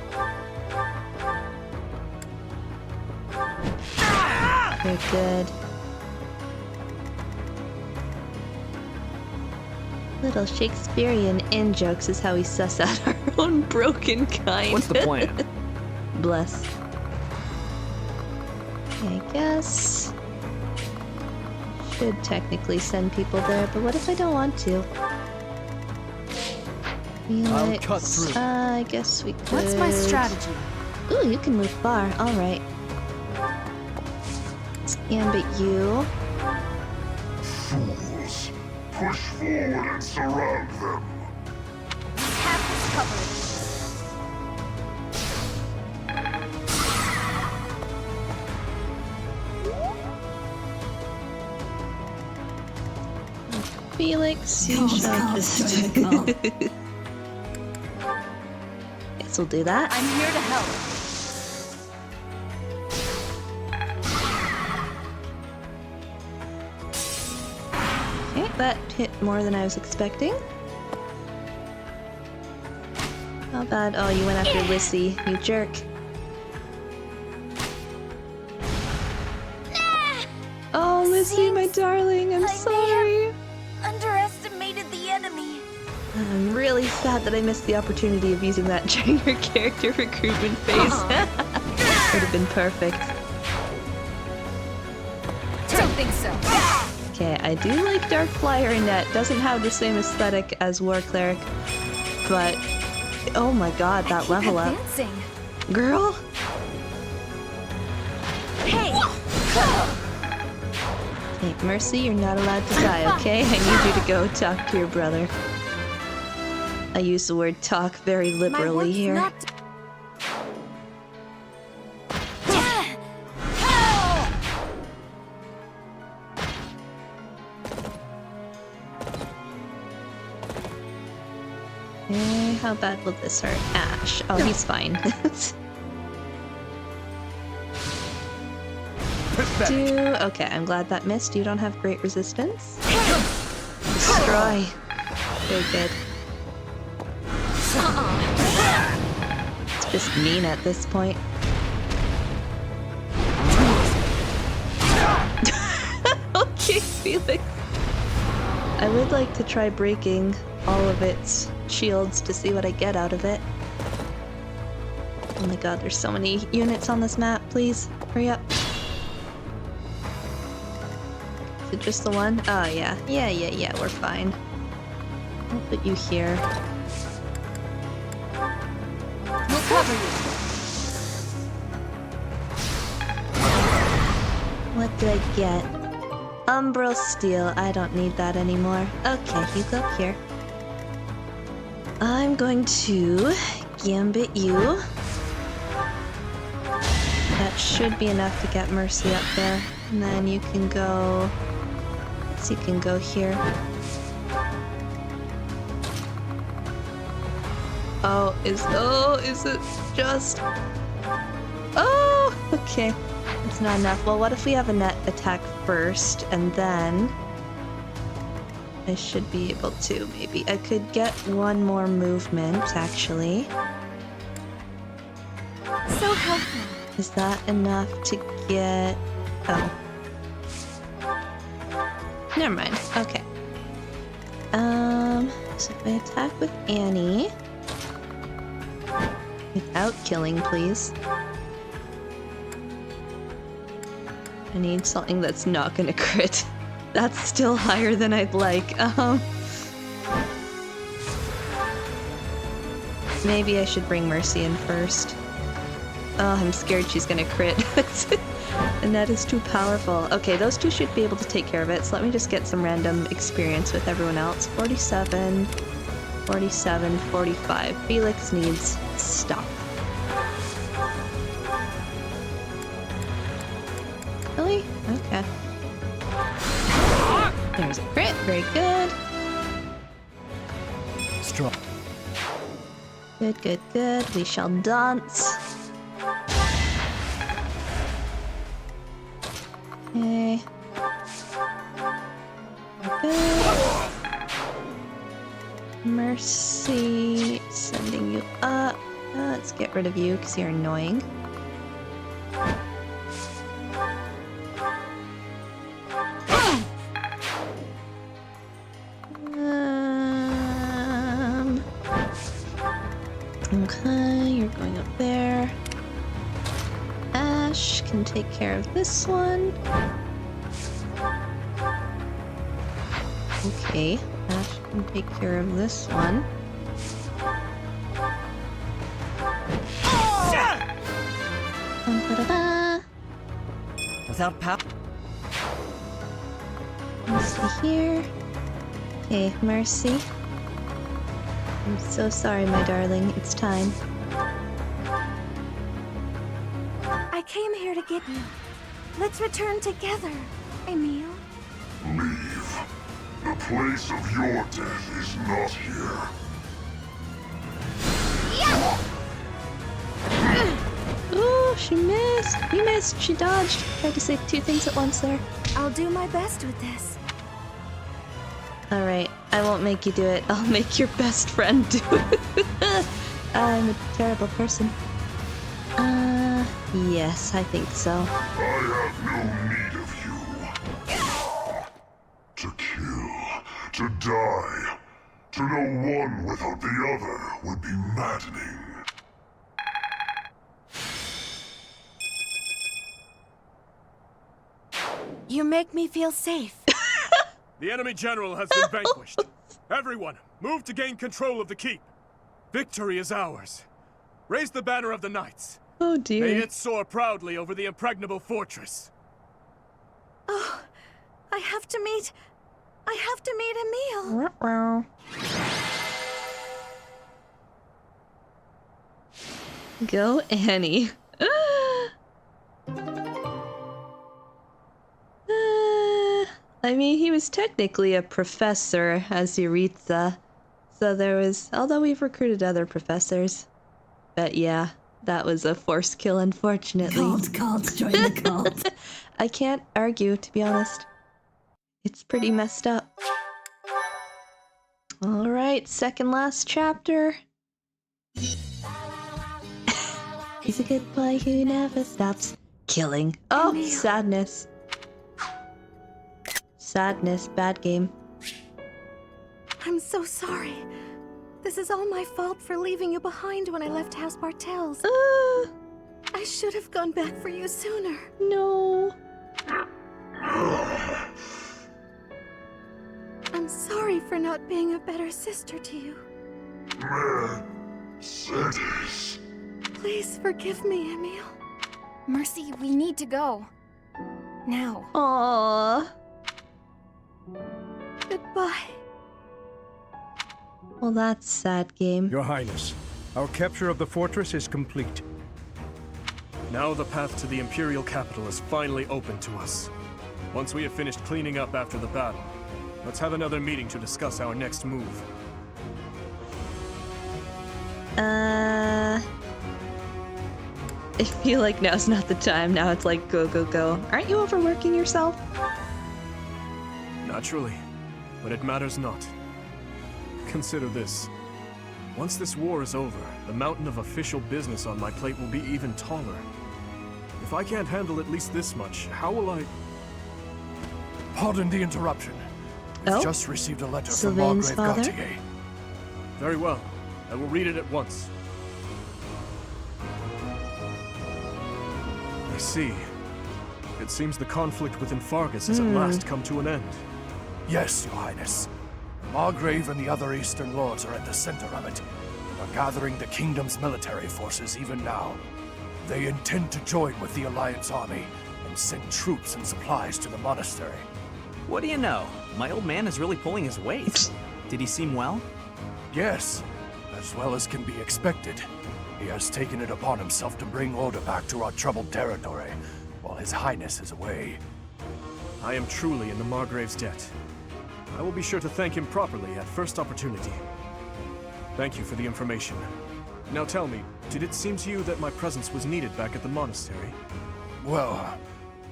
Very good. Little Shakespearean in-jokes is how we suss out our own broken kind. What's the plan? Bless. I guess... should technically send people there, but what if I don't want to? I'll cut through. I guess we could... What's my strategy? Ooh, you can move far. Alright. Let's ambit you. Fools, push forward and surround them. Have this covered. Felix, you shall just... Guess we'll do that. I'm here to help. Okay, that hit more than I was expecting. How bad? Oh, you went after Lissy, you jerk. Oh, Lissy, my darling, I'm sorry. Underestimated the enemy. I'm really sad that I missed the opportunity of using that during your character recruitment phase. Would have been perfect. Don't think so. Okay, I do like Dark Flyer in that. Doesn't have the same aesthetic as War Cleric, but oh my god, that level up. Advancing. Girl! Hey! Hey, Mercy, you're not allowed to die, okay? I need you to go talk to your brother. I use the word talk very liberally here. How bad will this hurt? Ash. Oh, he's fine. Okay, I'm glad that missed. You don't have great resistance. Destroy. Very good. It's just mean at this point. Okay, Felix. I would like to try breaking all of its shields to see what I get out of it. Oh my god, there's so many units on this map. Please, hurry up. Is it just the one? Oh, yeah. Yeah, we're fine. I'll put you here. We'll cover you. What did I get? Umbral Steel. I don't need that anymore. Okay, you go up here. I'm going to gambit you. That should be enough to get Mercy up there. And then you can go... So you can go here. Oh, is it just... Oh, okay. It's not enough. Well, what if we have a net attack first, and then... I should be able to, maybe. I could get one more movement, actually. So helpful. Is that enough to get... Oh. Never mind. Okay. So if I attack with Annie... Without killing, please. I need something that's not gonna crit. That's still higher than I'd like. Maybe I should bring Mercy in first. Oh, I'm scared she's gonna crit. And that is too powerful. Okay, those two should be able to take care of it, so let me just get some random experience with everyone else. 47, 47, 45. Felix needs stuff. Really? Okay. There's a crit. Very good. Strong. Good, good, good. We shall dance. Okay. Good. Mercy, sending you up. Let's get rid of you because you're annoying. Okay, you're going up there. Ash can take care of this one. Okay, Ash can take care of this one. Ba-da-ba. Without power. Let's see here. Okay, Mercy. I'm so sorry, my darling. It's time. I came here to get you. Let's return together, Emil. Leave. The place of your death is not here. Ooh, she missed. You missed. She dodged. Tried to say two things at once there. I'll do my best with this. Alright, I won't make you do it. I'll make your best friend do it. I'm a terrible person. Yes, I think so. I have no need of you. To kill, to die, to know one without the other would be maddening. You make me feel safe. The enemy general has been vanquished. Everyone, move to gain control of the keep. Victory is ours. Raise the banner of the knights. Oh dear. May it soar proudly over the impregnable fortress. Oh, I have to meet Emil. Go, Annie. I mean, he was technically a professor as Yuritsa, so there was, although we've recruited other professors. But yeah, that was a forced kill, unfortunately. Cult, join the cult. I can't argue, to be honest. It's pretty messed up. Alright, second last chapter. He's a good boy who never stops killing. Oh, Emil. sadness. Sadness, bad game. I'm so sorry. This is all my fault for leaving you behind when I left House Bartels. I should have gone back for you sooner. No. I'm sorry for not being a better sister to you. Mercedes. Please forgive me, Emil. Mercy, we need to go. Now. Aww. Goodbye. Well, that's sad game. Your Highness, our capture of the fortress is complete. Now the path to the Imperial capital is finally open to us. Once we have finished cleaning up after the battle, let's have another meeting to discuss our next move. I feel like now's not the time. Now it's like go, go, go. Aren't you overworking yourself? Naturally, but it matters not. Consider this. Once this war is over, the mountain of official business on my plate will be even taller. If I can't handle at least this much, how will I... Pardon the interruption. We've just received a letter from Sylvain's Margrave father? Gautier. Very well. I will read it at once. I see. It seems the conflict within Fargus has at last come to an end. Yes, Your Highness. Margrave and the other Eastern Lords are at the center of it, and are gathering the kingdom's military forces even now. They intend to join with the Alliance army and send troops and supplies to the monastery. What do you know? My old man is really pulling his weight. Did he seem well? Yes, as well as can be expected. He has taken it upon himself to bring order back to our troubled territory, while His Highness is away. I am truly in the Margrave's debt. I will be sure to thank him properly at first opportunity. Thank you for the information. Now tell me, did it seem to you that my presence was needed back at the monastery? Well,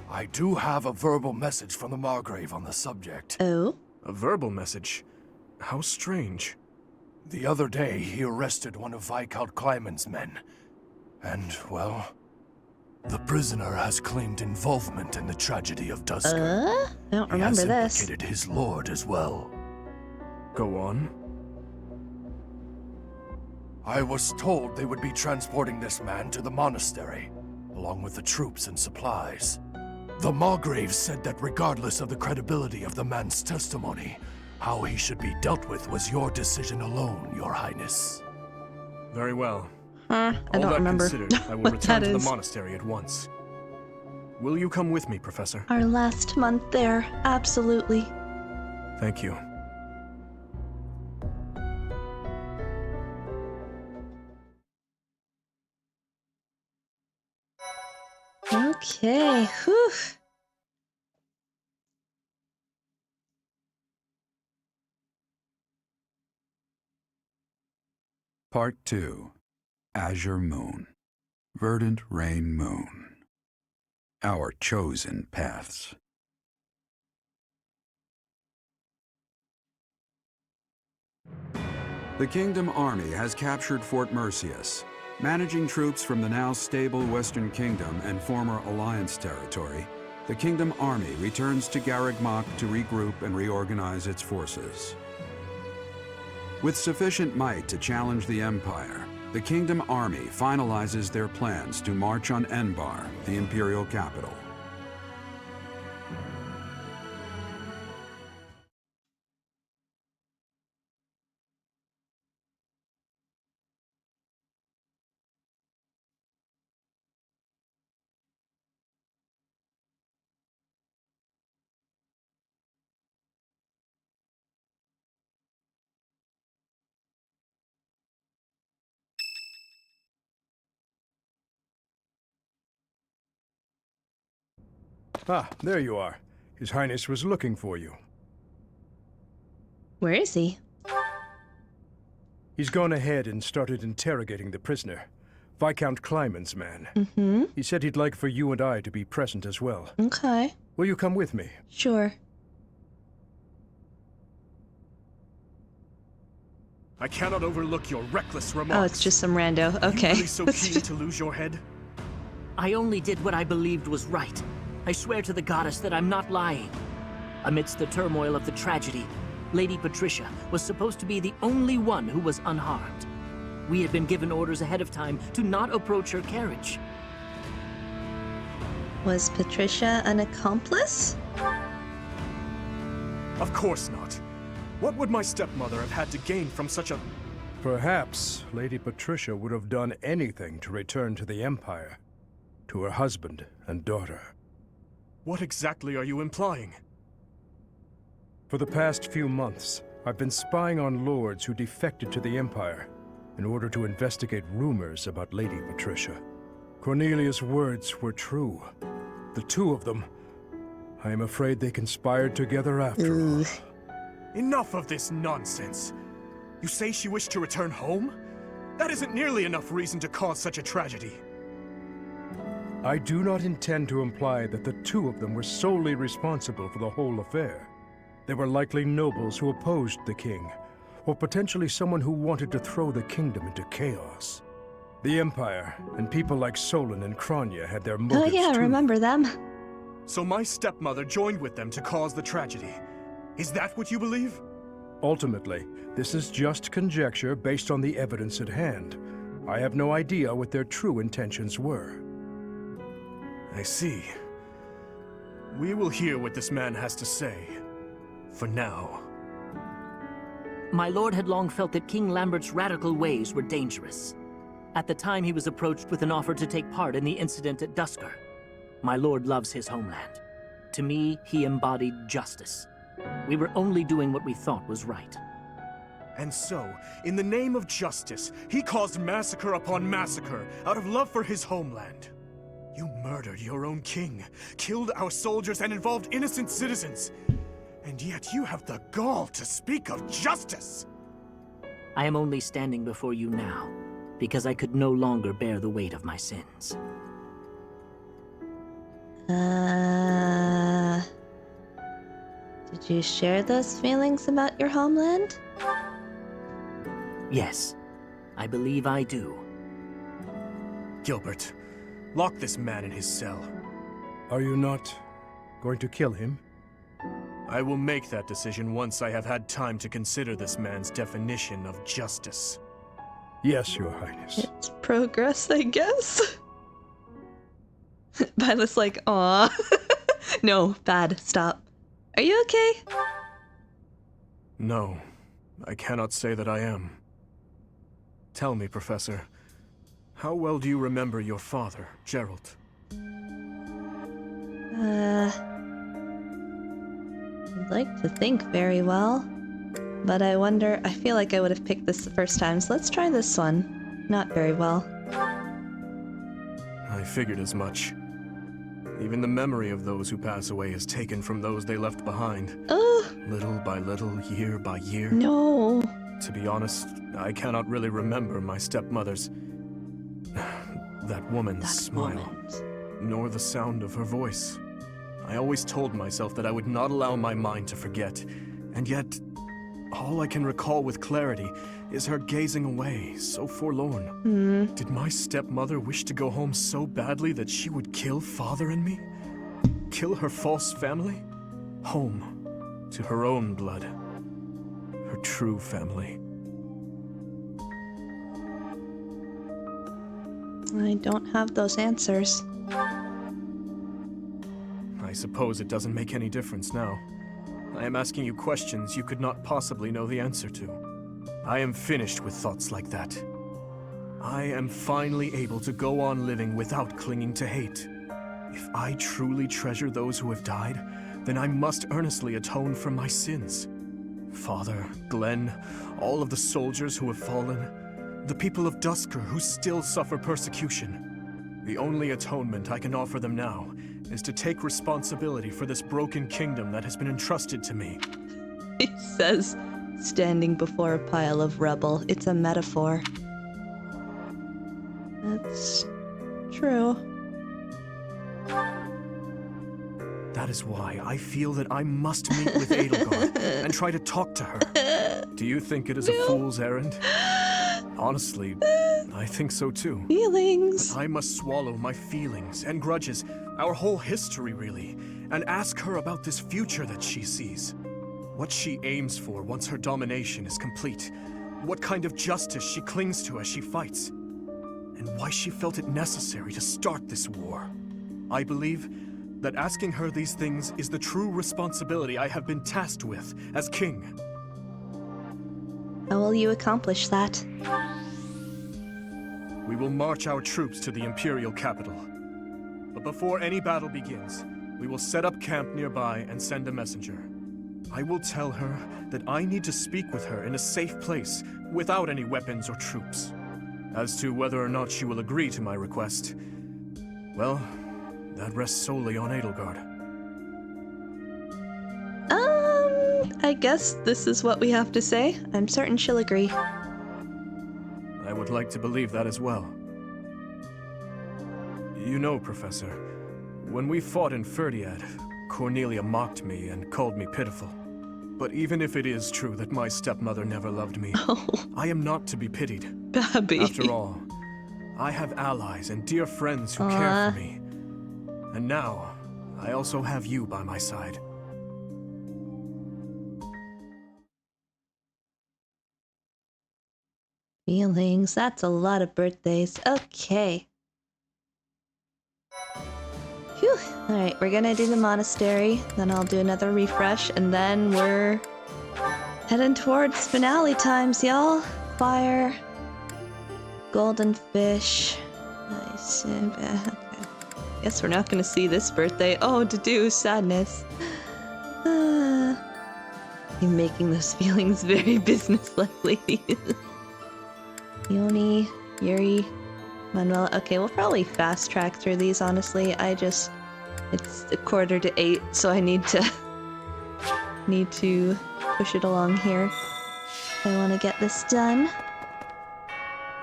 I do have a verbal message from the Margrave on the subject. Oh? A verbal message? How strange. The other day, he arrested one of Viscount Kleiman's men. And, well, the prisoner has claimed involvement in the tragedy of Dusker. I don't remember this. He has implicated his lord as well. Go on. I was told they would be transporting this man to the monastery, along with the troops and supplies. The Margrave said that regardless of the credibility of the man's testimony, how he should be dealt with was your decision alone, Your Highness. Very well. I All don't that remember considered, I will what return that to the is. monastery at once. Will you come with me, Professor? Our last month there, absolutely. Thank you. Okay, whew. Part 2. Azure Moon. Verdant Rain Moon. Our chosen paths. The Kingdom Army has captured Fort Merceus. Managing troops from the now stable Western Kingdom and former Alliance territory, the Kingdom Army returns to Garreg to regroup and reorganize its forces. With sufficient might to challenge the Empire, the Kingdom Army finalizes their plans to march on Enbar, the Imperial capital. Ah, there you are. His Highness was looking for you. Where is he? He's gone ahead and started interrogating the prisoner, Viscount Kleiman's man. Mm-hmm. He said he'd like for you and I to be present as well. Okay. Will you come with me? Sure. I cannot overlook your reckless remarks. Oh, it's just some rando. Okay. Are you really so keen to lose your head? I only did what I believed was right. I swear to the goddess that I'm not lying. Amidst the turmoil of the tragedy, Lady Patricia was supposed to be the only one who was unharmed. We had been given orders ahead of time to not approach her carriage. Was Patricia an accomplice? Of course not. What would my stepmother have had to gain from such a... Perhaps Lady Patricia would have done anything to return to the Empire, to her husband and daughter. What exactly are you implying? For the past few months, I've been spying on lords who defected to the Empire in order to investigate rumors about Lady Patricia. Cornelia's words were true. The two of them, I am afraid they conspired together after all. Enough of this nonsense. You say she wished to return home? That isn't nearly enough reason to cause such a tragedy. I do not intend to imply that the two of them were solely responsible for the whole affair. They were likely nobles who opposed the king, or potentially someone who wanted to throw the kingdom into chaos. The Empire and people like Solon and Kranya had their motives Oh yeah, I too. remember them. So my stepmother joined with them to cause the tragedy. Is that what you believe? Ultimately, this is just conjecture based on the evidence at hand. I have no idea what their true intentions were. I see. We will hear what this man has to say. For now. My lord had long felt that King Lambert's radical ways were dangerous. At the time, he was approached with an offer to take part in the incident at Dusker. My lord loves his homeland. To me, he embodied justice. We were only doing what we thought was right. And so, in the name of justice, he caused massacre upon massacre out of love for his homeland. You murdered your own king, killed our soldiers, and involved innocent citizens. And yet you have the gall to speak of justice! I am only standing before you now because I could no longer bear the weight of my sins. Did you share those feelings about your homeland? Yes, I believe I do. Gilbert, lock this man in his cell. Are you not going to kill him? I will make that decision once I have had time to consider this man's definition of justice. Yes, Your Highness. It's progress, I guess. Violet's like, aw. No, bad, stop. Are you okay? No, I cannot say that I am. Tell me, Professor, how well do you remember your father, Gerald? I'd like to think very well. But I wonder, I feel like I would have picked this the first time, so let's try this one. Not very well. I figured as much. Even the memory of those who pass away is taken from those they left behind. Little by little, year by year. No. To be honest, I cannot really remember my stepmother's... that woman's smile. Nor the sound of her voice. I always told myself that I would not allow my mind to forget, and yet, all I can recall with clarity is her gazing away, so forlorn. Did my stepmother wish to go home so badly that she would kill Father and me? Kill her false family? Home, to her own blood. Her true family. I don't have those answers. I suppose it doesn't make any difference now. I am asking you questions you could not possibly know the answer to. I am finished with thoughts like that. I am finally able to go on living without clinging to hate. If I truly treasure those who have died, then I must earnestly atone for my sins. Father, Glenn, all of the soldiers who have fallen, the people of Duscur who still suffer persecution. The only atonement I can offer them now is to take responsibility for this broken kingdom that has been entrusted to me. He says, standing before a pile of rubble. It's a metaphor. That's true. That is why I feel that I must meet with Edelgard and try to talk to her. Do you think it is a fool's errand? Honestly, I think so too. Feelings. But I must swallow my feelings and grudges, our whole history really, and ask her about this future that she sees. What she aims for once her domination is complete. What kind of justice she clings to as she fights. And why she felt it necessary to start this war. I believe that asking her these things is the true responsibility I have been tasked with as king. How will you accomplish that? We will march our troops to the Imperial capital. But before any battle begins, we will set up camp nearby and send a messenger. I will tell her that I need to speak with her in a safe place, without any weapons or troops. As to whether or not she will agree to my request, well, that rests solely on Edelgard. I guess this is what we have to say. I'm certain she'll agree. I would like to believe that as well. You know, Professor, when we fought in Ferdiad, Cornelia mocked me and called me pitiful. But even if it is true that my stepmother never loved me, I am not to be pitied. Babby. After all, I have allies and dear friends who care for me. And now, I also have you by my side. Feelings. That's a lot of birthdays. Okay. Phew. Alright, we're gonna do the monastery, then I'll do another refresh, and then we're heading towards finale times, y'all. Fire. Golden fish. Nice. Okay. Guess we're not gonna see this birthday. Oh, to do sadness. You're making those feelings very business-like. Yoni, Yuri, Manuel. Okay, we'll probably fast track through these, honestly. It's 7:45, so I need to push it along here. I want to get this done.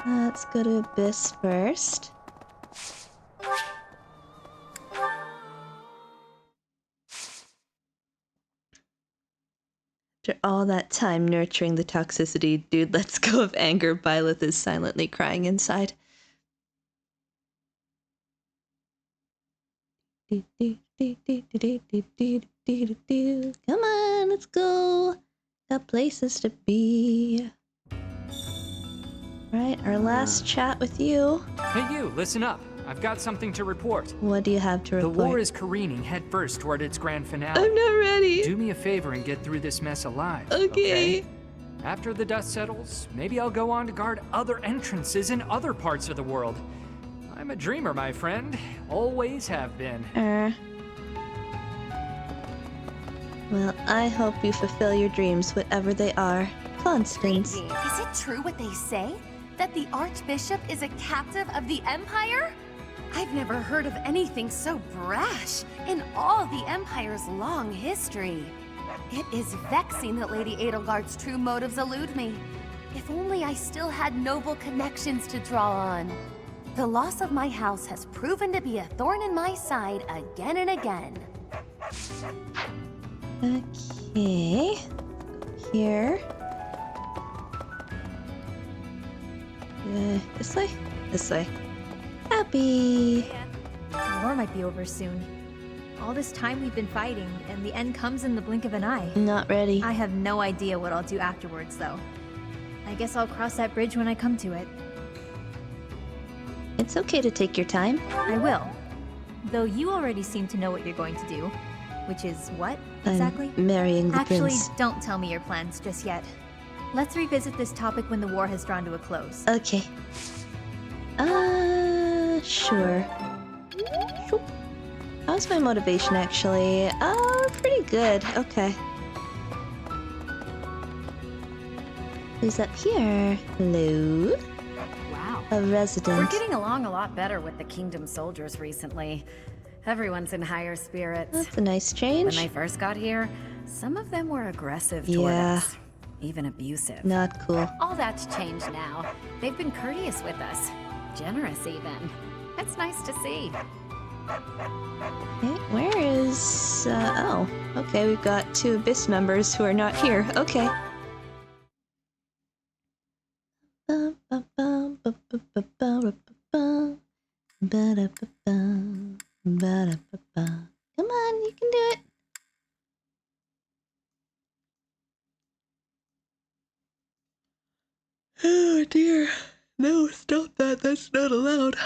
Let's go to Abyss first. After all that time nurturing the toxicity, dude, let's go of anger. Byleth is silently crying inside. Come on, let's go. Got places to be. Right, our last chat with you. Hey you, listen up. I've got something to report. What do you have to report? The war is careening headfirst toward its grand finale. I'm not ready. Do me a favor and get through this mess alive. Okay. After the dust settles, maybe I'll go on to guard other entrances in other parts of the world. I'm a dreamer, my friend. Always have been. Well, I hope you fulfill your dreams, whatever they are. Constance. Is it true what they say? That the Archbishop is a captive of the Empire? I've never heard of anything so brash in all the Empire's long history. It is vexing that Lady Edelgard's true motives elude me. If only I still had noble connections to draw on. The loss of my house has proven to be a thorn in my side again and again. Okay. Here. This way? This way. Happy! The war might be over soon. All this time we've been fighting, and the end comes in the blink of an eye. Not ready. I have no idea what I'll do afterwards, though. I guess I'll cross that bridge when I come to it. It's okay to take your time. I will. Though you already seem to know what you're going to do. Which is what, exactly? I'm marrying the Actually, prince. don't tell me your plans just yet. Let's revisit this topic when the war has drawn to a close. Okay. Sure. How's my motivation, actually? Pretty good. Okay. Who's up here? Hello? Wow. A resident. We're getting along a lot better with the Kingdom soldiers recently. Everyone's in higher spirits. That's a nice change. When they first got here, some of them were aggressive toward us. Even abusive. Not cool. All that's changed now. They've been courteous with us. Generous, even. It's nice to see. Okay, where is... oh. Okay, we've got 2 Abyss members who are not here. Okay. Come on, you can do it. Oh dear. No, stop that. That's not allowed.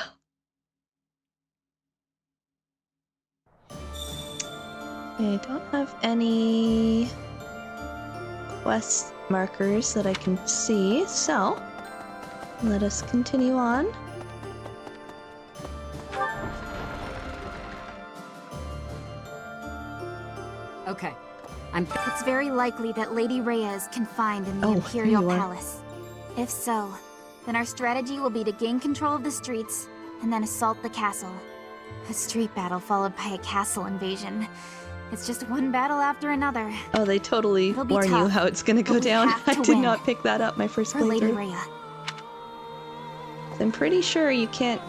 Okay, I don't have any quest markers that I can see, so let us continue on. Okay. It's very likely that Lady Rhea is confined in the Imperial here you are. Palace. If so, then our strategy will be to gain control of the streets and then assault the castle. A street battle followed by a castle invasion. It's just one battle after another. Oh, they totally It'll be warn you tough, how it's gonna go but we down. have I to did win. not pick that up my first For Lady playthrough. Rhea. I'm pretty sure you can't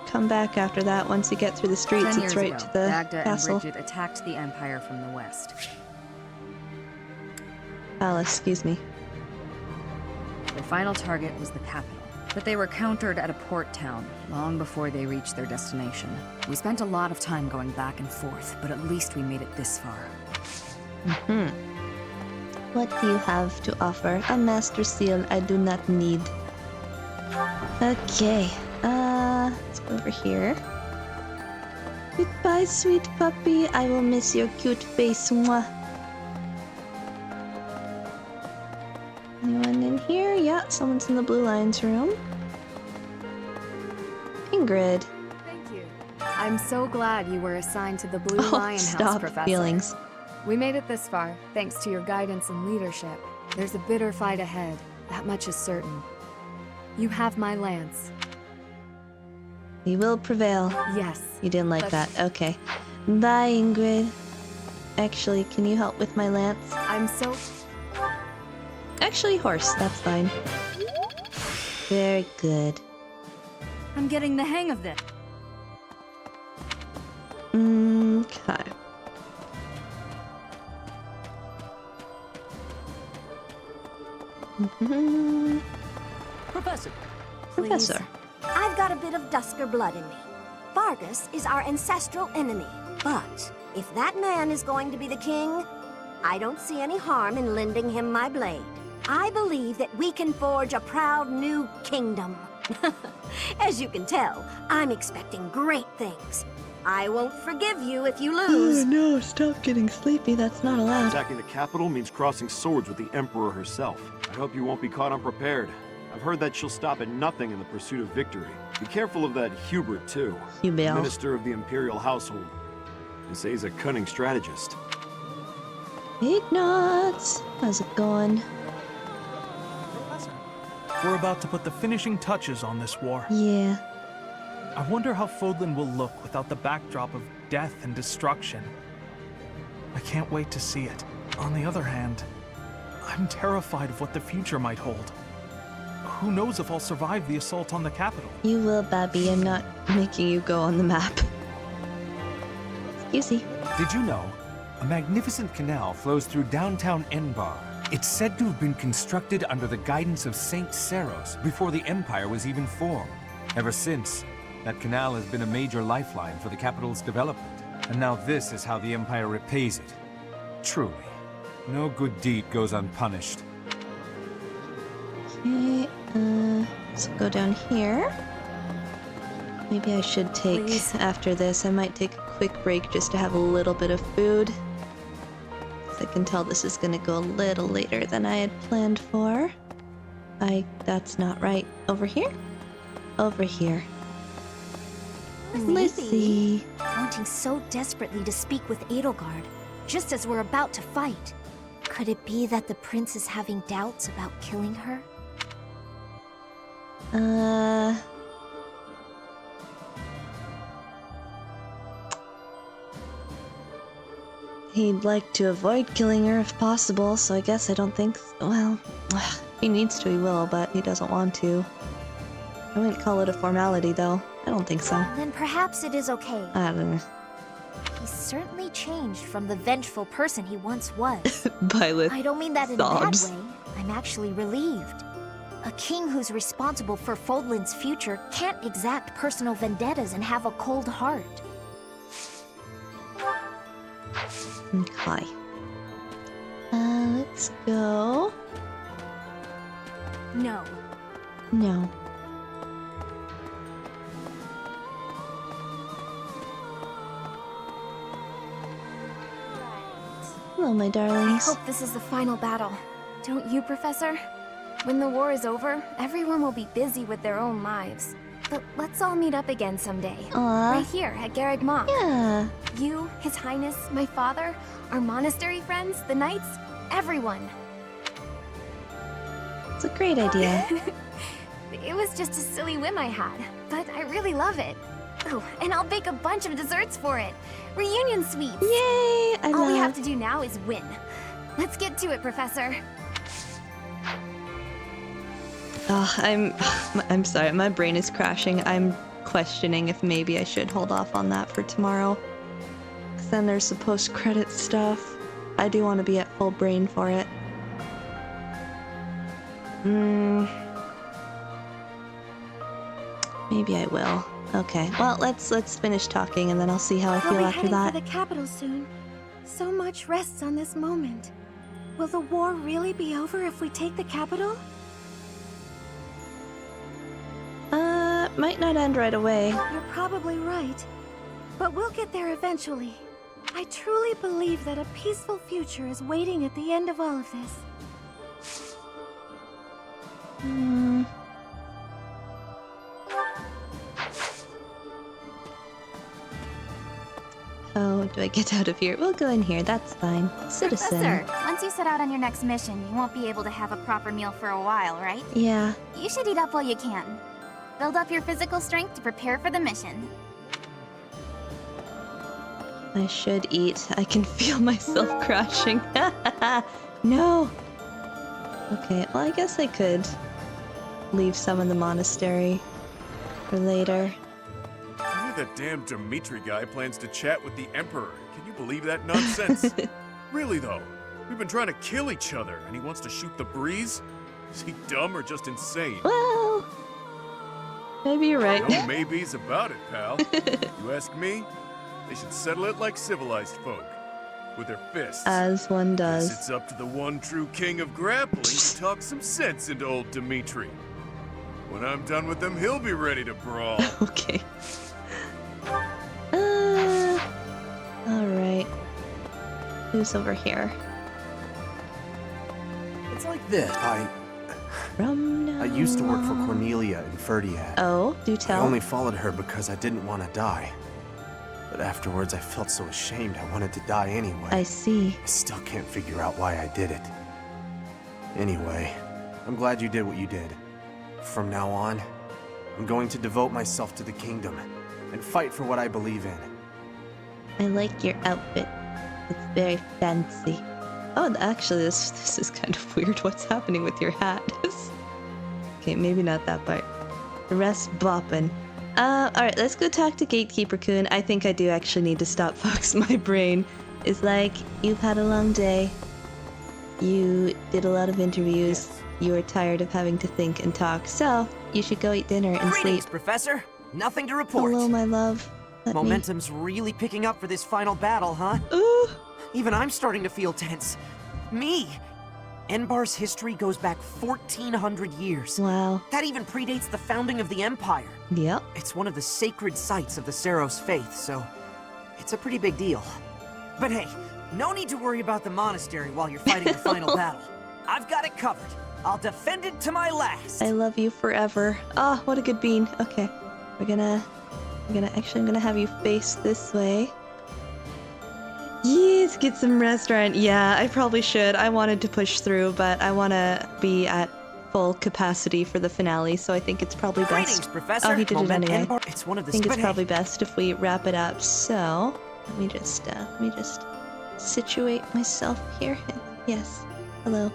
come back after that once you get through the streets. 10 It's years right ago, to the Dagda castle. and Bridget attacked the Empire from the west. Palace, excuse me. Their final target was the capital, but they were countered at a port town long before they reached their destination. We spent a lot of time going back and forth, but at least we made it this far. What do you have to offer? A master seal I do not need. Okay, let's go over here. Goodbye, sweet puppy. I will miss your cute face. Mwah. Anyone in here? Yeah, someone's in the Blue Lions room. Ingrid. Thank you. I'm so glad you were assigned to the Blue Oh, Lion House, stop Professor. feelings. We made it this far, thanks to your guidance and leadership. There's a bitter fight ahead. That much is certain. You have my lance. We will prevail. Yes. You didn't like that. Okay. Bye, Ingrid. Actually, can you help with my lance? I'm so... Actually, horse. That's fine. Very good. I'm getting the hang of this. Okay. Professor. Professor. I've got a bit of Dusker blood in me. Vargas is our ancestral enemy. But if that man is going to be the king, I don't see any harm in lending him my blade. I believe that we can forge a proud new kingdom. As you can tell, I'm expecting great things. I won't forgive you if you lose. Oh no, stop getting sleepy. That's not allowed. Attacking the capital means crossing swords with the Emperor herself. I hope you won't be caught unprepared. I've heard that she'll stop at nothing in the pursuit of victory. Be careful of that Hubert, too. Hubert. Minister of the Imperial Household. They say he's a cunning strategist. Big nuts. How's it going? We're about to put the finishing touches on this war. Yeah. I wonder how Fodlan will look without the backdrop of death and destruction. I can't wait to see it. On the other hand, I'm terrified of what the future might hold. Who knows if I'll survive the assault on the capital? You will, Babby. I'm not making you go on the map. Excuse me. Did you know? A magnificent canal flows through downtown Enbar. It's said to have been constructed under the guidance of Saint Seros before the Empire was even formed. Ever since, that canal has been a major lifeline for the capital's development. And now this is how the Empire repays it. Truly, no good deed goes unpunished. Okay, let's go down here. Maybe I should take, after this, I might take a quick break just to have a little bit of food. I can tell this is gonna go a little later than I had planned for. That's not right. Over here? Over here. Lizzie. Wanting so desperately to speak with Edelgard, just as we're about to fight. Could it be that the prince is having doubts about killing her? He'd like to avoid killing her if possible, so I guess I don't think... Well, if he needs to, he will, but he doesn't want to. I wouldn't call it a formality, though. I don't think so. Then perhaps it is okay. I don't know. He's certainly changed from the vengeful person he once was. Violet I don't mean that in sobs. a bad way. I'm actually relieved. A king who's responsible for Fodlan's future can't exact personal vendettas and have a cold heart. Okay. Let's go. No. No. Hello, my darlings. I hope this is the final battle. Don't you, Professor? When the war is over, everyone will be busy with their own lives. But let's all meet up again someday. Aw. Right here at Garreg Mach. Yeah. You, His Highness, my father, our monastery friends, the knights, everyone. It's a great idea. It was just a silly whim I had, but I really love it. Oh, and I'll bake a bunch of desserts for it. Reunion sweets. Yay! All we have to do now is win. Let's get to it, Professor. Oh, I'm sorry, my brain is crashing. I'm questioning if maybe I should hold off on that for tomorrow. 'Cause then there's the post-credit stuff. I do want to be at full brain for it. Maybe I will. Okay, well, let's finish talking and then I'll see how I feel We'll be after heading that. for the capital soon. So much rests on this moment. Will the war really be over if we take the capital? Might not end right away. You're probably right. But we'll get there eventually. I truly believe that a peaceful future is waiting at the end of all of this. Oh, do I get out of here? We'll go in here, that's fine. Citizen. Professor, once you set out on your next mission, you won't be able to have a proper meal for a while, right? Yeah. You should eat up while you can. Build up your physical strength to prepare for the mission. I should eat. I can feel myself crashing. No! Okay, well I guess I could leave some in the monastery for later. I hear that damn Dmitri guy plans to chat with the Emperor. Can you believe that nonsense? Really though, we've been trying to kill each other, and he wants to shoot the breeze? Is he dumb or just insane? Well, maybe you're right. No maybes about it, pal. You ask me, they should settle it like civilized folk, with their fists. As one does. Guess it's up to the one true king of grappling to talk some sense into old Dmitri. When I'm done with him, he'll be ready to brawl. Okay. Alright. Who's over here? It's like this. I From now used to work for on. Cornelia in FE3H. Oh, do tell. I only followed her because I didn't want to die. But afterwards, I felt so ashamed I wanted to die anyway. I see. I still can't figure out why I did it. Anyway, I'm glad you did what you did. From now on, I'm going to devote myself to the kingdom and fight for what I believe in. I like your outfit. It's very fancy. Oh, actually, this is kind of weird. What's happening with your hat? Okay, maybe not that part. The rest bopping. Alright, let's go talk to Gatekeeper Kun. I think I do actually need to stop, folks. My brain is like, you've had a long day. You did a lot of interviews. Yes. You are tired of having to think and talk. So, you should go eat dinner and Greetings, sleep. Professor. Nothing to report. Hello, my love. Momentum's really picking up for this final battle, huh? Ooh. Even I'm starting to feel tense. Me! Enbar's history goes back 1,400 years. Wow. That even predates the founding of the Empire. Yep. It's one of the sacred sites of the Saros faith, so it's a pretty big deal. But hey, no need to worry about the monastery while you're fighting the final battle. I've got it covered. I'll defend it to my last. I love you forever. Ah, what a good bean. Okay. I'm gonna have you face this way. Yes, get some restaurant. Yeah, I probably should. I wanted to push through, but I want to be at full capacity for the finale, so I think it's probably best. Greetings, Professor. Oh, he did it anyway. It's one of the I think it's probably best if we wrap it up. So, let me just situate myself here. Yes. Hello.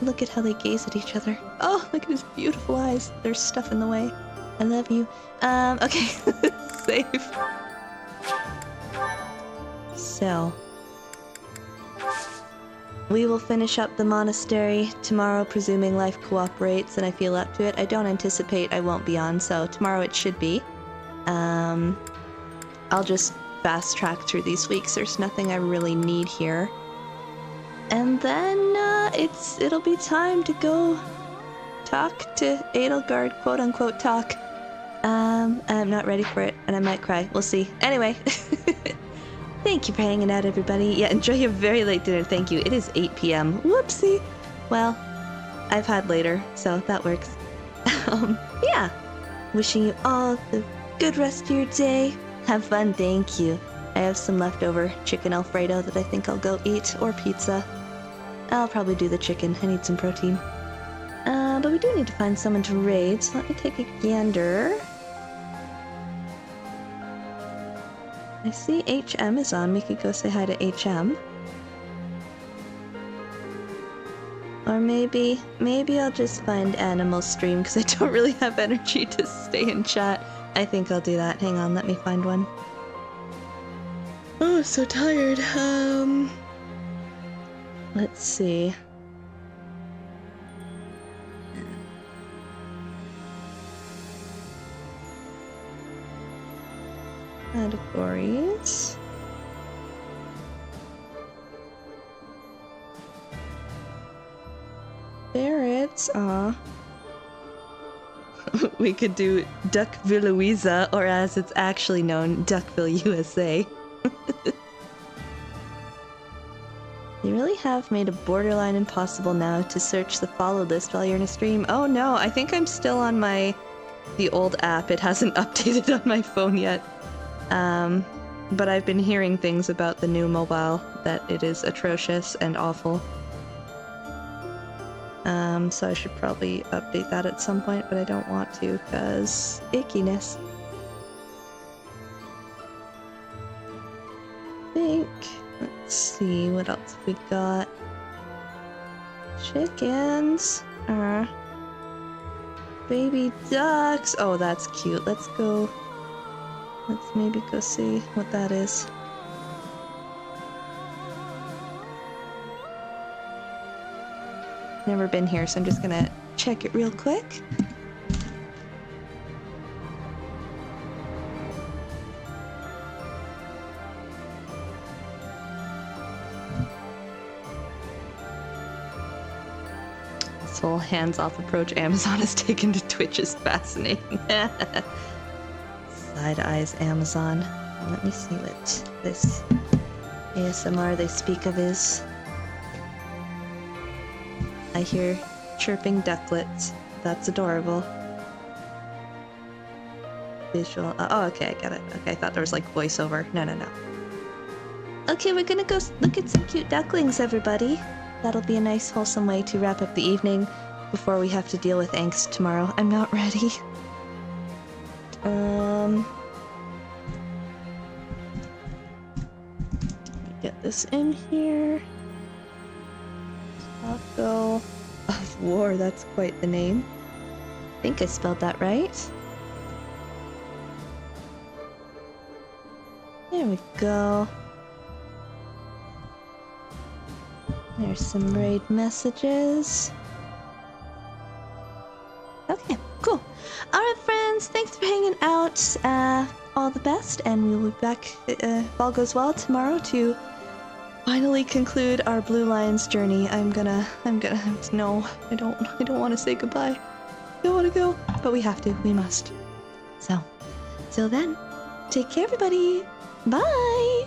Look at how they gaze at each other. Oh, look at his beautiful eyes. There's stuff in the way. I love you. Okay. Save. So, we will finish up the monastery tomorrow, presuming life cooperates and I feel up to it. I don't anticipate I won't be on, so tomorrow it should be. I'll just fast track through these weeks. There's nothing I really need here. And then, it'll be time to go talk to Edelgard, quote unquote talk. I'm not ready for it, and I might cry. We'll see. Anyway. Thank you for hanging out, everybody. Yeah, enjoy your very late dinner. Thank you. It is 8 p.m. Whoopsie. Well, I've had later, so that works. Yeah. Wishing you all the good rest of your day. Have fun. Thank you. I have some leftover chicken Alfredo that I think I'll go eat, or pizza. I'll probably do the chicken. I need some protein. But we do need to find someone to raid, so let me take a gander. I see HM is on. We could go say hi to HM. Or maybe I'll just find Animal Stream because I don't really have energy to stay in chat. I think I'll do that. Hang on, let me find one. Oh, so tired. Let's see. Categories. Barrett's, we could do Duckville, Louisa, or as it's actually known, Duckville, USA. You really have made it borderline impossible now to search the follow list while you're in a stream. Oh no, I think I'm still on the old app. It hasn't updated on my phone yet. But I've been hearing things about the new mobile, that it is atrocious and awful. So I should probably update that at some point, but I don't want to, because ickiness. Let's see, what else we got? Chickens. baby ducks. Oh, that's cute. Let's go. Let's maybe go see what that is. Never been here, so I'm just gonna check it real quick. This whole hands-off approach Amazon has taken to Twitch is fascinating. Side eyes Amazon. Let me see what this ASMR they speak of is. I hear chirping ducklets. That's adorable. Visual. Oh, okay, I get it. Okay, I thought there was like voiceover. No. Okay, we're gonna go look at some cute ducklings, everybody. That'll be a nice, wholesome way to wrap up the evening before we have to deal with angst tomorrow. I'm not ready. Get this in here. Taco of War, that's quite the name. I think I spelled that right. There we go. There's some raid messages. Okay, cool. Alright friends, thanks for hanging out. All the best, and we'll be back, if all goes well, tomorrow to finally conclude our Blue Lions journey. No, I don't want to say goodbye. I don't want to go, but we have to, we must. So, till then, take care everybody. Bye!